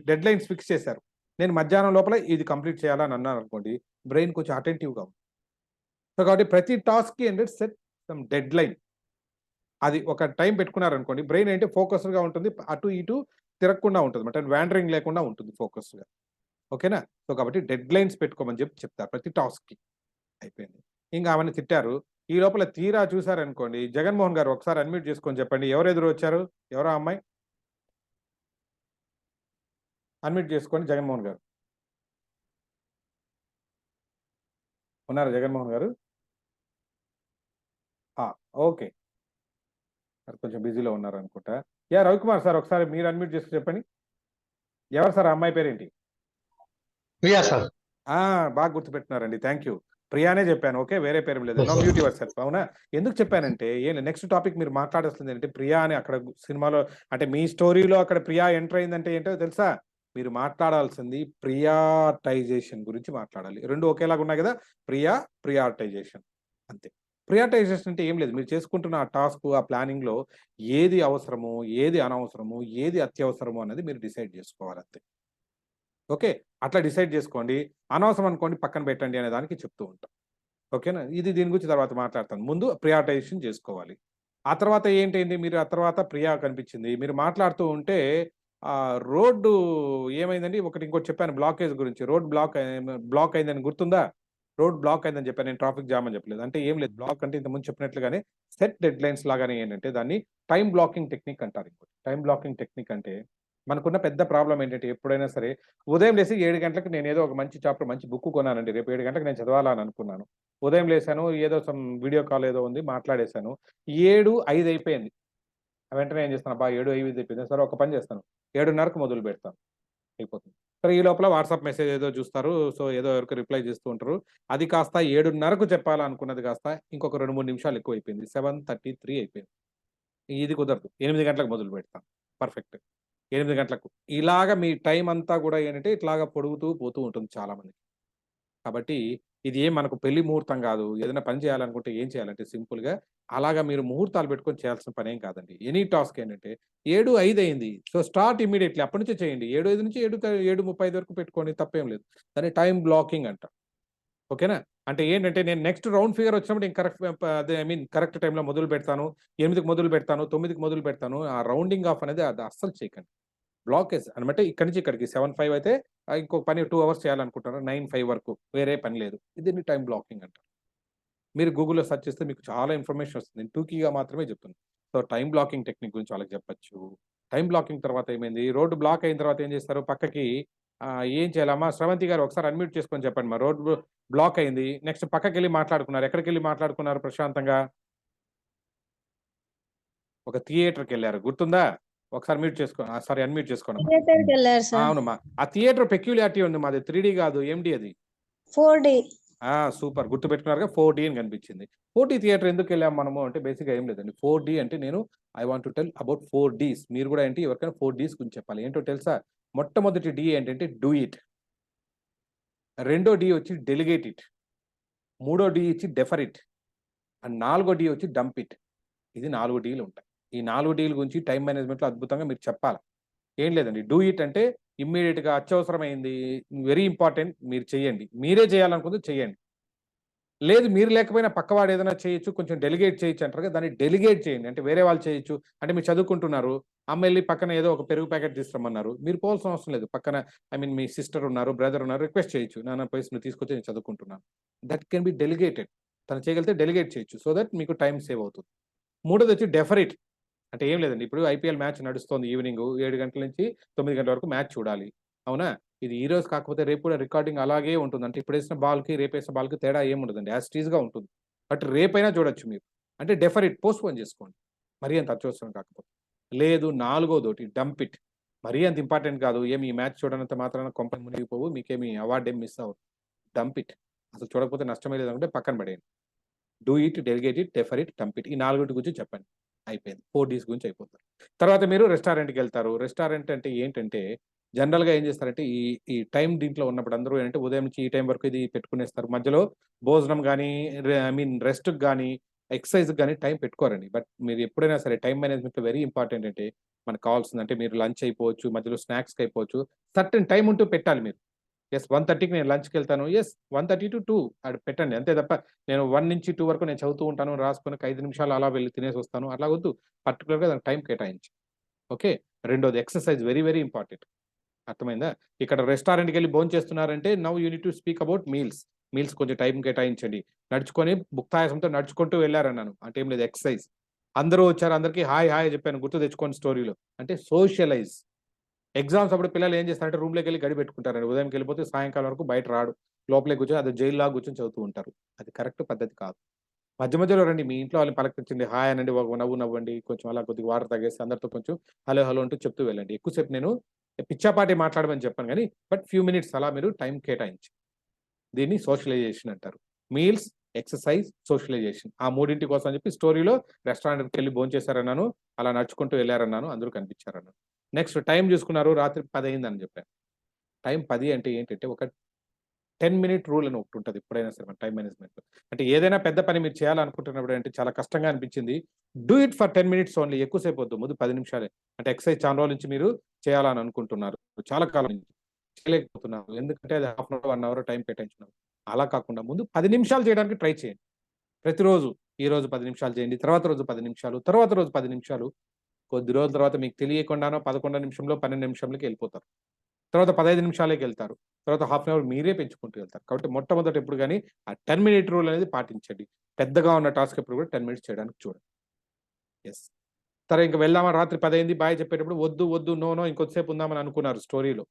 డెడ్‌లైన్స్ ఫిక్స్ చేశారు. నేను మధ్యాహ్నం లోపల ఇది కంప్లీట్ చేయాలని అన్నాననుకోండి. బ్రెయిన్ కొంచెం అటెంటివ్‌గా ఉంటుంది. సో, కాబట్టి ప్రతి టాస్క్‌కి ఏంటంటే సెట్ సమ్ డెడ్‌లైన్. అది ఒక టైం పెట్టుకున్నారనుకోండి. బ్రెయిన్ ఏంటి ఫోకస్డ్‌గా ఉంటుంది. అటు ఇటు తిరగకుండా ఉంటదన్నమాట. వాండరింగ్ లేకుండా ఉంటుంది ఫోకస్‌గా. ఓకేనా? సో, కాబట్టి డెడ్‌లైన్స్ పెట్టుకోమని చెప్తారు ప్రతి టాస్క్‌కి. అయిపోయింది. ఇంక ఆమెని తిట్టారు. ఈ లోపల తీరా చూసారనుకోండి, జగన్‌మోహన్ గారు ఒకసారి అన్‌మ్యూట్ చేసుకొని చెప్పండి. ఎవరు ఎదురొచ్చారు? ఎవరా అమ్మాయి? అన్‌మ్యూట్ చేసుకోండి జగన్‌మోహన్ గారు. ఉన్నారా జగన్‌మోహన్ గారు? ఆ! ఓకే. సార్ కొంచెం బిజీలో ఉన్నారనుకుంటా. రవికుమార్ సార్ ఒకసారి మీరు అన్‌మ్యూట్ చేసుకొని చెప్పండి. ఎవరు సార్ ఆ అమ్మాయి పేరేంటి? ప్రియా సార్. బాగా గుర్తుపెట్టుకున్నారండి. Thank you. ప్రియానే చెప్పాను. ఓకే. వేరే పేరేం లేదు. Yes, now sir. Mute your self. అవునా? ఎందుకు చెప్పానంటే నెక్స్ట్ టాపిక్ మీరు మాట్లాడాల్సిందేంటంటే ప్రియా అని అక్కడ సినిమాలో అంటే మీ స్టోరీలో అక్కడ ప్రియా ఎంటర్ అయిందంటే ఏంటో తెలుసా? మీరు మాట్లాడాల్సింది ప్రియారిటైజేషన్ గురించి మాట్లాడాలి. 2 ఒకేలాగా ఉన్నాయి గదా! ప్రియారిటైజేషన్ అంతే. ప్రియారిటైజేషన్ అంటే ఏం లేదు. మీరు చేసుకుంటున్న ఆ టాస్క్, ఆ ప్లానింగ్‌లో ఏది అవసరమో, ఏది అనవసరమో, ఏది అత్యవసరమో అన్నది మీరు డిసైడ్ జేసుకోవాలంతే. ఓకే. అట్లా డిసైడ్ జేసుకోండి. అనవసరం అనుకోండి పక్కన పెట్టండి అనే దానికి చెప్తూ ఉంటాం. ఓకేనా? దీని గురించి తర్వాత మాట్లాడతాను. ముందు ప్రియారిటైజేషన్ చేసుకోవాలి. ఆ తర్వాత ఏంటైంది మీరు ఆ తర్వాత ప్రియా కనిపించింది. మీరు మాట్లాడుతూ ఉంటే రోడ్డు ఏమైందండి? ఇంకోటి చెప్పాను బ్లాకేజ్ గురించి. రోడ్ బ్లాక్ అయిందని గుర్తుందా? రోడ్ బ్లాక్ అయిందని చెప్పాను. నేను ట్రాఫిక్ జామ్ అని చెప్పలేదు. అంటే ఏం లేదు. బ్లాక్ అంటే ఇంతకుముందు చెప్పినట్లుగానే సెట్ డెడ్‌లైన్స్ లాగానే ఏంటంటే దాన్ని టైమ్ బ్లాకింగ్ టెక్నిక్ అంటారు. టైమ్ బ్లాకింగ్ టెక్నిక్ అంటే మనకున్న పెద్ద ప్రాబ్లమ్ ఏంటంటే ఎప్పుడైనా సరే ఉదయం లేసి 7 గంటలకు నేనేదో ఒక మంచి చాప్టర్ మంచి బుక్ కొన్నానండి. రేపు 7 గంటలకు నేను చదవాలా అని అనుకున్నాను. ఉదయం లేసాను. ఏదో వీడియో కాల్ ఏదో ఉంది మాట్లాడేశాను. 7:05 అయిపోయింది. వెంటనే ఏం చేస్తాను, అబ్బా! 7:05 అయిపోయింది. సరే ఒక పని చేస్తాను. 7:30కి మొదలు పెడతాను. అయిపోతుంది. సరే ఈ లోపల వాట్సాప్ మెసేజ్ ఏదో చూస్తారు. సో, ఏదో ఎవరికో రిప్లై చేస్తూ ఉంటారు. అది కాస్త 7:30కు చెప్పాలనుకున్నది కాస్త ఇంకొక 2, 3 నిమిషాలు ఎక్కువైపోయింది. 7:33 అయిపోయింది. ఇది కుదరదు. 8 గంటలకు మొదలు పెడతాను. పర్ఫెక్ట్. 8 గంటలకు. ఇలాగ మీ టైం అంతా కూడా ఏంటంటే ఇట్లాగా పొడుగుతూ పోతూ ఉంటుంది చాలామందికి. కాబట్టి ఇది ఏం మనకు పెళ్లి ముహూర్తం కాదు. ఏదైనా పని చేయాలనుకుంటే ఏం చేయాలంటే సింపుల్‌గా అలాగా మీరు ముహూర్తాలు పెట్టుకొని చేయాల్సిన పనేం కాదండి. ఎనీ టాస్క్ ఏంటంటే 7:05 అయింది. సో, స్టార్ట్ ఇమ్మీడియేట్‌లీ అప్పటి నుంచే చేయండి. 7:05 నుంచి 7:35 వరకు పెట్టుకోండి తప్పేం లేదు. దాన్ని టైమ్ బ్లాకింగ్ అంటాం. ఓకేనా? అంటే ఏంటంటే నేను నెక్స్ట్ రౌండ్ ఫిగర్ వచ్చినప్పుడు నేను కరెక్ట్ అదే ఐ మీన్ కరెక్ట్ టైమ్‌లో మొదలు పెడతాను. 8కి మొదలు పెడతాను. 9కి మొదలు పెడతాను. ఆ రౌండింగ్ ఆఫ్ అనేది అది అస్సలు చేయకండి. బ్లాకేజ్ అనమాట ఇక్కడి నుంచి ఇక్కడికి 7:05 అయితే ఇంకొక పని 2 అవర్స్ చేయాలనుకుంటున్నారు. 9:05 వరకు వేరే పని లేదు. దీన్ని టైమ్ బ్లాకింగ్ అంటారు. మీరు గూగుల్‌లో సెర్చ్ చేస్తే మీకు చాలా ఇన్ఫర్మేషన్ వస్తుంది. నేను టూకీగా మాత్రమే చెప్తున్నాను. సో, టైమ్ బ్లాకింగ్ టెక్నిక్ గురించి వాళ్ళకి చెప్పొచ్చు. టైమ్ బ్లాకింగ్ తర్వాత ఏమైంది? రోడ్ బ్లాక్ అయిన తర్వాత ఏం చేస్తారు? పక్కకి ఏం చేయాలమ్మా స్రవంతి గారు ఒకసారి అన్‌మ్యూట్ చేసుకొని చెప్పండి. రోడ్ బ్లాక్ అయింది. నెక్స్ట్ పక్కకెళ్ళి మాట్లాడుకున్నారు. ఎక్కడికెళ్ళి మాట్లాడుకున్నారు ప్రశాంతంగా? ఒక థియేటర్‌కెళ్లారు. గుర్తుందా? ఒకసారి మ్యూట్ చేసుకో సారీ అన్‌మ్యూట్ చేసుకోండమ్మా. థియేటర్‌కి వెళ్ళారు సార్. అవునమ్మా. ఆ థియేటర్ పెక్యులియారిటీ ఉంది మాది 3డీ కాదు. ఎండీ అది. 4D. సూపర్ గుర్తుపెట్టుకున్నారుగా 4డీ అని కనిపించింది. 4డీ థియేటర్ ఎందుకెళ్ళాం మనము అంటే బేసిక్‌గా ఏం లేదండి. 4డీ అంటే నేను I want to tell about 4 డీస్. మీరు కూడా ఏంటి ఎవరికైనా 4 డీస్ గురించి చెప్పాలి. ఏంటో తెలుసా? మొట్టమొదటి డి ఏంటంటే డూ ఇట్. రెండో డి వచ్చి డెలిగేట్ ఇట్. మూడో డి వచ్చి డెఫర్ ఇట్. అండ్ నాలుగో డి వచ్చి డంప్ ఇట్. ఇది 4 డీలు ఉంటాయి. ఈ 4 డీల గురించి టైమ్ మేనేజ్‌మెంట్‌లో అద్భుతంగా మీరు చెప్పాలి. ఏం లేదండి. డూ ఇట్ అంటే ఇమ్మీడియేట్‌గా అత్యవసరమైంది, వెరీ ఇంపార్టెంట్ మీరు చేయండి. మీరే చేయాలనుకుంది చేయండి. లేదు మీరు లేకపోయినా పక్కవాడు ఏదైనా చేయొచ్చు. కొంచెం డెలిగేట్ చేయొచ్చు అంటారు కదా! దాన్ని డెలిగేట్ చేయండి. అంటే వేరే వాళ్ళు చేయొచ్చు. అంటే మీరు చదువుకుంటున్నారు. అమ్మ ఎళ్లి పక్కన ఏదో ఒక పెరుగు ప్యాకెట్ తీసుకురమ్మన్నారు. మీరు పోవాల్సిన అవసరం లేదు. పక్కన ఐ మీన్ మీ సిస్టర్ ఉన్నారు, బ్రదర్ ఉన్నారు. రిక్వెస్ట్ చేయొచ్చు. నాన్న ప్లీజ్ నువ్వు తీసుకొచ్చి నేను చదువుకుంటున్నాను. That can be delegated. తను చేయగలిగితే డెలిగేట్ చేయొచ్చు. సో దట్ మీకు టైమ్ సేవ్ అవుతుంది. మూడోదొచ్చి డెఫర్ ఇట్. అంటే ఏం లేదండి. ఇప్పుడు ఐపీఎల్ మ్యాచ్ నడుస్తోంది ఈవినింగు 7 గంటల నుంచి 9 గంటల వరకు మ్యాచ్ చూడాలి. అవునా? ఇది ఈ రోజు కాకపోతే రేపు కూడా రికార్డింగ్ అలాగే ఉంటుంది. అంటే ఇప్పుడేసిన బాల్‌కి, రేపేసిన బాల్‌కి తేడా ఏముండదండి. యాజ్ ఇట్ ఈస్‌గా ఉంటుంది. బట్ రేపైనా చూడొచ్చు మీరు. అంటే డెఫర్ ఇట్ పోస్ట్‌పోన్ చేసుకోండి. మరీ అంత అత్యవసరం కాకపోతే. లేదు నాలుగోదోటి డంప్ ఇట్. మరీ అంత ఇంపార్టెంట్ కాదు. ఏమి ఈ మ్యాచ్ చూడనంత మాత్రాన కొంపలు మునిగిపోవు. మీకేమి అవార్డ్ ఏమి మిస్ అవ్వదు. Dump it. అసలు చూడకపోతే నష్టమే లేదనుకుంటే పక్కన పడేయండి. Do it, delegate it, differ it, dump it. ఈ 4 గురించి చెప్పండి. అయిపోయింది. 4 డీస్ గురించి అయిపోతారు. తర్వాత మీరు రెస్టారెంట్‌కెళ్తారు. రెస్టారెంట్ అంటే ఏంటంటే జనరల్‌గా ఏం చేస్తారంటే ఈ టైమ్ దీంట్లో ఉన్నప్పుడు అందరూ ఏంటంటే ఉదయం నుంచి ఈ టైం వరకు ఇది పెట్టుకునేస్తారు. మధ్యలో భోజనం గాని, ఐ మీన్ రెస్ట్‌కి గాని, ఎక్సర్‌సైజ్‌కి గాని టైం పెట్టుకోరండి. బట్ మీరు ఎప్పుడైనా సరే టైమ్ మేనేజ్‌మెంట్‌లో వెరీ ఇంపార్టెంట్ అంటే మనకు కావాల్సింది అంటే మీరు లంచ్ అయిపోవచ్చు, మధ్యలో స్నాక్స్‌కి అయిపోవచ్చు. సర్టెన్ టైమ్ ఉంటూ పెట్టాలి మీరు. యెస్ 1:30కి నేను లంచ్‌కెళ్తాను. యెస్ 1:30-2 ఆడ పెట్టండి. అంతే తప్ప నేను 1-2 వరకు నేను చదువుతూ ఉంటాను. రాసుకొని ఒక 5 నిమిషాలు అలా వెళ్లి తినేసొస్తాను. అట్లా వద్దు. పర్టిక్యులర్‌గా దానికి టైం కేటాయించి. ఓకే. రెండోది ఎక్సర్‌సైజ్ వెరీ, వెరీ ఇంపార్టెంట్. అర్థమైందా? ఇక్కడ రెస్టారెంట్‌కెళ్ళి భోంచేస్తున్నారంటే now you need to speak about meals. Meals కొంచెం టైం కేటాయించండి. నడుచుకొని భుక్తాయాసంతో నడుచుకుంటూ వెళ్లారన్నాను. అంటే ఏం లేదు ఎక్సర్‌సైజ్. అందరూ వచ్చారు. అందరికి హాయ్, హాయ్ చెప్పాను. గుర్తు తెచ్చుకోండి స్టోరీలో. అంటే సోషలైజ్. ఎగ్జామ్స్ అప్పుడు పిల్లలు ఏం చేస్తారంటే రూమ్‌లోకెళ్ళి గడి పెట్టుకుంటారండి. ఉదయంకెళ్ళిపోతే సాయంకాలం వరకు బయట రాడు. లోపలే కూర్చొని అదో జైల్‌లాగా కూర్చొని చదువుతూ ఉంటారు. అది కరెక్ట్ పద్ధతి కాదు. మధ్య మధ్యలో రండి. మీ ఇంట్లో వాళ్ళని పలకరించండి. హాయ్ అనండి. ఒక నవ్వు నవ్వండి. కొంచెం అలా కొద్దిగా వాటర్ తాగేసి అందరితో కొంచెం హలో, హలో అంటూ చెప్తూ వెళ్ళండి. ఎక్కువసేపు నేను పిచ్చాపాటి మాట్లాడమని చెప్పను గానీ, బట్ ఫ్యూ మినిట్స్ అలా మీరు టైం కేటాయించి. దీన్ని సోషలైజేషన్ అంటారు. Meals, exercise, socialisation. ఆ మూడింటి కోసం అని చెప్పి స్టోరీలో రెస్టారెంట్‌కెళ్ళి భోంచేశారన్నాను. అలా నడుచుకుంటూ వెళ్లారన్నాను. అందరూ కనిపించారన్నాను. నెక్స్ట్ టైం చూసుకున్నారు. రాత్రి 10 అయిందని చెప్పాను. టైం 10 అంటే ఏంటంటే ఒక 10 మినిట్ రూల్ అని ఒకటుంటది ఎప్పుడైనా సరే మన టైమ్ మేనేజ్‌మెంట్‌లో. అంటే ఏదైనా పెద్ద పని మీరు చేయాలనుకుంటున్నప్పుడు అంటే చాలా కష్టంగా అనిపించింది. Do it for 10 minutes only ఎక్కువ సేపు వద్దు. ముందు 10 నిమిషాలే. అంటే ఎక్సర్‌సైజ్ చాలా రోజుల నుంచి మీరు చేయాలని అనుకుంటున్నారు. చాలా కాలం నుంచి చేయలేకపోతున్నారు. ఎందుకంటే అది half an hour, 1 hour time కేటాయించున్నారు. అలా కాకుండా ముందు 10 నిమిషాలు చేయడానికి ట్రై చేయండి. ప్రతిరోజు ఈరోజు 10 నిమిషాలు చేయండి. తర్వాత రోజు 10 నిమిషాలు, తర్వాత రోజు 10 నిమిషాలు. కొద్ది రోజుల తర్వాత మీకు తెలియకుండానో 11 నిమిషంలో 12 నిమిషంలకి ఎళ్ళిపోతారు. తర్వాత 15 నిమిషాలకెళ్తారు. తర్వాత హాఫ్ అన్ అవర్ మీరే పెంచుకుంటూ వెళ్తారు. కాబట్టి మొట్టమొదట ఎప్పుడు గాని ఆ 10 మినిట్ రూల్ అనేది పాటించండి. పెద్దగా ఉన్న టాస్క్ ఎప్పుడు కూడా 10 మినిట్స్ చేయడానికి చూడండి. యెస్. సరే ఇంక వెళ్దామా రాత్రి 10 అయింది బాయ్ చెప్పేటప్పుడు వద్దు, వద్దు, నో, నో ఇంకొద్దిసేపు ఉందామని అనుకున్నారు స్టోరీలో.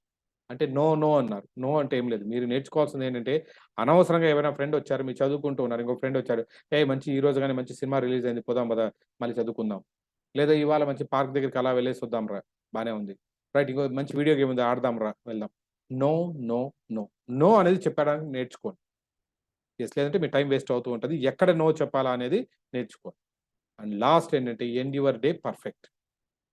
అంటే నో, నో అన్నారు. నో అంటే ఏం లేదు. మీరు నేర్చుకోవాల్సింది ఏంటంటే అనవసరంగా ఎవరైనా ఫ్రెండ్ వచ్చారు. మీరు చదువుకుంటూ ఉన్నారు. ఇంకో ఫ్రెండ్ వచ్చాడు. ఏయ్! మంచి ఈ రోజు గాని మంచి సినిమా రిలీజ్ అయింది. పోదాం పదా! మళ్ళీ చదువుకుందాం. లేదా ఇవాళ మంచి పార్క్ దగ్గరికి అలా వెళ్ళేసి వద్దాం రా! బానే ఉంది. రైట్ ఇంకో మంచి వీడియో గేమ్ ఉంది ఆడదాం రా! వెళ్దాం. No, no, no. నో అనేది చెప్పడానికి నేర్చుకోండి. యెస్. లేదంటే మీ టైం వేస్ట్ అవుతూ ఉంటది. ఎక్కడ నో చెప్పాలా అనేది నేర్చుకోండి. అండ్ లాస్ట్ ఏంటంటే ఎండ్ యువర్ డే పర్ఫెక్ట్.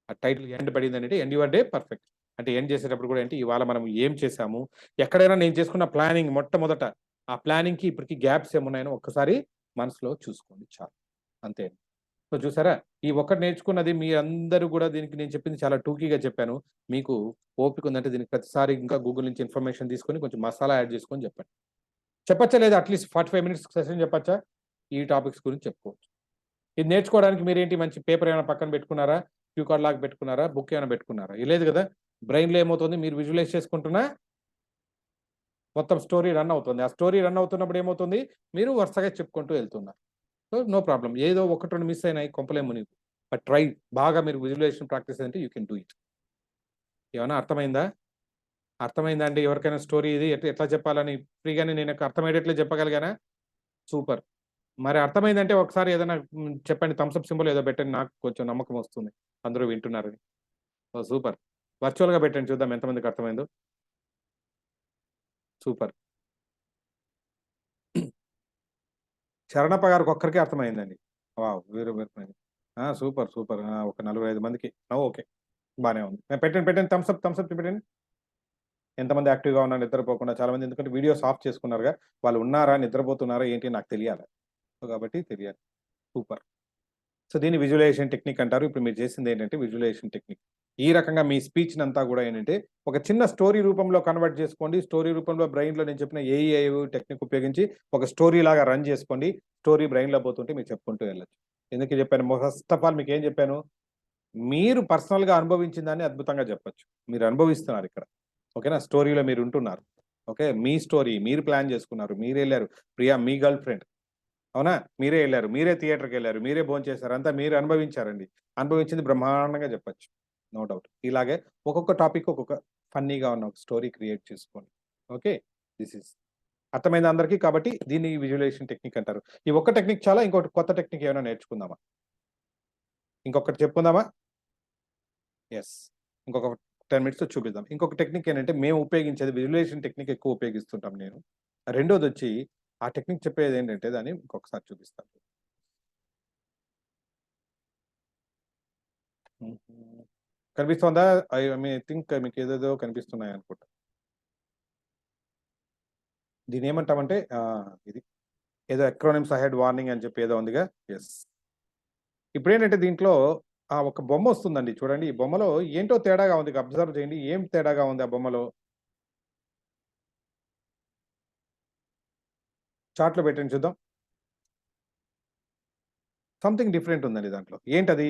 ఆ టైటిల్ ఎండ్ పడింది అంటే ఎండ్ యువర్ డే పర్ఫెక్ట్. అంటే ఎండ్ చేసేటప్పుడు కూడా ఏంటి ఇవాళ మనం ఏం చేసాము, ఎక్కడైనా నేను చేసుకున్న ప్లానింగ్ మొట్టమొదట ఆ ప్లానింగ్‌కి ఇప్పటికి గ్యాప్స్ ఏమున్నాయని ఒక్కసారి మనసులో చూసుకోండి చాలు. అంతే. సో చూసారా? ఈ ఒక్కటి నేర్చుకున్నది మీరందరూ కూడా దీనికి నేను చెప్పింది చాలా టూకీగా చెప్పాను. మీకు ఓపిక ఉందంటే దీనికి ప్రతిసారి ఇంకా గూగుల్ నుంచి ఇన్ఫర్మేషన్ తీసుకొని కొంచెం మసాలా యాడ్ చేసుకొని చెప్పండి. చెప్పచ్చా లేదా అట్‌లీస్ట్ 45 మినిట్స్ సెషన్ చెప్పచ్చా? ఈ టాపిక్స్ గురించి చెప్పుకోవచ్చు. ఇది నేర్చుకోవడానికి మీరేంటి మంచి పేపర్ ఏమైనా పక్కన పెట్టుకున్నారా? క్యూ కార్డ్ లాగా పెట్టుకున్నారా? బుక్ ఏమైనా పెట్టుకున్నారా? లేదు కదా! బ్రెయిన్‌లో ఏమవుతుంది మీరు విజువలైజ్ చేసుకుంటున్నా మొత్తం స్టోరీ రన్ అవుతుంది. ఆ స్టోరీ రన్ అవుతున్నప్పుడు ఏమవుతుంది? మీరు వరుసగా చెప్పుకుంటూ వెళ్తున్నారు. So, no problem. ఏదో 1, 2 మిస్ అయినాయి కొంపలేం మునిగిపోవు. బట్ ట్రై బాగా మీరు విజువలైజేషన్ ప్రాక్టీస్ అంటే యూ కెన్ డూ ఇట్. ఏమన్నా అర్థమైందా? అర్థమైందా అండి? ఎవరికైనా స్టోరీ ఇది ఎట్లా చెప్పాలని ఫ్రీగానే నేను అర్థమయ్యేటట్లే చెప్పగలిగానా? సూపర్. మరి అర్థమైందంటే ఒకసారి ఏదైనా చెప్పండి. థమ్స్ అప్ సింబల్ ఏదో పెట్టండి. నాకు కొంచెం నమ్మకం వస్తుంది. అందరూ వింటున్నారని. ఓహ్! సూపర్. వర్చువల్‌గా పెట్టండి చూద్దాం ఎంతమందికి అర్థమైందో. సూపర్. శరణప్ప గారికి ఒక్కరికే అర్థమైందండి. వావ్! Very very nice. ఆ! సూపర్. సూపర్. ఆ! ఒక 45 మందికి. ఓకే. బానే ఉంది. పెట్టండి. థమ్స్ అప్ పెట్టండి. ఎంతమంది యాక్టివ్‌గా ఉన్నారు నిద్రపోకుండా చాలా మంది ఎందుకంటే వీడియోస్ ఆఫ్ చేసుకున్నారుగా. వాళ్ళు ఉన్నారా? నిద్రపోతున్నారా? ఏంటి నాకు తెలియాలి. సో, కాబట్టి తెలియాలి. సూపర్. సో, దీన్ని విజువలైజేషన్ టెక్నిక్ అంటారు. ఇప్పుడు మీరు చేసిందేంటంటే విజువలైజేషన్ టెక్నిక్. ఈ రకంగా మీ స్పీచ్‌నంతా గూడా ఏంటంటే, ఒక చిన్న స్టోరీ రూపంలో కన్వర్ట్ జేసుకోండి. స్టోరీ రూపంలో బ్రెయిన్‌లో నేను చెప్పిన ఏఈఐ టెక్నిక్ ఉపయోగించి ఒక స్టోరీలాగా రన్ జేసుకోండి. స్టోరీ బ్రెయిన్‌లో పోతుంటే మీరు చెప్పుకుంటూ వెళ్ళొచ్చు. ఎందుకు చెప్పాను? ఫస్ట్ ఆఫ్ ఆల్ మీకేం జెప్పాను? మీరు పర్సనల్‌గా అనుభవించిన దాన్ని అద్భుతంగా జెప్పొచ్చు. మీరు అనుభవిస్తున్నారిక్కడ. ఓకేనా? స్టోరీలో మీరుంటున్నారు. ఓకే. మీ స్టోరీ మీరు ప్లాన్ జేసుకున్నారు. మీరెళ్లారు. ప్రియా మీ గర్ల్ ఫ్రెండ్. అవునా? మీరే ఎళ్లారు. మీరే థియేటర్‌కెళ్లారు. మీరే భోంచేసారు. అంతా మీరు అనుభవించారండి. అనుభవించింది బ్రహ్మాండంగా చెప్పొచ్చు. No doubt. ఇలాగే ఒక్కొక్క టాపిక్ ఒక్కొక్క ఫన్నీగా ఉన్న ఒక స్టోరీ క్రియేట్ చేసుకోండి. ఓకే. థిస్ ఈస్ అర్థమైందా అందరికి? కాబట్టి దీన్ని విజువలైజేషన్ టెక్నిక్ అంటారు. ఈ ఒక్క టెక్నిక్ చాలా ఇంకోటి కొత్త టెక్నిక్ ఏమైనా నేర్చుకుందామా? ఇంకొకటి చెప్పుకుందామా? యెస్. ఇంకొక 10 మినిట్స్‌లో చూపిద్దాం. ఇంకొక టెక్నిక్ ఏంటంటే మేము ఉపయోగించేది విజువలైజేషన్ టెక్నిక్ ఎక్కువ ఉపయోగిస్తుంటాం నేను. రెండోదొచ్చి ఆ టెక్నిక్ చెప్పేదేంటంటే దాన్ని ఇంకొకసారి చూపిస్తాను. హుహు. కనిపిస్తోందా? I think మీకేదేదో కనిపిస్తున్నాయనుకుంటా. దీన్నేమంటామంటే ఇది ఏదో అక్రోనిమ్స్ అహెడ్ వార్నింగ్ అని చెప్పి ఏదో ఉందిగా. యెస్. ఇప్పుడేంటంటే దీంట్లో ఒక బొమ్మొస్తుందండి చూడండి. ఈ బొమ్మలో ఏంటో తేడాగా ఉంది. అబ్జర్వ్ చేయండి. ఏం తేడాగా ఉంది ఆ బొమ్మలో? చార్ట్‌లో పెట్టండి చూద్దాం. సంథింగ్ డిఫరెంట్ ఉందండి దాంట్లో. ఏంటది?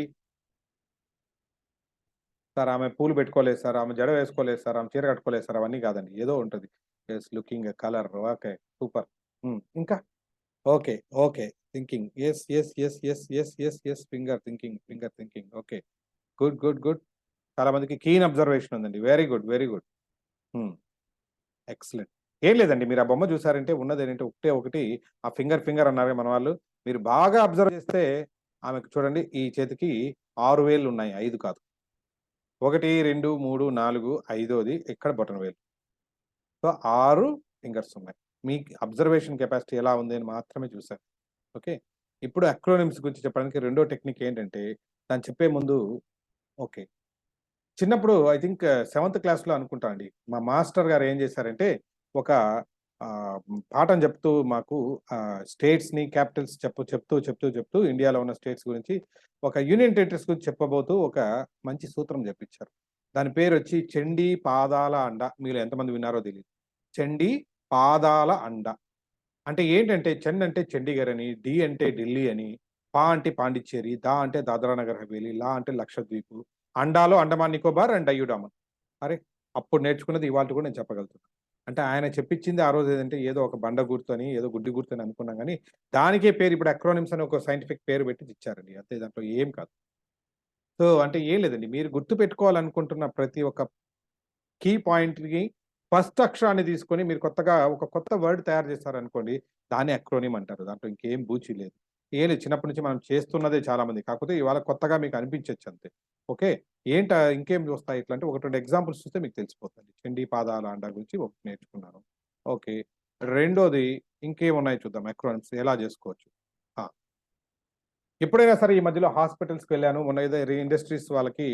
సార్ ఆమె పూలు పెట్టుకోలేదు సార్. ఆమె జడ వేసుకోలేదు సార్. ఆమె చీర కట్టుకోలేదు సార్. అవన్నీ కాదండి. ఏదో ఉంటది. యెస్. లుకింగ్ ఎ కలర్. ఓకే. సూపర్. ఇంకా? Okay. Okay. Thinking. Yes. Finger thinking. Okay. Good. చాలా మందికి కీన్ అబ్జర్వేషన్ ఉందండి. Very good. హ్మ్. ఎక్సలెంట్. ఏం లేదండి. మీరు ఆ బొమ్మ చూసారంటే ఉన్నదేంటంటే ఒకటే ఒకటి ఆ ఫింగర్ అన్నారుగా మన వాళ్ళు. మీరు బాగా అబ్జర్వ్ చేస్తే ఆమెకు చూడండి ఈ చేతికి 6 వేళ్ళున్నాయి. 5 కాదు. 1, 2, 3, 4 ఐదోది ఇక్కడ బొటన వేలు. సో, 6 ఫింగర్స్ ఉన్నాయి. మీ అబ్జర్వేషన్ కెపాసిటీ ఎలా ఉంది అని మాత్రమే చూసారు. ఓకే. ఇప్పుడు అక్రోనిమ్స్ గురించి చెప్పడానికి రెండో టెక్నిక్ ఏంటంటే దాన్ని చెప్పే ముందు ఓకే. చిన్నప్పుడు ఐ థింక్ సెవెంత్ క్లాస్‌లో అనుకుంటా అండి. మా మాస్టర్ గారు ఏం చేశారంటే, ఒక పాఠం చెప్తూ మాకు స్టేట్స్‌ని, క్యాపిటల్స్ చెప్తూ ఇండియాలో ఉన్న స్టేట్స్ గురించి ఒక యూనియన్ టెరిటరీస్ గురించి చెప్పబోతూ ఒక మంచి సూత్రం చెప్పించారు. దాని పేరొచ్చి చండీ పాదాల అండ. మీలో ఎంతమంది విన్నారో తెలీదు. చండీ పాదాల అండ. అంటే ఏంటంటే చెన్ అంటే చండీగఢ్ అని, డి అంటే ఢిల్లీ అని, పా అంటే పాండిచ్చేరి, దా అంటే దాద్రా నగర్ హవేలీ, లా అంటే లక్షద్వీప్, అండాలో అండమాన్ నికోబార్ అండ్ డయ్యూ డామన్. అరే! అప్పుడు నేర్చుకున్నది ఇవాల్టి కూడా నేను చెప్పగలుగుతున్నా. అంటే ఆయన చెప్పించింది ఆ రోజు ఏదంటే ఏదో ఒక బండ గుర్తని, ఏదో గుడ్డి గుర్తని అనుకున్నాం గానీ, దానికే పేరు ఇప్పుడు అక్రోనిమ్స్ అని ఒక సైంటిఫిక్ పేరు పెట్టి ఇచ్చారండి. అంతే దాంట్లో ఏం కాదు. సో, అంటే ఏం లేదండి. మీరు గుర్తుపెట్టుకోవాలనుకుంటున్న ప్రతి ఒక్క కీ పాయింట్‌కి ఫస్ట్ అక్షరాన్ని తీసుకొని మీరు కొత్తగా ఒక కొత్త వర్డ్ తయారు చేశారనుకోండి, దాన్ని అక్రోనిమ్ అంటారు. దాంట్లో ఇంకేం బూచి లేదు. ఏం లేదు చిన్నప్పటి నుంచి మనం చేస్తున్నదే చాలా మంది. కాకపోతే ఇవాళ కొత్తగా మీకు అనిపించొచ్చు అంతే. ఓకే. ఇంకేం వస్తాయి ఇట్లా అంటే 1, 2 ఎగ్జాంపుల్స్ చూస్తే మీకు తెలిసిపోతుంది. చండీ పాదాల అండ గురించి ఒకటి నేర్చుకున్నాను. ఓకే. రెండోది ఇంకేమున్నాయో చూద్దాం అక్రోనిమ్స్ ఎలా చేసుకోవచ్చు. ఆ! ఎప్పుడైనా సరే ఈ మధ్యలో హాస్పిటల్స్‌కి వెళ్ళాను. మొన్న ఏదో ఇండస్ట్రీస్ వాళ్ళకి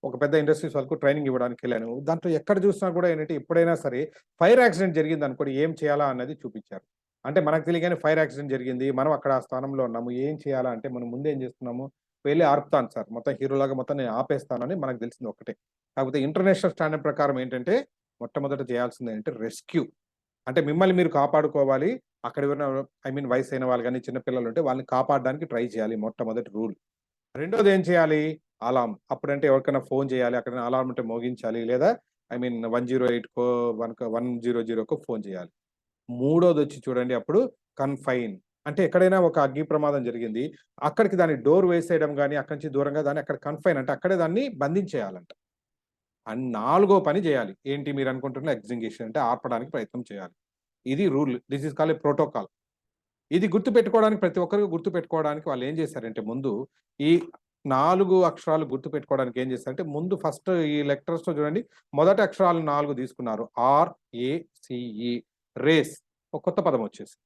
ఒక పెద్ద ఇండస్ట్రీస్ వాళ్ళకు ట్రైనింగ్ ఇవ్వడానికి వెళ్ళాను. దాంట్లో ఎక్కడ చూసినా కూడా ఏంటంటే ఎప్పుడైనా సరే ఫైర్ యాక్సిడెంట్ జరిగిందనుకోండి ఏం చేయాలా అన్నది చూపించారు. అంటే మనకు తెలియగానే ఫైర్ యాక్సిడెంట్ జరిగింది. మనం అక్కడ ఆ స్థానంలో ఉన్నాము. ఏం చేయాలా అంటే మనం ముందేం చేస్తున్నాము, వెళ్లి ఆర్పుతాను సార్. మొత్తం హీరోలాగా మొత్తం నేను ఆపేస్తానని మనకు తెలిసింది ఒక్కటే. కాకపోతే ఇంటర్నేషనల్ స్టాండర్డ్ ప్రకారం ఏంటంటే మొట్టమొదట చేయాల్సింది ఏంటంటే రెస్క్యూ. అంటే మిమ్మల్ని మీరు కాపాడుకోవాలి. అక్కడ ఎవరైనా వయసైన వాళ్ళు గాని, చిన్న పిల్లలు ఉంటే వాళ్ళని కాపాడడానికి ట్రై చేయాలి మొట్టమొదటి రూల్. రెండోది ఏం చేయాలి? అలార్మ్. అప్పుడంటే ఎవరికైనా ఫోన్ చేయాలి. అక్కడ అలార్మ్ ఉంటే మోగించాలి. లేదా 108కో 100కో ఫోన్ చేయాలి. మూడోదొచ్చి చూడండి అప్పుడు కన్ఫైన్. అంటే ఎక్కడైనా ఒక అగ్ని ప్రమాదం జరిగింది. అక్కడికి దాన్ని డోర్ వేసేయడం గాని, అక్కడి నుంచి దూరంగా దాన్ని అక్కడ కన్ఫైన్ అంటే అక్కడే దాన్ని బంధించేయాలంట. అండ్ నాలుగో పని చేయాలి. ఏంటి మీరు అనుకుంటున్న ఎగ్జింగిషన్ అంటే ఆర్పడానికి ప్రయత్నం చేయాలి. ఇది rule. This is called a protocol. ఇది గుర్తుపెట్టుకోవడానికి ప్రతి ఒక్కరికి గుర్తుపెట్టుకోవడానికి వాళ్ళు ఏం చేశారంటే ముందు ఈ 4 అక్షరాలు గుర్తుపెట్టుకోవడానికి ఏం చేశారంటే ముందు ఫస్ట్ ఈ లెటర్స్‌లో చూడండి మొదటి అక్షరాలు 4 తీసుకున్నారు. ఆర్ఏసీఈ రేస్. ఒక కొత్త పదం వచ్చేసింది.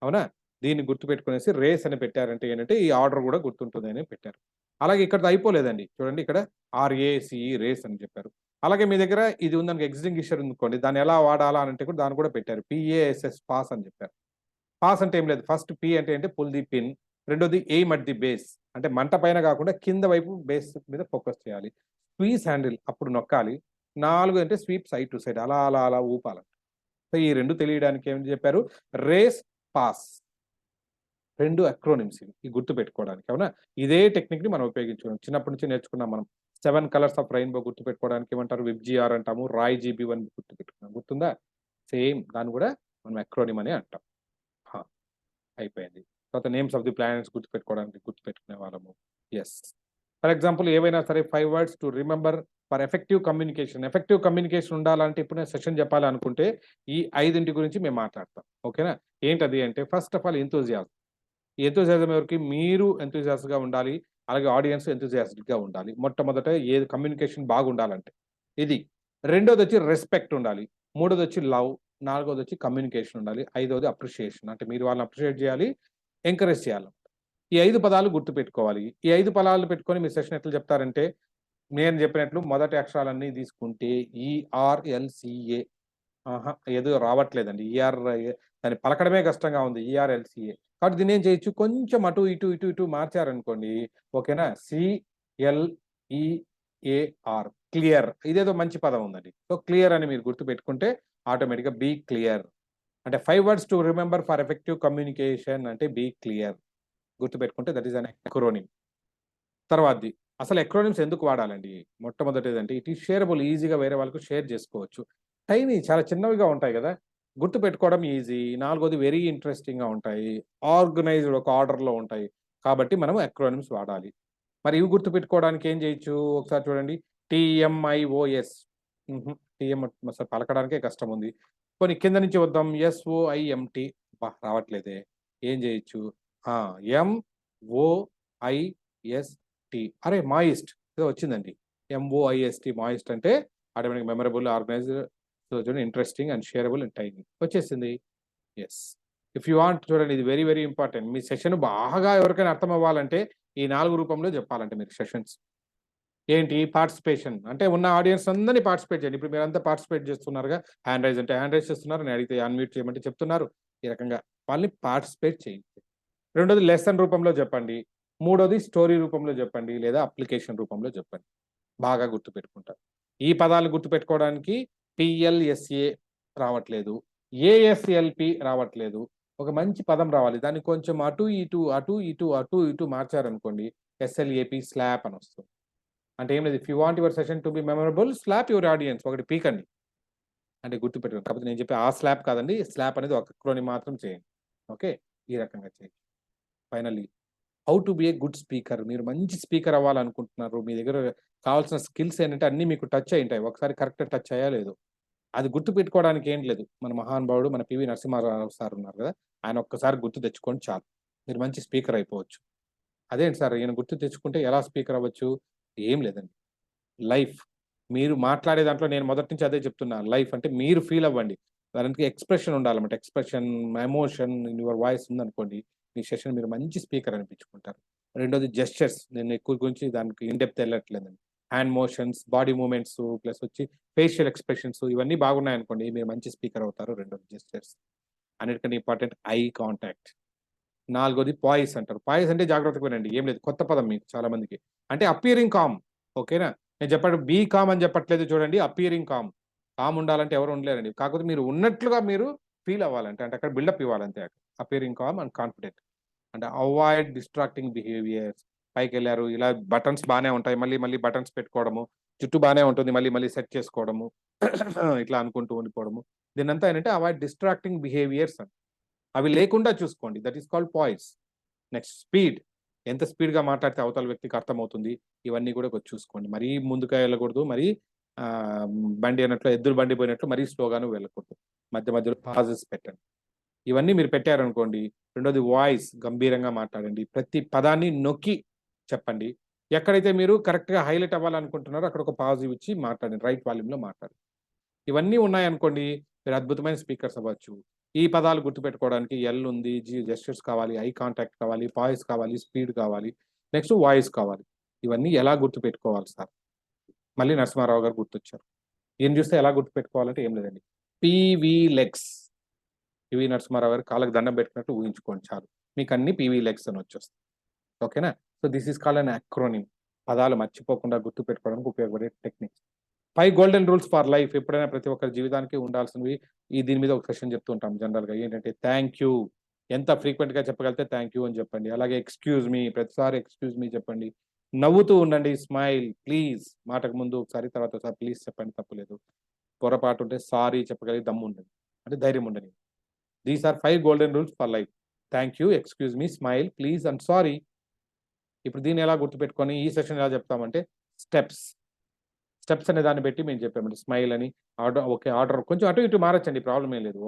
అవునా? దీన్ని గుర్తుపెట్టుకునేసి రేస్ అని పెట్టారంటే ఏంటంటే ఈ ఆర్డర్ కూడా గుర్తుంటుందని పెట్టారు. అలాగే ఇక్కడితో అయిపోలేదండి. చూడండి ఇక్కడ ఆర్ఏసీఈ రేస్ అని చెప్పారు. అలాగే మీ దగ్గర ఇది ఉందనుకో ఎగ్జింగ్విషర్ ఉందనుకోండి. దాన్ని ఎలా వాడాలా అని అంటే కూడా దాన్ని కూడా పెట్టారు. పీఏఎస్ఎస్ పాస్ అని చెప్పారు. పాస్ అంటే ఏం లేదు. ఫస్ట్ పి అంటే ఏంటి పుల్ ది పిన్. రెండోది ఎయిమ్ అట్ ది బేస్. అంటే మంట పైన కాకుండా కింద వైపు బేస్ మీద ఫోకస్ చేయాలి. స్క్వీజ్ హ్యాండిల్ అప్పుడు నొక్కాలి. 4 అంటే స్వీప్ సైడ్ టు సైడ్ అలా అలా అలా ఊపాలి. సో ఈ 2 తెలియడానికి ఏం చెప్పారు? Race, pass. 2 అక్రోనిమ్స్ ఇవి గుర్తుపెట్టుకోవడానికి. అవునా? ఇదే టెక్నిక్‌ని మనం ఉపయోగించుకున్నాం. చిన్నప్పటి నుంచి నేర్చుకున్నాం మనం. 7 కలర్స్ ఆఫ్ రెయిన్బో గుర్తుపెట్టుకోవడానికి ఏమంటారు? విబ్‌జిఆర్ అంటాము. రాయ్ జీబీ1 గుర్తుపెట్టుకున్నాం. గుర్తుందా? సేమ్ దాన్ని కూడా మనం అక్రోనిమ్ అని అంటాం. ఆ! అయిపోయింది. తర్వాత నేమ్స్ ఆఫ్ ది ప్లానెట్స్ గుర్తుపెట్టుకోవడానికి గుర్తుపెట్టుకునే వాళ్ళము. యెస్. ఫర్ ఎగ్జాంపుల్ ఏవైనా సరే 5 words to remember for effective communication. Effective communication ఉండాలంటే ఇప్పుడు నేను సెషన్ చెప్పాలనుకుంటే ఈ 5 గురించి మేము మాట్లాడతాం. ఓకేనా? ఏంటది అంటే ఫస్ట్ ఆఫ్ ఆల్ ఎంతూజియాజం. ఈ ఎంతూజియాజం ఎవరికి? మీరు ఎంతూజియాస్ట్‌గా ఉండాలి. అలాగే ఆడియన్స్ ఎంతూజియాస్టిక్‌గా ఉండాలి. మొట్టమొదట ఏది కమ్యూనికేషన్ బాగుండాలంటే ఇది. రెండోదొచ్చి రెస్పెక్ట్ ఉండాలి. మూడోదొచ్చి లవ్. నాలుగోదొచ్చి కమ్యూనికేషన్ ఉండాలి. ఐదోది అప్రిషియేషన్. అంటే మీరు వాళ్ళని అప్రిషియేట్ చేయాలి. ఎంకరేజ్ చేయాలి. ఈ 5 పదాలు గుర్తుపెట్టుకోవాలి. ఈ 5 పదాలు పెట్టుకొని మీ సెషన్ ఎట్లా చెప్తారంటే నేను చెప్పినట్లు మొదటి అక్షరాలన్నీ తీసుకుంటే ఈఆర్ఎల్సీఏ. ఆహా! ఏదో రావట్లేదండి. దాన్ని పలకడమే కష్టంగా ఉంది. ఈఆర్ఎల్సీఏ. కాబట్టి దీన్ని ఏం చేయొచ్చు కొంచెం అటు ఇటు మార్చారనుకోండి. ఓకేనా? CLEAR clear. ఇదేదో మంచి పదం ఉందండి. సో క్లియర్ అని మీరు గుర్తుపెట్టుకుంటే ఆటోమేటిక్‌గా బీ క్లియర్. అంటే 5 words to remember for effective communication అంటే బీ క్లియర్. గుర్తుపెట్టుకుంటే దట్ ఈస్ అన్ అక్రోనిమ్. తర్వాతది అసలు అక్రోనిమ్స్ ఎందుకు వాడాలండి? మొట్టమొదటిదంటే ఇట్ ఈస్ షేరబుల్. ఈజీగా వేరే వాళ్ళకి షేర్ చేసుకోవచ్చు. టైనీ చాలా చిన్నవిగా ఉంటాయి కదా! గుర్తుపెట్టుకోవడం ఈజీ. నాలుగోది వెరీ ఇంట్రెస్టింగ్‌గా ఉంటాయి. ఆర్గనైజ్డ్ ఒక ఆర్డర్‌లో ఉంటాయి. కాబట్టి మనం అక్రోనిమ్స్ వాడాలి. మరి ఇవి గుర్తుపెట్టుకోవడానికి ఏం చేయొచ్చు? ఒకసారి చూడండి. టీఎంఐఓఎస్. టీఎం అసలు పలకడానికే కష్టం ఉంది. పోనీ కింద నుంచి వద్దాం. ఎస్ఓఐఎంటీ. అబ్బా! రావట్లేదే. ఏం చేయొచ్చు? ఆ! ఎంఓఐఎస్టీ. అరే! మాయిస్ట్ ఏదో వచ్చిందండి. ఎంఓఐఎస్టీ మాయిస్ట్ అంటే ఆటోమేటిక్ మెమరబుల్, ఆర్గనైజ్డ్, సో చూడండి interesting and shareable and tiny వచ్చేసింది. యెస్. ఇఫ్ యూ వాంట్ చూడండి ఇది వెరీ వెరీ ఇంపార్టెంట్. మీ సెషన్ బాగా ఎవరికైనా అర్థం అవ్వాలంటే ఈ 4 రూపంలో చెప్పాలంటే మీరు సెషన్స్. ఏంటి? పార్టిసిపేషన్. అంటే ఉన్న ఆడియన్స్ అందరిని పార్టిసిపేట్ చేయండి. ఇప్పుడు మీరంతా పార్టిసిపేట్ చేస్తున్నారుగా. హ్యాండ్ రైజ్ అంటే హ్యాండ్ రైజ్ చేస్తున్నారు. నేను అడిగితే అన్‌మ్యూట్ చేయమంటే చెప్తున్నారు. ఈ రకంగా వాళ్ళని పార్టిసిపేట్ చేయండి. రెండోది లెసన్ రూపంలో చెప్పండి. మూడోది స్టోరీ రూపంలో చెప్పండి. లేదా అప్లికేషన్ రూపంలో చెప్పండి. బాగా గుర్తుపెట్టుకుంటారు. ఈ పదాలు గుర్తుపెట్టుకోవడానికి పీఎల్ఎస్ఏ రావట్లేదు. ఏఎస్ఎల్పి రావట్లేదు. ఒక మంచి పదం రావాలి. దాన్ని కొంచెం అటు ఇటు మార్చారనుకోండి. ఎస్ఎల్ఏపి స్లాప్ అని వస్తుంది. అంటే ఏం లేదు. If you want your session to be memorable slap your audience. ఒకటి పీకండి. అంటే గుర్తుపెట్టుకోండి. కాకపోతే నేను చెప్పే ఆ స్లాప్ కాదండి. స్లాప్ అనేది ఒక అక్రోనిమ్ మాత్రం చేయండి. ఓకే. ఈ రకంగా చేయండి. Finally how to be a good speaker. మీరు మంచి స్పీకర్ అవ్వాలనుకుంటున్నారు. మీ దగ్గర కావాల్సిన స్కిల్స్ ఏంటంటే అన్నీ మీకు టచ్ అయ్యుంటాయి. ఒకసారి కరెక్ట్‌గా టచ్ అయ్యా లేదో. అది గుర్తుపెట్టుకోవడానికి ఏం లేదు. మన మహానుభావుడు మన పివి నరసింహారావు సార్ ఉన్నారు కదా! ఆయన ఒక్కసారి గుర్తు తెచ్చుకోండి చాలు. మీరు మంచి స్పీకర్ అయిపోవచ్చు. అదేంటి సార్ ఈయన గుర్తు తెచ్చుకుంటే ఎలా స్పీకర్ అవ్వచ్చు? ఏం లేదండి. లైఫ్. మీరు మాట్లాడే దాంట్లో నేను మొదటి నుంచి అదే చెప్తున్నా. లైఫ్ అంటే మీరు ఫీల్ అవ్వండి. దానికి ఎక్స్‌ప్రెషన్ ఉండాలన్నమాట. Expression, emotion in your voice ఉందనుకోండి. మీ సెషన్ మీరు మంచి స్పీకర్ అనిపించుకుంటారు. రెండోది జెస్చర్స్. నేను ఎక్కువ గురించి దానికి ఇన్ డెప్త్ ఎళ్ళట్లేదండి. Hand motions, body movements, plus వచ్చి ఫేషియల్ ఎక్స్ప్రెషన్స్ ఇవన్నీ బాగున్నాయి అనుకోండి, మీరు మంచి స్పీకర్ అవుతారు. రెండోది జెస్చర్స్, అన్నిటికన్నా ఇంపార్టెంట్ ఐ కాంటాక్ట్. నాలుగోది పాయిస్ అంటారు. పాయిస్ అంటే జాగ్రత్తగా వినండి, ఏం లేదు, కొత్త పదం మీకు చాలా మందికి. అంటే అపియరింగ్ కామ్, ఓకేనా? నేను చెప్పాడు బీ కామ్ అని చెప్పట్లేదు, చూడండి, అపియరింగ్ కామ్. కామ్ ఉండాలంటే ఎవరు ఉండలేరండి, కాకపోతే మీరు ఉన్నట్లుగా మీరు ఫీల్ అవ్వాలంటే, అంటే అక్కడ బిల్డప్ ఇవ్వాలంతే. Appearing calm and confident. అంటే అవాయిడ్ డిస్ట్రాక్టింగ్ బిహేవియర్స్. పైకి వెళ్ళారు, ఇలా బటన్స్ బాగానే ఉంటాయి, మళ్ళీ మళ్ళీ బటన్స్ పెట్టుకోవడము, జుట్టు బాగానే ఉంటుంది, మళ్ళీ మళ్ళీ సెట్ చేసుకోవడము, ఇట్లా అనుకుంటూ ఉండిపోవడము, దీనంతా ఏంటంటే అవాయిడ్ డిస్ట్రాక్టింగ్ బిహేవియర్స్ అని. అవి లేకుండా చూసుకోండి, that is called poise. Next speed, ఎంత స్పీడ్గా మాట్లాడితే అవతల వ్యక్తికి అర్థమవుతుంది, ఇవన్నీ కూడా కొంచెం చూసుకోండి. మరీ ముందుగా వెళ్ళకూడదు, మరీ బండి అన్నట్లు, ఎద్దులు బండి పోయినట్లు మరీ స్లోగాను వెళ్ళకూడదు, మధ్య మధ్యలో పాజెస్ పెట్టండి. ఇవన్నీ మీరు పెట్టారనుకోండి. రెండోది వాయిస్, గంభీరంగా మాట్లాడండి, ప్రతి పదాన్ని నొక్కి చెప్పండి. ఎక్కడైతే మీరు కరెక్ట్గా హైలైట్ అవ్వాలనుకుంటున్నారో అక్కడ ఒక పాజిటివ్ ఇచ్చి మాట్లాడండి, రైట్ వాల్యూమ్లో మాట్లాడండి. ఇవన్నీ ఉన్నాయనుకోండి, మీరు అద్భుతమైన స్పీకర్స్ అవ్వచ్చు. ఈ పదాలు గుర్తుపెట్టుకోవడానికి ఎల్ ఉంది, జెస్చర్స్ కావాలి, ఐ కాంటాక్ట్ కావాలి, పాయిస్ కావాలి, స్పీడ్ కావాలి, నెక్స్ట్ వాయిస్ కావాలి. ఇవన్నీ ఎలా గుర్తుపెట్టుకోవాలి సార్? మళ్ళీ నరసింహారావు గారు గుర్తొచ్చారు. ఏం చూస్తే ఎలా గుర్తుపెట్టుకోవాలంటే ఏం లేదండి, పివి లెగ్స్. పివి నరసింహారావు గారు కాళ్ళకి దండం పెట్టుకున్నట్టు ఊహించుకోండి చాలు, మీకు అన్ని పివి లెగ్స్ అని వచ్చేస్తాయి. ఓకేనా? So this is called an acronym. పదాలు మర్చిపోకుండా గుర్తుపెట్టుకోవడానికి ఉపయోగపడే techniques. 5 golden rules for life. ఎప్పుడైనా ప్రతి ఒక్కరి జీవితానికి ఉండాల్సినవి. దీని మీద ఒక సెషన్ చెప్తూ ఉంటాం జనరల్గా. ఏంటంటే థ్యాంక్ యూ, ఎంత ఫ్రీక్వెంట్గా చెప్పగలిగితే థ్యాంక్ యూ అని చెప్పండి. అలాగే ఎక్స్క్యూజ్ మీ, ప్రతిసారి ఎక్స్క్యూజ్ మీ చెప్పండి. నవ్వుతూ ఉండండి, స్మైల్ ప్లీజ్. మాటకు ముందు ఒకసారి, తర్వాత ఒకసారి ప్లీజ్ చెప్పండి, తప్పులేదు. పొరపాటు ఉంటే సారీ చెప్పగలిగి దమ్ము ఉండండి, అంటే ధైర్యం ఉండండి. These are 5 golden rules for life. Thank you, excuse me, smile, please and sorry. ఇప్పుడు దీన్ని ఎలా గుర్తుపెట్టుకొని ఈ సెషన్ ఎలా చెప్తామంటే స్టెప్స్ అనే దాన్ని పెట్టి మేము చెప్పామండి. స్మైల్ అని ఆర్డర్, ఓకే, ఆర్డర్ కొంచెం అటు ఇటు మారచ్చండి, ప్రాబ్లం ఏం లేదు.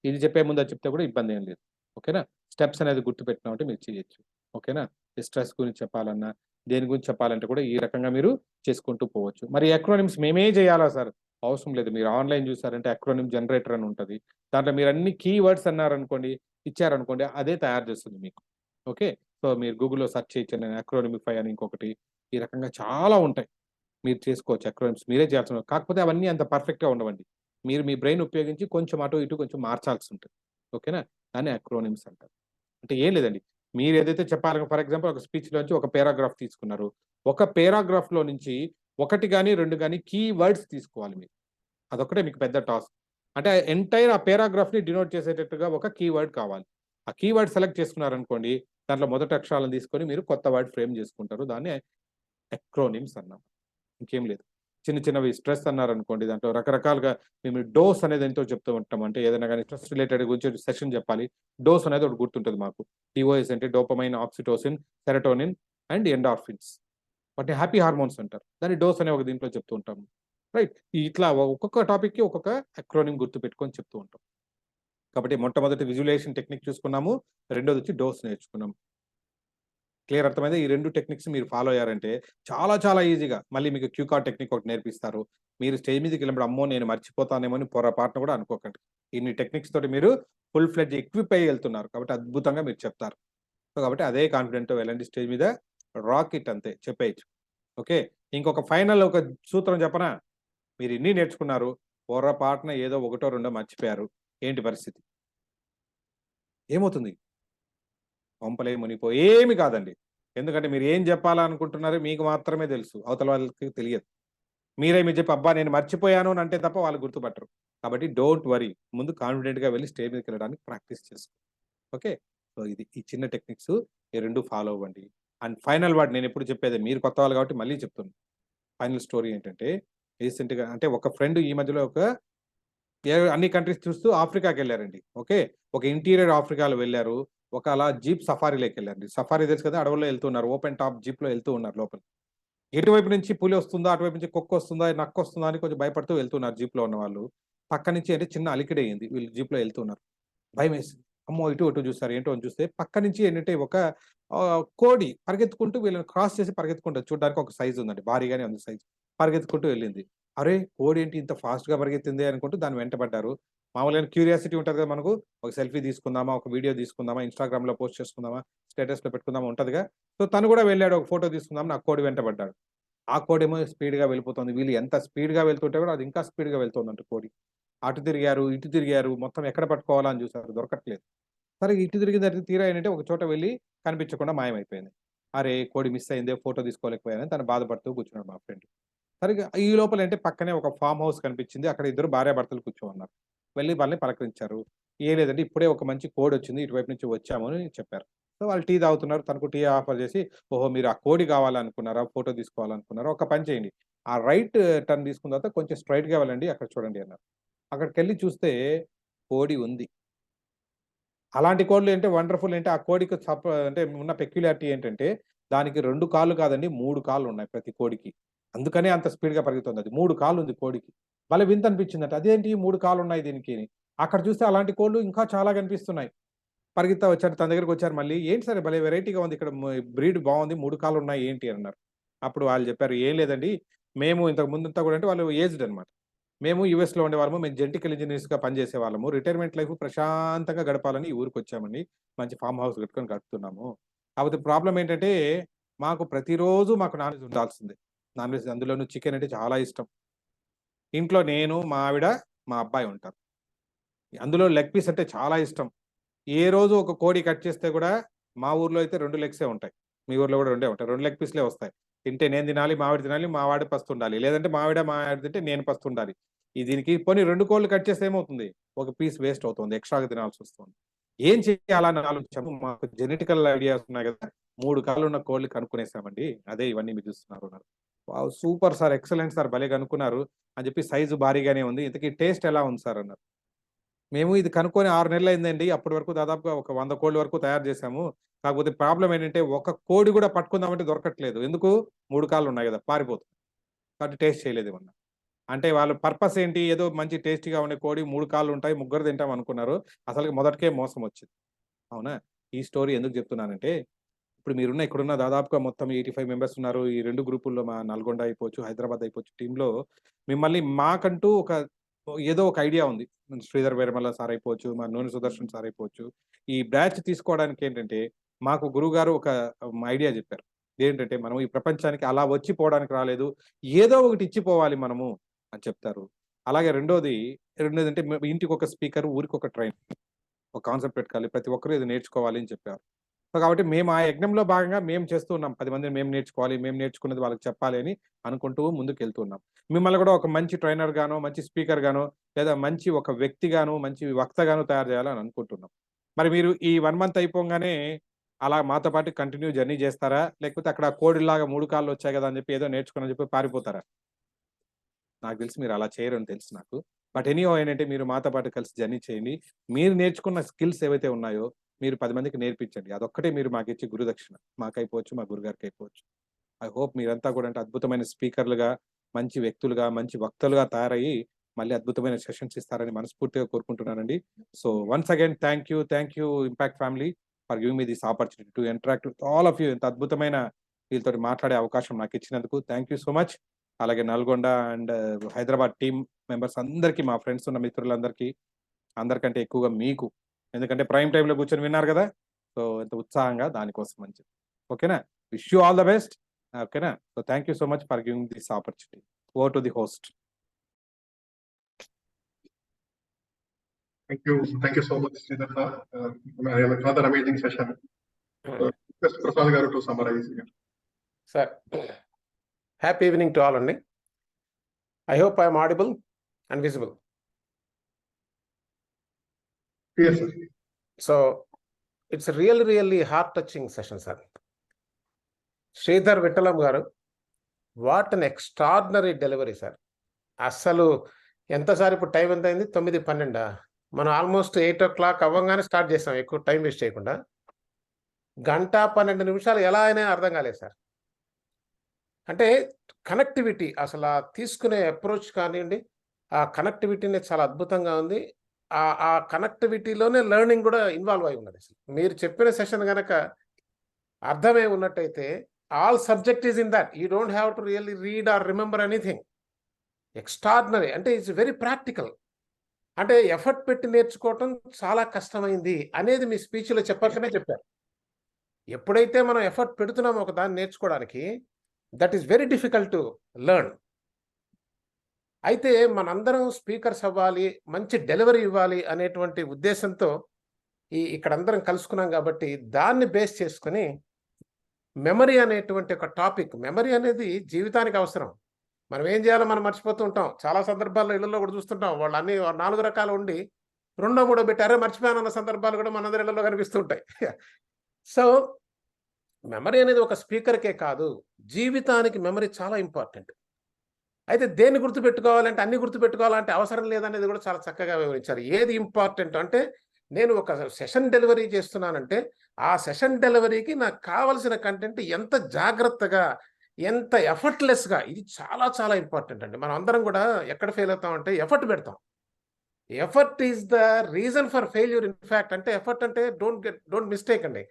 ఇది చెప్పే ముందు అది చెప్తే కూడా ఇబ్బంది ఏం లేదు. ఓకేనా? స్టెప్స్ అనేది గుర్తుపెట్టినామంటే మీరు చేయొచ్చు. ఓకేనా? స్ట్రెస్ గురించి చెప్పాలన్నా, దేని గురించి చెప్పాలంటే కూడా ఈ రకంగా మీరు చేసుకుంటూ పోవచ్చు. మరి అక్రోనిమ్స్ మేమే చేయాలా సార్? అవసరం లేదు. మీరు ఆన్లైన్ చూసారంటే అక్రోనిమ్ జనరేటర్ అని ఉంటుంది. దాంట్లో మీరు అన్ని కీవర్డ్స్ అన్నారనుకోండి, ఇచ్చారనుకోండి, అదే తయారు చేస్తుంది మీకు. ఓకే? సో మీరు గూగుల్లో సెర్చ్ చేయొచ్చు, నేను అక్రోనిమిఫై అని ఇంకొకటి, ఈ రకంగా చాలా ఉంటాయి, మీరు చేసుకోవచ్చు. అక్రోనిమ్స్ మీరే చేయాల్సిన, కాకపోతే అవన్నీ అంత పర్ఫెక్ట్గా ఉండవండి. మీరు మీ బ్రెయిన్ ఉపయోగించి కొంచెం అటు ఇటు కొంచెం మార్చాల్సి ఉంటుంది. ఓకేనా? దాన్ని అక్రోనిమ్స్ అంటారు. అంటే ఏం లేదండి, మీరు ఏదైతే చెప్పాలి, ఫర్ ఎగ్జాంపుల్ ఒక స్పీచ్లోంచి ఒక పేరాగ్రాఫ్ తీసుకున్నారు, ఒక పేరాగ్రాఫ్లో నుంచి 1 కానీ 2 కానీ కీవర్డ్స్ తీసుకోవాలి మీరు. అదొకటే మీకు పెద్ద టాస్క్. అంటే ఎంటైర్ ఆ పేరాగ్రాఫ్ని డినోట్ చేసేటట్టుగా ఒక కీవర్డ్ కావాలి. ఆ కీవర్డ్ సెలెక్ట్ చేసుకున్నారనుకోండి, దాంట్లో మొదటి అక్షరాలను తీసుకొని మీరు కొత్త వర్డ్ ఫ్రేమ్ చేసుకుంటారు. దాన్ని అక్రోనిమ్స్ అన్నాం. ఇంకేం లేదు. చిన్న చిన్నవి స్ట్రెస్ అన్నారనుకోండి, దాంట్లో రకరకాలుగా మేము డోస్ అనేది ఎంతో చెప్తూ ఉంటాం. అంటే ఏదైనా కానీ స్ట్రెస్ రిలేటెడ్ గురించి సెషన్ చెప్పాలి, డోస్ అనేది ఒకటి గుర్తుంటుంది మాకు. డిఓఎస్ అంటే dopamine, oxytocin, serotonin and endorphins. వాటిని హ్యాపీ హార్మోన్స్ అంటారు. దాన్ని డోస్ అనే ఒక దీంట్లో చెప్తూ ఉంటాము. రైట్? ఇట్లా ఒక్కొక్క టాపిక్కి ఒక్కొక్క అక్రోనిమ్ గుర్తు పెట్టుకొని చెప్తూ ఉంటాం. కాబట్టి మొట్టమొదటి విజువలైజేషన్ టెక్నిక్ చూసుకున్నాము, రెండోది వచ్చి డోస్ నేర్చుకున్నాం. క్లియర్ అర్థమైందా? ఈ 2 టెక్నిక్స్ మీరు ఫాలో అయ్యారంటే చాలా చాలా ఈజీగా, మళ్ళీ మీకు క్యూ కార్డ్ టెక్నిక్ ఒకటి నేర్పిస్తారు. మీరు స్టేజ్ మీదకి వెళ్ళినప్పుడు అమ్మో నేను మర్చిపోతానేమో అని పొరపాటున కూడా అనుకోకండి. ఇన్ని టెక్నిక్స్ తోటి మీరు ఫుల్ ఫ్లెడ్జ్ ఎక్విప్ అయ్యి వెళ్తున్నారు కాబట్టి అద్భుతంగా మీరు చెప్తారు. సో కాబట్టి అదే కాన్ఫిడెంట్తో వెళ్ళండి, స్టేజ్ మీద రాక్ ఇట్, అంతే చెప్పేయచ్చు. ఓకే? ఇంకొక ఫైనల్ ఒక సూత్రం చెప్పనా? మీరు ఇన్ని నేర్చుకున్నారు, పొరపాటున ఏదో ఒకటో రెండో మర్చిపోయారు, ఏంటి పరిస్థితి? ఏమవుతుంది? కొంపలే మునిగిపోయి ఏమి కాదండి. ఎందుకంటే మీరు ఏం చెప్పాలనుకుంటున్నారో మీకు మాత్రమే తెలుసు, అవతల వాళ్ళకి తెలియదు. మీరు చెప్పి అబ్బా నేను మర్చిపోయాను అని అంటే తప్ప వాళ్ళు గుర్తుపట్టరు. కాబట్టి డోంట్ వరీ, ముందు కాన్ఫిడెంట్గా వెళ్ళి స్టేజ్ మీదకి వెళ్ళడానికి ప్రాక్టీస్ చేసుకో. ఓకే? సో ఇది ఈ చిన్న టెక్నిక్స్, ఈ 2 ఫాలో అవ్వండి. అండ్ ఫైనల్ వర్డ్ నేను ఎప్పుడు చెప్పేది, మీరు కొత్త వాళ్ళు కాబట్టి మళ్ళీ చెప్తున్నాను. ఫైనల్ స్టోరీ ఏంటంటే, రీసెంట్గా అంటే ఒక ఫ్రెండ్ ఈ మధ్యలో అన్ని కంట్రీస్ చూస్తూ ఆఫ్రికాకి వెళ్ళారండి. ఓకే? ఒక ఇంటీరియర్ ఆఫ్రికాలో వెళ్ళారు. ఒక అలా జీప్ సఫారీలోకి వెళ్ళారండి. సఫారీ తెలుసు కదా, అడవుల్లో వెళ్తున్నారు, ఓపెన్ టాప్ జీప్లో వెళ్తూ ఉన్నారు లోపల. ఎటువైపు నుంచి పులి వస్తుందా, అటువైపు నుంచి కుక్క వస్తుందా, నక్క వస్తుందా అని కొంచెం భయపడుతూ వెళ్తున్నారు జీప్లో ఉన్న వాళ్ళు. పక్క నుంచి అంటే చిన్న అలికిడి అయింది, వీళ్ళు జీప్లో వెళ్తున్నారు. భయం వేసింది. అమ్మో ఇటు అటు చూస్తారు, ఏంటో అని చూస్తే పక్క నుంచి ఏంటంటే ఒక కోడి పరిగెత్తుకుంటూ వీళ్ళని క్రాస్ చేసి పరిగెత్తుకుంటుంది. చూడడానికి ఒక సైజు ఉందండి, భారీగానే ఉంది సైజు. పరిగెత్తుకుంటూ వెళ్ళింది. అరే కోడి ఏంటి ఇంత ఫాస్ట్గా పరిగెత్తింది అనుకుంటూ దాన్ని వెంటబడ్డారు. మామూలుగా క్యూరియాసిటీ ఉంటుంది కదా మనకు, ఒక సెల్ఫీ తీసుకుందామా, ఒక వీడియో తీసుకుందామా, ఇన్స్టాగ్రామ్లో పోస్ట్ చేసుకుందామా, స్టేటస్లో పెట్టుకుందామా ఉంటుందిగా. సో తను కూడా వెళ్ళాడు, ఒక ఫోటో తీసుకుందామా, నాకు కోడి వెంటబడ్డాడు. ఆ కోడేమో స్పీడ్గా వెళ్ళిపోతుంది. వీళ్ళు ఎంత స్పీడ్గా వెళ్తుంటే కూడా అది ఇంకా స్పీడ్గా వెళ్తుందంట కోడి. అటు తిరిగారు, ఇటు తిరిగారు, మొత్తం ఎక్కడ పట్టుకోవాలా అని చూసారు, దొరకట్లేదు. సరే ఇటు తిరిగిన తర్వాత తీరా ఏంటంటే ఒక చోట వెళ్ళి కనిపించకుండా మాయమైపోయింది. అరే కోడి మిస్ అయిందే, ఫోటో తీసుకోలేకపోయానని తను బాధపడుతూ కూర్చున్నాడు మా ఫ్రెండ్. సరిగ్గా ఈ లోపల అంటే పక్కనే ఒక ఫామ్ హౌస్ కనిపించింది. అక్కడ ఇద్దరు భార్యాభర్తలు కూర్చోన్నారు. వెళ్ళి వాళ్ళని పలకరించారు. ఏం లేదంటే ఇప్పుడే ఒక మంచి కోడి వచ్చింది, ఇటువైపు నుంచి వచ్చాము అని చెప్పారు. సో వాళ్ళు టీ తాగుతున్నారు. తనకు టీ ఆఫర్ చేసి, ఓహో మీరు ఆ కోడి కావాలనుకున్నారా, ఫోటో తీసుకోవాలనుకున్నారా, ఒక పని చేయండి, ఆ రైట్ టర్న్ తీసుకున్న తర్వాత కొంచెం స్ట్రైట్గా వెళ్ళండి, అక్కడ చూడండి అన్నారు. అక్కడికెళ్ళి చూస్తే కోడి ఉంది. అలాంటి కోళ్ళు ఏంటే వండర్‌ఫుల్ ఏంటి, ఆ కోడికి అంటే ఉన్న పెక్యులారిటీ ఏంటంటే, దానికి 2 కాళ్ళు కాదండి, 3 కాళ్ళు ఉన్నాయి ప్రతి కోడికి. అందుకనే అంత స్పీడ్‌గా పరిగెత్తుతుందది. 3 కాళ్ళు ఉంది కోడికి. భలే వింత అనిపించిందట. అదేంటి 3 కాళ్ళు ఉన్నాయి దీనికి అని. అక్కడ చూస్తే అలాంటి కోళ్ళు ఇంకా చాలా కనిపిస్తున్నాయి. పరిగెత్తా వచ్చారు. తన దగ్గరికొచ్చారు మళ్ళీ. "ఏంటి సార్ భలే వెరైటీగా ఉంది ఇక్కడ, బ్రీడ్ బావుంది. 3 కాళ్ళు ఉన్నాయి ఏంటి?" అన్నారు. అప్పుడు వాళ్ళు చెప్పారు, "ఏం లేదండి. మేము ఇంతకు ముందంతా కూడా" అంటే వాళ్ళు ఏజ్డ్ అన్నమాట. "మేము యూఎస్‌లో ఉండేవాళ్ళము. మేము జెనెటికల్ ఇంజినీర్స్‌గా పనిచేసేవాళ్ళము. రిటైర్మెంట్ లైఫ్ ప్రశాంతంగా గడపాలని ఈ ఊరికొచ్చామండి. మంచి ఫార్మ్ హౌస్ కట్టుకొని గడుపుతున్నాము. కాకపోతే ప్రాబ్లమ్ ఏంటంటే, మాకు ప్రతిరోజు మాకు నాన్ వెజ్ ఉండాల్సిందే. నాన్ వెజ్ అందులోనూ చికెన్ అంటే చాలా ఇష్టం. ఇంట్లో నేను, మా ఆవిడ, మా అబ్బాయి ఉంటారు. అందులో లెగ్ పీస్ అంటే చాలా ఇష్టం. ఏ రోజు ఒక కోడి కట్ చేస్తే కూడా మా ఊర్లో అయితే 2 లెగ్సే ఉంటాయి. మీ ఊర్లో కూడా 2 ఉంటాయి. 2 లెగ్ పీస్‌లే వస్తాయి. తింటే నేను తినాలి, మా ఆవిడ తినాలి, మా వాడు పస్తుండాలి. లేదంటే మా ఆవిడ తింటే నేను పస్తుండాలి. దీనికి పోనీ 2 కోళ్ళు కట్ చేస్తే ఏమవుతుంది? ఒక పీస్ వేస్ట్ అవుతుంది. ఎక్స్‌ట్రాగా తినాల్సొస్తుంది. ఏం చేయాలని ఆలోచించాము. మాకు జెనెటికల్ ఐడియాస్ ఉన్నాయి కదా! 3 కాళ్ళున్న కోళ్ళు కనుక్కునేసామండి. అదే ఇవన్నీ మీరు చూస్తున్నారు అన్నారు. Wow! Super sir, excellent sir, భలే కనుక్కున్నారు అని చెప్పి, సైజు భారీగానే ఉంది. ఇంతకీ టేస్ట్ ఎలా ఉంది సార్ అన్నారు. మేము ఇది కనుక్కొని 6 నెలలయిందండి. అప్పటి వరకు దాదాపుగా ఒక 100 కోళ్ళ వరకు తయారు చేశాము. కాకపోతే ప్రాబ్లమ్ ఏంటంటే, ఒక కోడి కూడా పట్టుకుందామంటే దొరకట్లేదు. ఎందుకు? 3 కాళ్ళు ఉన్నాయి గదా, పారిపోతుంది. కాబట్టి టేస్ట్ చేయలేదేమన్నా. అంటే వాళ్ళ పర్పస్ ఏంటి? ఏదో మంచి టేస్టీగా ఉండే కోడి 3 కాళ్ళు ఉంటాయి, ముగ్గురు తింటాం అనుకున్నారు. అసలుకి మొదటికే మోసం వచ్చింది. అవునా? ఈ స్టోరీ ఎందుకు చెప్తున్నానంటే, ఇప్పుడు మీరున్న ఇక్కడున్న దాదాపుగా మొత్తం 85 మెంబర్స్ ఉన్నారు. ఈ 2 గ్రూపుల్లో మా నల్గొండ అయిపోవచ్చు, హైదరాబాద్ అయిపోవచ్చు టీమ్‌లో మిమ్మల్ని మాకంటూ ఏదో ఒక ఐడియా ఉంది. శ్రీధర్ వేరమల్ల సార్ అయిపోవచ్చు, మా నూనె సుదర్శన్ సార్ అయిపోవచ్చు. ఈ బ్యాచ్ తీసుకోవడానికి ఏంటంటే, మాకు గురువుగారు ఒక ఐడియా చెప్పారు. ఏంటంటే, మనం ఈ ప్రపంచానికి అలా వచ్చి పోవడానికి రాలేదు. ఏదో ఒకటి ఇచ్చిపోవాలి మనము అని చెప్తారు. అలాగే రెండోదంటే ఇంటికొక స్పీకర్, ఊరికొక ట్రైనర్. ఒక కాన్సెప్ట్ పెట్టుకోవాలి. ప్రతి ఒక్కరు ఇది నేర్చుకోవాలి అని చెప్పారు. సో, కాబట్టి మేము ఆ యజ్ఞంలో భాగంగా మేము చేస్తూ ఉన్నాం. 10 మందిని మేము నేర్చుకోవాలి, మేము నేర్చుకున్నది వాళ్ళకి చెప్పాలి అని అనుకుంటూ ముందుకెళ్తున్నాం. మిమ్మల్ని కూడా ఒక మంచి ట్రైనర్ గానో, మంచి స్పీకర్ గానో, లేదా మంచి ఒక వ్యక్తిగానో, మంచి వక్తగానో తయారు చేయాలని అనుకుంటున్నాం. మరి మీరు ఈ 1 మంత్ అయిపోంగానే అలా మాతో పాటు కంటిన్యూ జర్నీ చేస్తారా? లేకపోతే అక్కడ కోడిల్లాగా 3 కాళ్ళు వచ్చాయి కదా అని చెప్పి ఏదో నేర్చుకున్నానని చెప్పి పారిపోతారా? నాకు తెలిసి మీరు అలా చేయరని తెలుసు నాకు. బట్ ఎనీహౌ ఏంటంటే, మీరు మాతో పాటు కలిసి జర్నీ చేయండి. మీరు నేర్చుకున్న స్కిల్స్ ఏవైతే ఉన్నాయో మీరు 10 మందికి నేర్పించండి. అదొక్కటే మీరు మాకిచ్చే గురుదక్షిణ. మాకైపోవచ్చు, మా గురుగారికైపోవచ్చు. ఐ హోప్ మీరంతా కూడా అంటే అద్భుతమైన స్పీకర్‌లుగా, మంచి వ్యక్తులుగా, మంచి వక్తలుగా తయారయ్యి మళ్ళీ అద్భుతమైన సెషన్స్ ఇస్తారని మనస్ఫూర్తిగా కోరుకుంటున్నానండి. So, once again thank you impact family for giving me this opportunity to interact with all of you. ఇంత అద్భుతమైన వీళ్ళతోటి మాట్లాడే అవకాశం నాకిచ్చినందుకు థాంక్ యూ సో మచ్. అలాగే Nalgonda and Hyderabad team members అందరికీ, మా ఫ్రెండ్స్ ఉన్న మిత్రులందరికీ, అందరికంటే ఎక్కువగా మీకు. ఎందుకంటే ప్రైమ్ టైమ్‌లో కూర్చొని విన్నారు గదా! సో, ఎంత ఉత్సాహంగా దానికోసం అని చెప్పి. ఓకేనా? Wish you all the best. ఓకేనా? So, thank you so much for giving this opportunity. Over to the host. Thank you so much, Sridhar sir. Another amazing session. Request Prasad garu to summarize here. Sir, happy evening to all అండి. I hope I am audible and visible. Yes, sir. So, it's a really heart touching session, sir. Sridhar Vittalam garu, what an extraordinary delivery, sir. అస్సలు ఎంత sir, ఇప్పుడు time ఎంత అయింది? 9:12. మనం almost 8 o'clock అవ్వగానే start చేసాం, ఎక్కువ టైం వేస్ట్ చేయకుండా. 1:12 ఎలా అయినా అర్థం కాలేదు సార్. అంటే కనెక్టివిటీ, అసలు తీసుకునే అప్రోచ్ కానివ్వండి, ఆ కనెక్టివిటీని చాలా అద్భుతంగా ఉంది. ఆ కనెక్టివిటీలోనే లెర్నింగ్ కూడా ఇన్వాల్వ్ అయి ఉన్నది. మీరు చెప్పిన సెషన్ గనక అర్థమై ఉన్నట్టయితే, all subject is in that. You don't have to really read or remember anything. Extraordinary. అంటే ఇట్స్ వెరీ ప్రాక్టికల్. అంటే ఎఫర్ట్ పెట్టి నేర్చుకోవటం చాలా కష్టమైంది అనేది మీ స్పీచ్లో చెప్పకనే చెప్పారు. ఎప్పుడైతే మనం ఎఫర్ట్ పెడుతున్నామో ఒక దాన్ని నేర్చుకోవడానికి, that is very difficult to learn. అయితే మనందరం స్పీకర్స్ అవ్వాలి, మంచి డెలివరీ ఇవ్వాలి అనేటువంటి ఉద్దేశంతో ఇక్కడ అందరం కలుసుకున్నాం కాబట్టి దాన్ని బేస్ చేసుకుని మెమరీ అనేటువంటి ఒక టాపిక్, మెమరీ అనేది జీవితానికి అవసరం. మనం ఏం చేయాలో మనం మర్చిపోతూ ఉంటాం. చాలా సందర్భాల్లో ఇళ్లలో కూడా చూస్తుంటాం, వాళ్ళు అన్ని 4 రకాలు ఉండి 2 3 పెట్టారే మర్చిపోయానన్న సందర్భాలు కూడా మనందరి ఇళ్లలో కనిపిస్తుంటాయి. సో మెమరీ అనేది ఒక స్పీకర్కే కాదు, జీవితానికి మెమరీ చాలా ఇంపార్టెంట్. అయితే దేన్ని గుర్తుపెట్టుకోవాలంటే అన్ని గుర్తుపెట్టుకోవాలంటే అవసరం లేదనేది కూడా చాలా చక్కగా వివరించారు. ఏది ఇంపార్టెంట్ అంటే, నేను ఒక సెషన్ డెలివరీ చేస్తున్నానంటే ఆ సెషన్ డెలివరీకి నాకు కావలసిన కంటెంట్ ఎంత జాగ్రత్తగా, ఎంత ఎఫర్ట్లెస్గా, ఇది చాలా చాలా ఇంపార్టెంట్ అండి. మనం అందరం కూడా ఎక్కడ ఫెయిల్ అవుతామంటే ఎఫర్ట్ పెడతాం. Effort is the reason for failure. In fact అంటే ఎఫర్ట్ అంటే డోంట్ మిస్టేక్ అండి,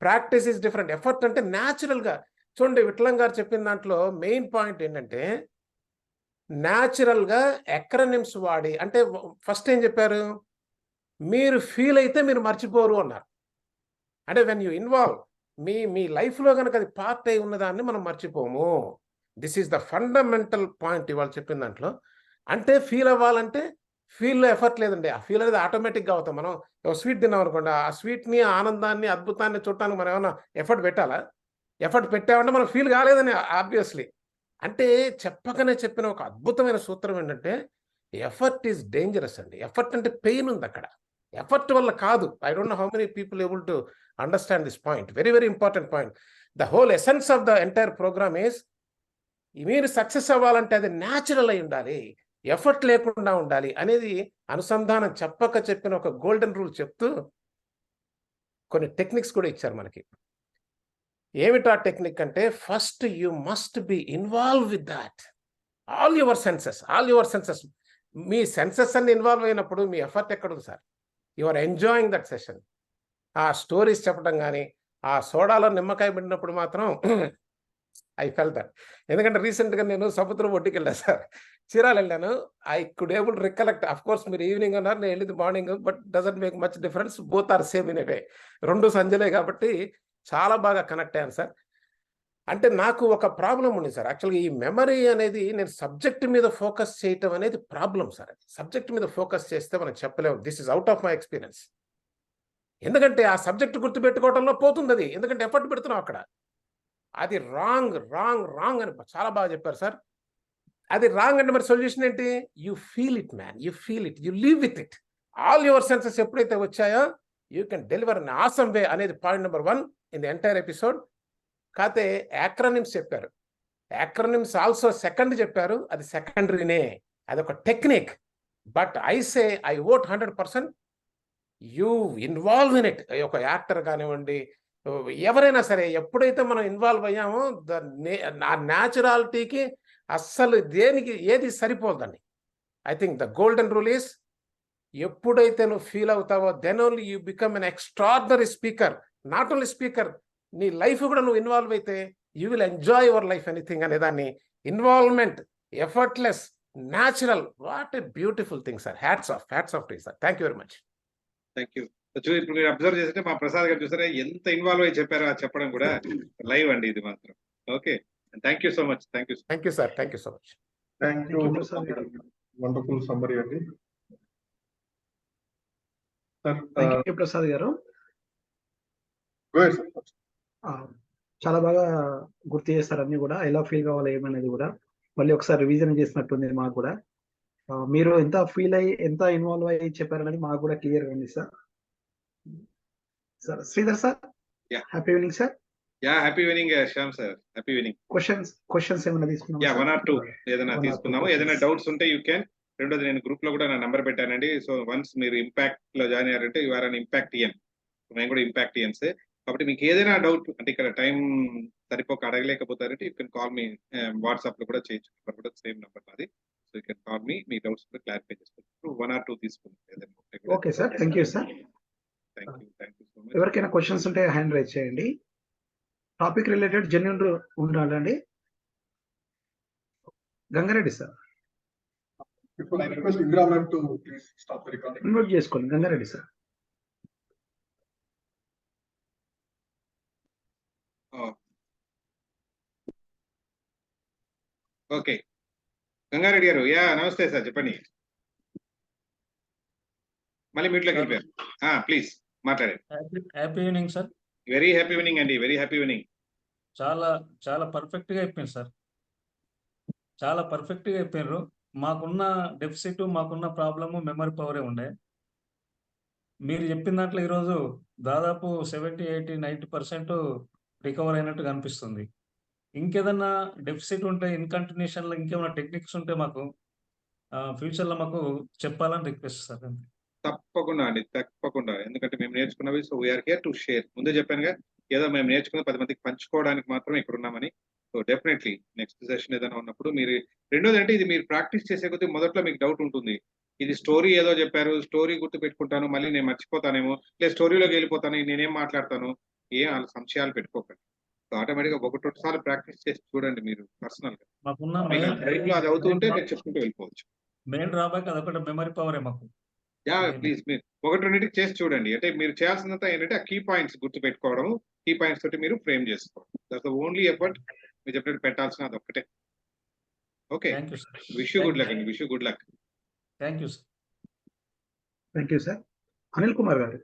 ప్రాక్టీస్ ఈజ్ డిఫరెంట్. ఎఫర్ట్ అంటే న్యాచురల్గా చూడండి, విఠలం గారు చెప్పిన దాంట్లో మెయిన్ పాయింట్ ఏంటంటే న్యాచురల్గా ఎక్రోనిమ్స్ వాడి, అంటే ఫస్ట్ ఏం చెప్పారు, మీరు ఫీల్ అయితే మీరు మర్చిపోరు అన్నారు. అంటే వెన్ యూ ఇన్వాల్వ్, మీ లైఫ్లో కనుక అది పార్ట్ అయి ఉన్నదాన్ని మనం మర్చిపోము. This is the fundamental point ఇవాళ చెప్పిన దాంట్లో. అంటే ఫీల్ అవ్వాలంటే ఫీల్లో ఎఫర్ట్ లేదండి, ఆ ఫీల్ అనేది ఆటోమేటిక్గా అవుతాం. మనం ఒక స్వీట్ తిన్నాం అనుకోండి, ఆ స్వీట్ని, ఆనందాన్ని, అద్భుతాన్ని చూడటానికి మనం ఏమైనా ఎఫర్ట్ పెట్టాలా? ఎఫర్ట్ పెట్టామంటే మనం ఫీల్ కాలేదని ఆబ్వియస్లీ. అంటే చెప్పకనే చెప్పిన ఒక అద్భుతమైన సూత్రం ఏంటంటే ఎఫర్ట్ ఈజ్ డేంజరస్ అండి. ఎఫర్ట్ అంటే పెయిన్ ఉంది అక్కడ, ఎఫర్ట్ వల్ల కాదు. I don't know how many people able to understand this point. Very very important point. The whole essence of the entire program is, మీరు సక్సెస్ అవ్వాలంటే అది న్యాచురల్ అయి ఉండాలి, ఎఫర్ట్ లేకుండా ఉండాలి అనేది అనుసంధానం చెప్పక చెప్పిన ఒక గోల్డెన్ రూల్ చెప్తూ కొన్ని టెక్నిక్స్ కూడా ఇచ్చారు మనకి. ఏమిటా టెక్నిక్ అంటే, first you must be involve with that, all your senses. మీ సెన్సెస్ అన్ని ఇన్వాల్వ్ అయినప్పుడు మీ ఎఫర్ట్ ఎక్కడుంది sir? You are enjoying that session. ఆ స్టోరీస్ చెప్పడం కానీ, ఆ సోడాలో నిమ్మకాయ పెట్టినప్పుడు మాత్రం ఐ ఫెల్ దట్. ఎందుకంటే రీసెంట్గా నేను సముద్రం ఒడ్డుకి వెళ్ళాను సార్, చీరాలు వెళ్ళాను. I could able recollect, of course మీరు ఈవినింగ్ అన్నారు, నేను వెళ్ళింది morning, but doesn't make much difference, both are same in a way. 2 సంజలే కాబట్టి చాలా బాగా కనెక్ట్ అయ్యాను సార్. అంటే నాకు ఒక ప్రాబ్లం ఉంది సార్, యాక్చువల్గా ఈ మెమరీ అనేది, నేను సబ్జెక్ట్ మీద ఫోకస్ చేయటం అనేది ప్రాబ్లం సార్. సబ్జెక్ట్ మీద ఫోకస్ చేస్తే మనం చెప్పలేము. This is out of my experience. ఎందుకంటే ఆ సబ్జెక్ట్ గుర్తుపెట్టుకోవడంలో పోతుంది అది, ఎందుకంటే ఎఫర్ట్ పెడుతున్నాం అక్కడ. అది రాంగ్ అని చాలా బాగా చెప్పారు సార్. అది రాంగ్ అంటే మరి సొల్యూషన్ ఏంటి? You feel it man, you feel it, you live with it. All your senses ఎప్పుడైతే వచ్చాయో you can deliver in awesome way అనేది point number 1 in the entire episode. కాకపోతే యాక్రోనిమ్స్ చెప్పారు, యాక్రోనిమ్స్ ఆల్సో సెకండ్ చెప్పారు, అది సెకండరీనే, అదొక technique. But I vote 100% you involve in it. ఒక యాక్టర్ కానివ్వండి, ఎవరైనా సరే, ఎప్పుడైతే మనం ఇన్వాల్వ్ అయ్యామో ఆ న్యాచురాలిటీకి అస్సలు దేనికి ఏది సరిపోదండి. I think the golden rule is, ఎప్పుడైతే నువ్వు ఫీల్ అవుతావో then only you become an extraordinary speaker. Not only speaker, నీ లైఫ్ కూడా నువ్వు ఇన్వాల్వ్ అయితే you will enjoy your life anything అనేదాన్ని. Involvement, effortless, natural, what a beautiful thing sir. Hats off to sir. Thank you very much. Thank you. ఇప్పుడు మీరు observe చేస్తే మా ప్రసాద్ గారు చూసారా ఎంత ఇన్వాల్వ్ అయ్యి చెప్పారో, ఆ చెప్పడం కూడా లైవ్ అండి ఇది మాత్రం. Okay, thank you so much. Thank you sir. Thank you so much. Thank you wonderful summary అండి సార్. ప్రసాద్ గారు Go ahead, sir. చాలా బాగా గుర్తు చేస్తారు అన్ని కూడా, ఎలా ఫీల్ కావాలి ఏమనేది కూడా మళ్ళీ ఒకసారి రివిజన్ చేసినట్టుంది మాకు కూడా. మీరు ఎంత ఫీల్ అయ్యి, ఎంత ఇన్వాల్వ్ అయ్యి చెప్పారనేది మాకు కూడా క్లియర్ గా ఉంది sir. Sir Sridhar sir, happy evening sir. Happy evening Shyam sir. Happy evening. Questions ఏమైనా తీసుకున్నాం? 1 or 2 ఏదైనా తీసుకున్నాము. ఏదైనా డౌట్స్ ఉంటే యూ క్యాన్. రెండోది, నేను గ్రూప్ లో కూడా నా నంబర్ పెట్టానండి. సో వన్స్ మీరు ఇంపాక్ట్ లో జాయిన్ అయ్యారంటే యు ఆర్ అన్ ఇంపాక్ట్ ఇయన్. మేము కూడా ఇంపాక్ట్ ఇయన్స్. కాబట్టి మీకు ఏదైనా డౌట్ అంటే ఇక్కడ టైం సరిపోక అడగలేకపోతారంటే you can call me. WhatsApp లో కూడా చేయొచ్చు, నెంబర్ కూడా సేమ్ నెంబర్ నాది. So you can call me, మీ డౌట్స్ కూడా క్లారిఫై చేసుకోవచ్చు. 1 or 2 తీసుకుంటాం. Okay sir, thank you sir. Thank you so much. ఎవరికైనా క్వశ్చన్స్ ఉంటే హ్యాండ్ రైజ్ చేయండి. టాపిక్ రిలేటెడ్ జెన్యూన్ ఉండాలండి. Gangareddy sir, People, I request Indra ma'am to please stop the recording. Invite చేసుకోండి. Gangareddy sir. Okay. Gangareddy గారు నమస్తే sir, చెప్పండి. మళ్ళీ మీట్లోకి వెళ్ళిపోయారు. ప్లీజ్ మాట్లాడండి. Happy evening sir. Very happy evening అండి, వెరీ హ్యాపీ ఈవినింగ్. చాలా చాలా పర్ఫెక్ట్గా అయిపోయింది సార్. చాలా పర్ఫెక్ట్గా అయిపోయారు. మాకున్న డెఫిసిట్, మాకున్న ప్రాబ్లము మెమరీ పవరే ఉండే. మీరు చెప్పిన దాంట్లో ఈరోజు దాదాపు 70, 80, 90% రికవర్ అయినట్టు కనిపిస్తుంది. ఇంకేదన్నా డెఫిసిట్ ఉంటే ఇన్కంటిన్యూషన్లో ఇంకేమైనా టెక్నిక్స్ ఉంటే మాకు ఫ్యూచర్లో మాకు చెప్పాలని రిక్వెస్ట్ సార్. తప్పకుండా అండి, తప్పకుండా. ఎందుకంటే మేము నేర్చుకున్నవి, so we are here to share. ముందే చెప్పానుగా, ఏదో మేము నేర్చుకున్న 10 మందికి పంచుకోవడానికి మాత్రమే ఇక్కడ ఉన్నామని. సో డెఫినెట్లీ నెక్స్ట్ సెషన్ ఏదైనా ఉన్నప్పుడు మీరు, రెండోది అంటే ఇది మీరు ప్రాక్టీస్ చేసే కొద్దీ మొదట్లో మీకు డౌట్ ఉంటుంది. ఇది స్టోరీ ఏదో చెప్పారు, స్టోరీ గుర్తు పెట్టుకుంటాను, మళ్ళీ నేను మర్చిపోతానేమో, లేదా స్టోరీలోకి వెళ్ళిపోతాను, నేనేం మాట్లాడతాను, వాళ్ళ సంశయాలు పెట్టుకోకండి. సో ఆటోమేటిక్గా 1-2 సార్లు ప్రాక్టీస్ చేసి చూడండి మీరు పర్సనల్ గా. మాకున్న లైఫ్ లో అది అవుతుంటే మీరు చెప్పుకుంటూ వెళ్ళిపోవచ్చు. మెయిన్ డ్రాబ్యాక్ అదొకటి మెమరీ పవరే మాకు. ప్లీజ్ మీరు 1-2 చేసి చూడండి. అంటే మీరు చేయాల్సినంత ఏంటంటే ఆ కీ పాయింట్స్ గుర్తు పెట్టుకోవడం, కీ పాయింట్స్ తోటి మీరు ఫ్రేమ్ చేసుకోవడం. దట్స్ ద ఓన్లీ ఎఫర్ట్ మీరు చెప్పినట్టు పెట్టాల్సిన అది ఒక్కటే. Okay, thank you sir. Wish you good luck అండి, wish you good luck. Thank you sir. Thank you sir. Anil Kumar గారు.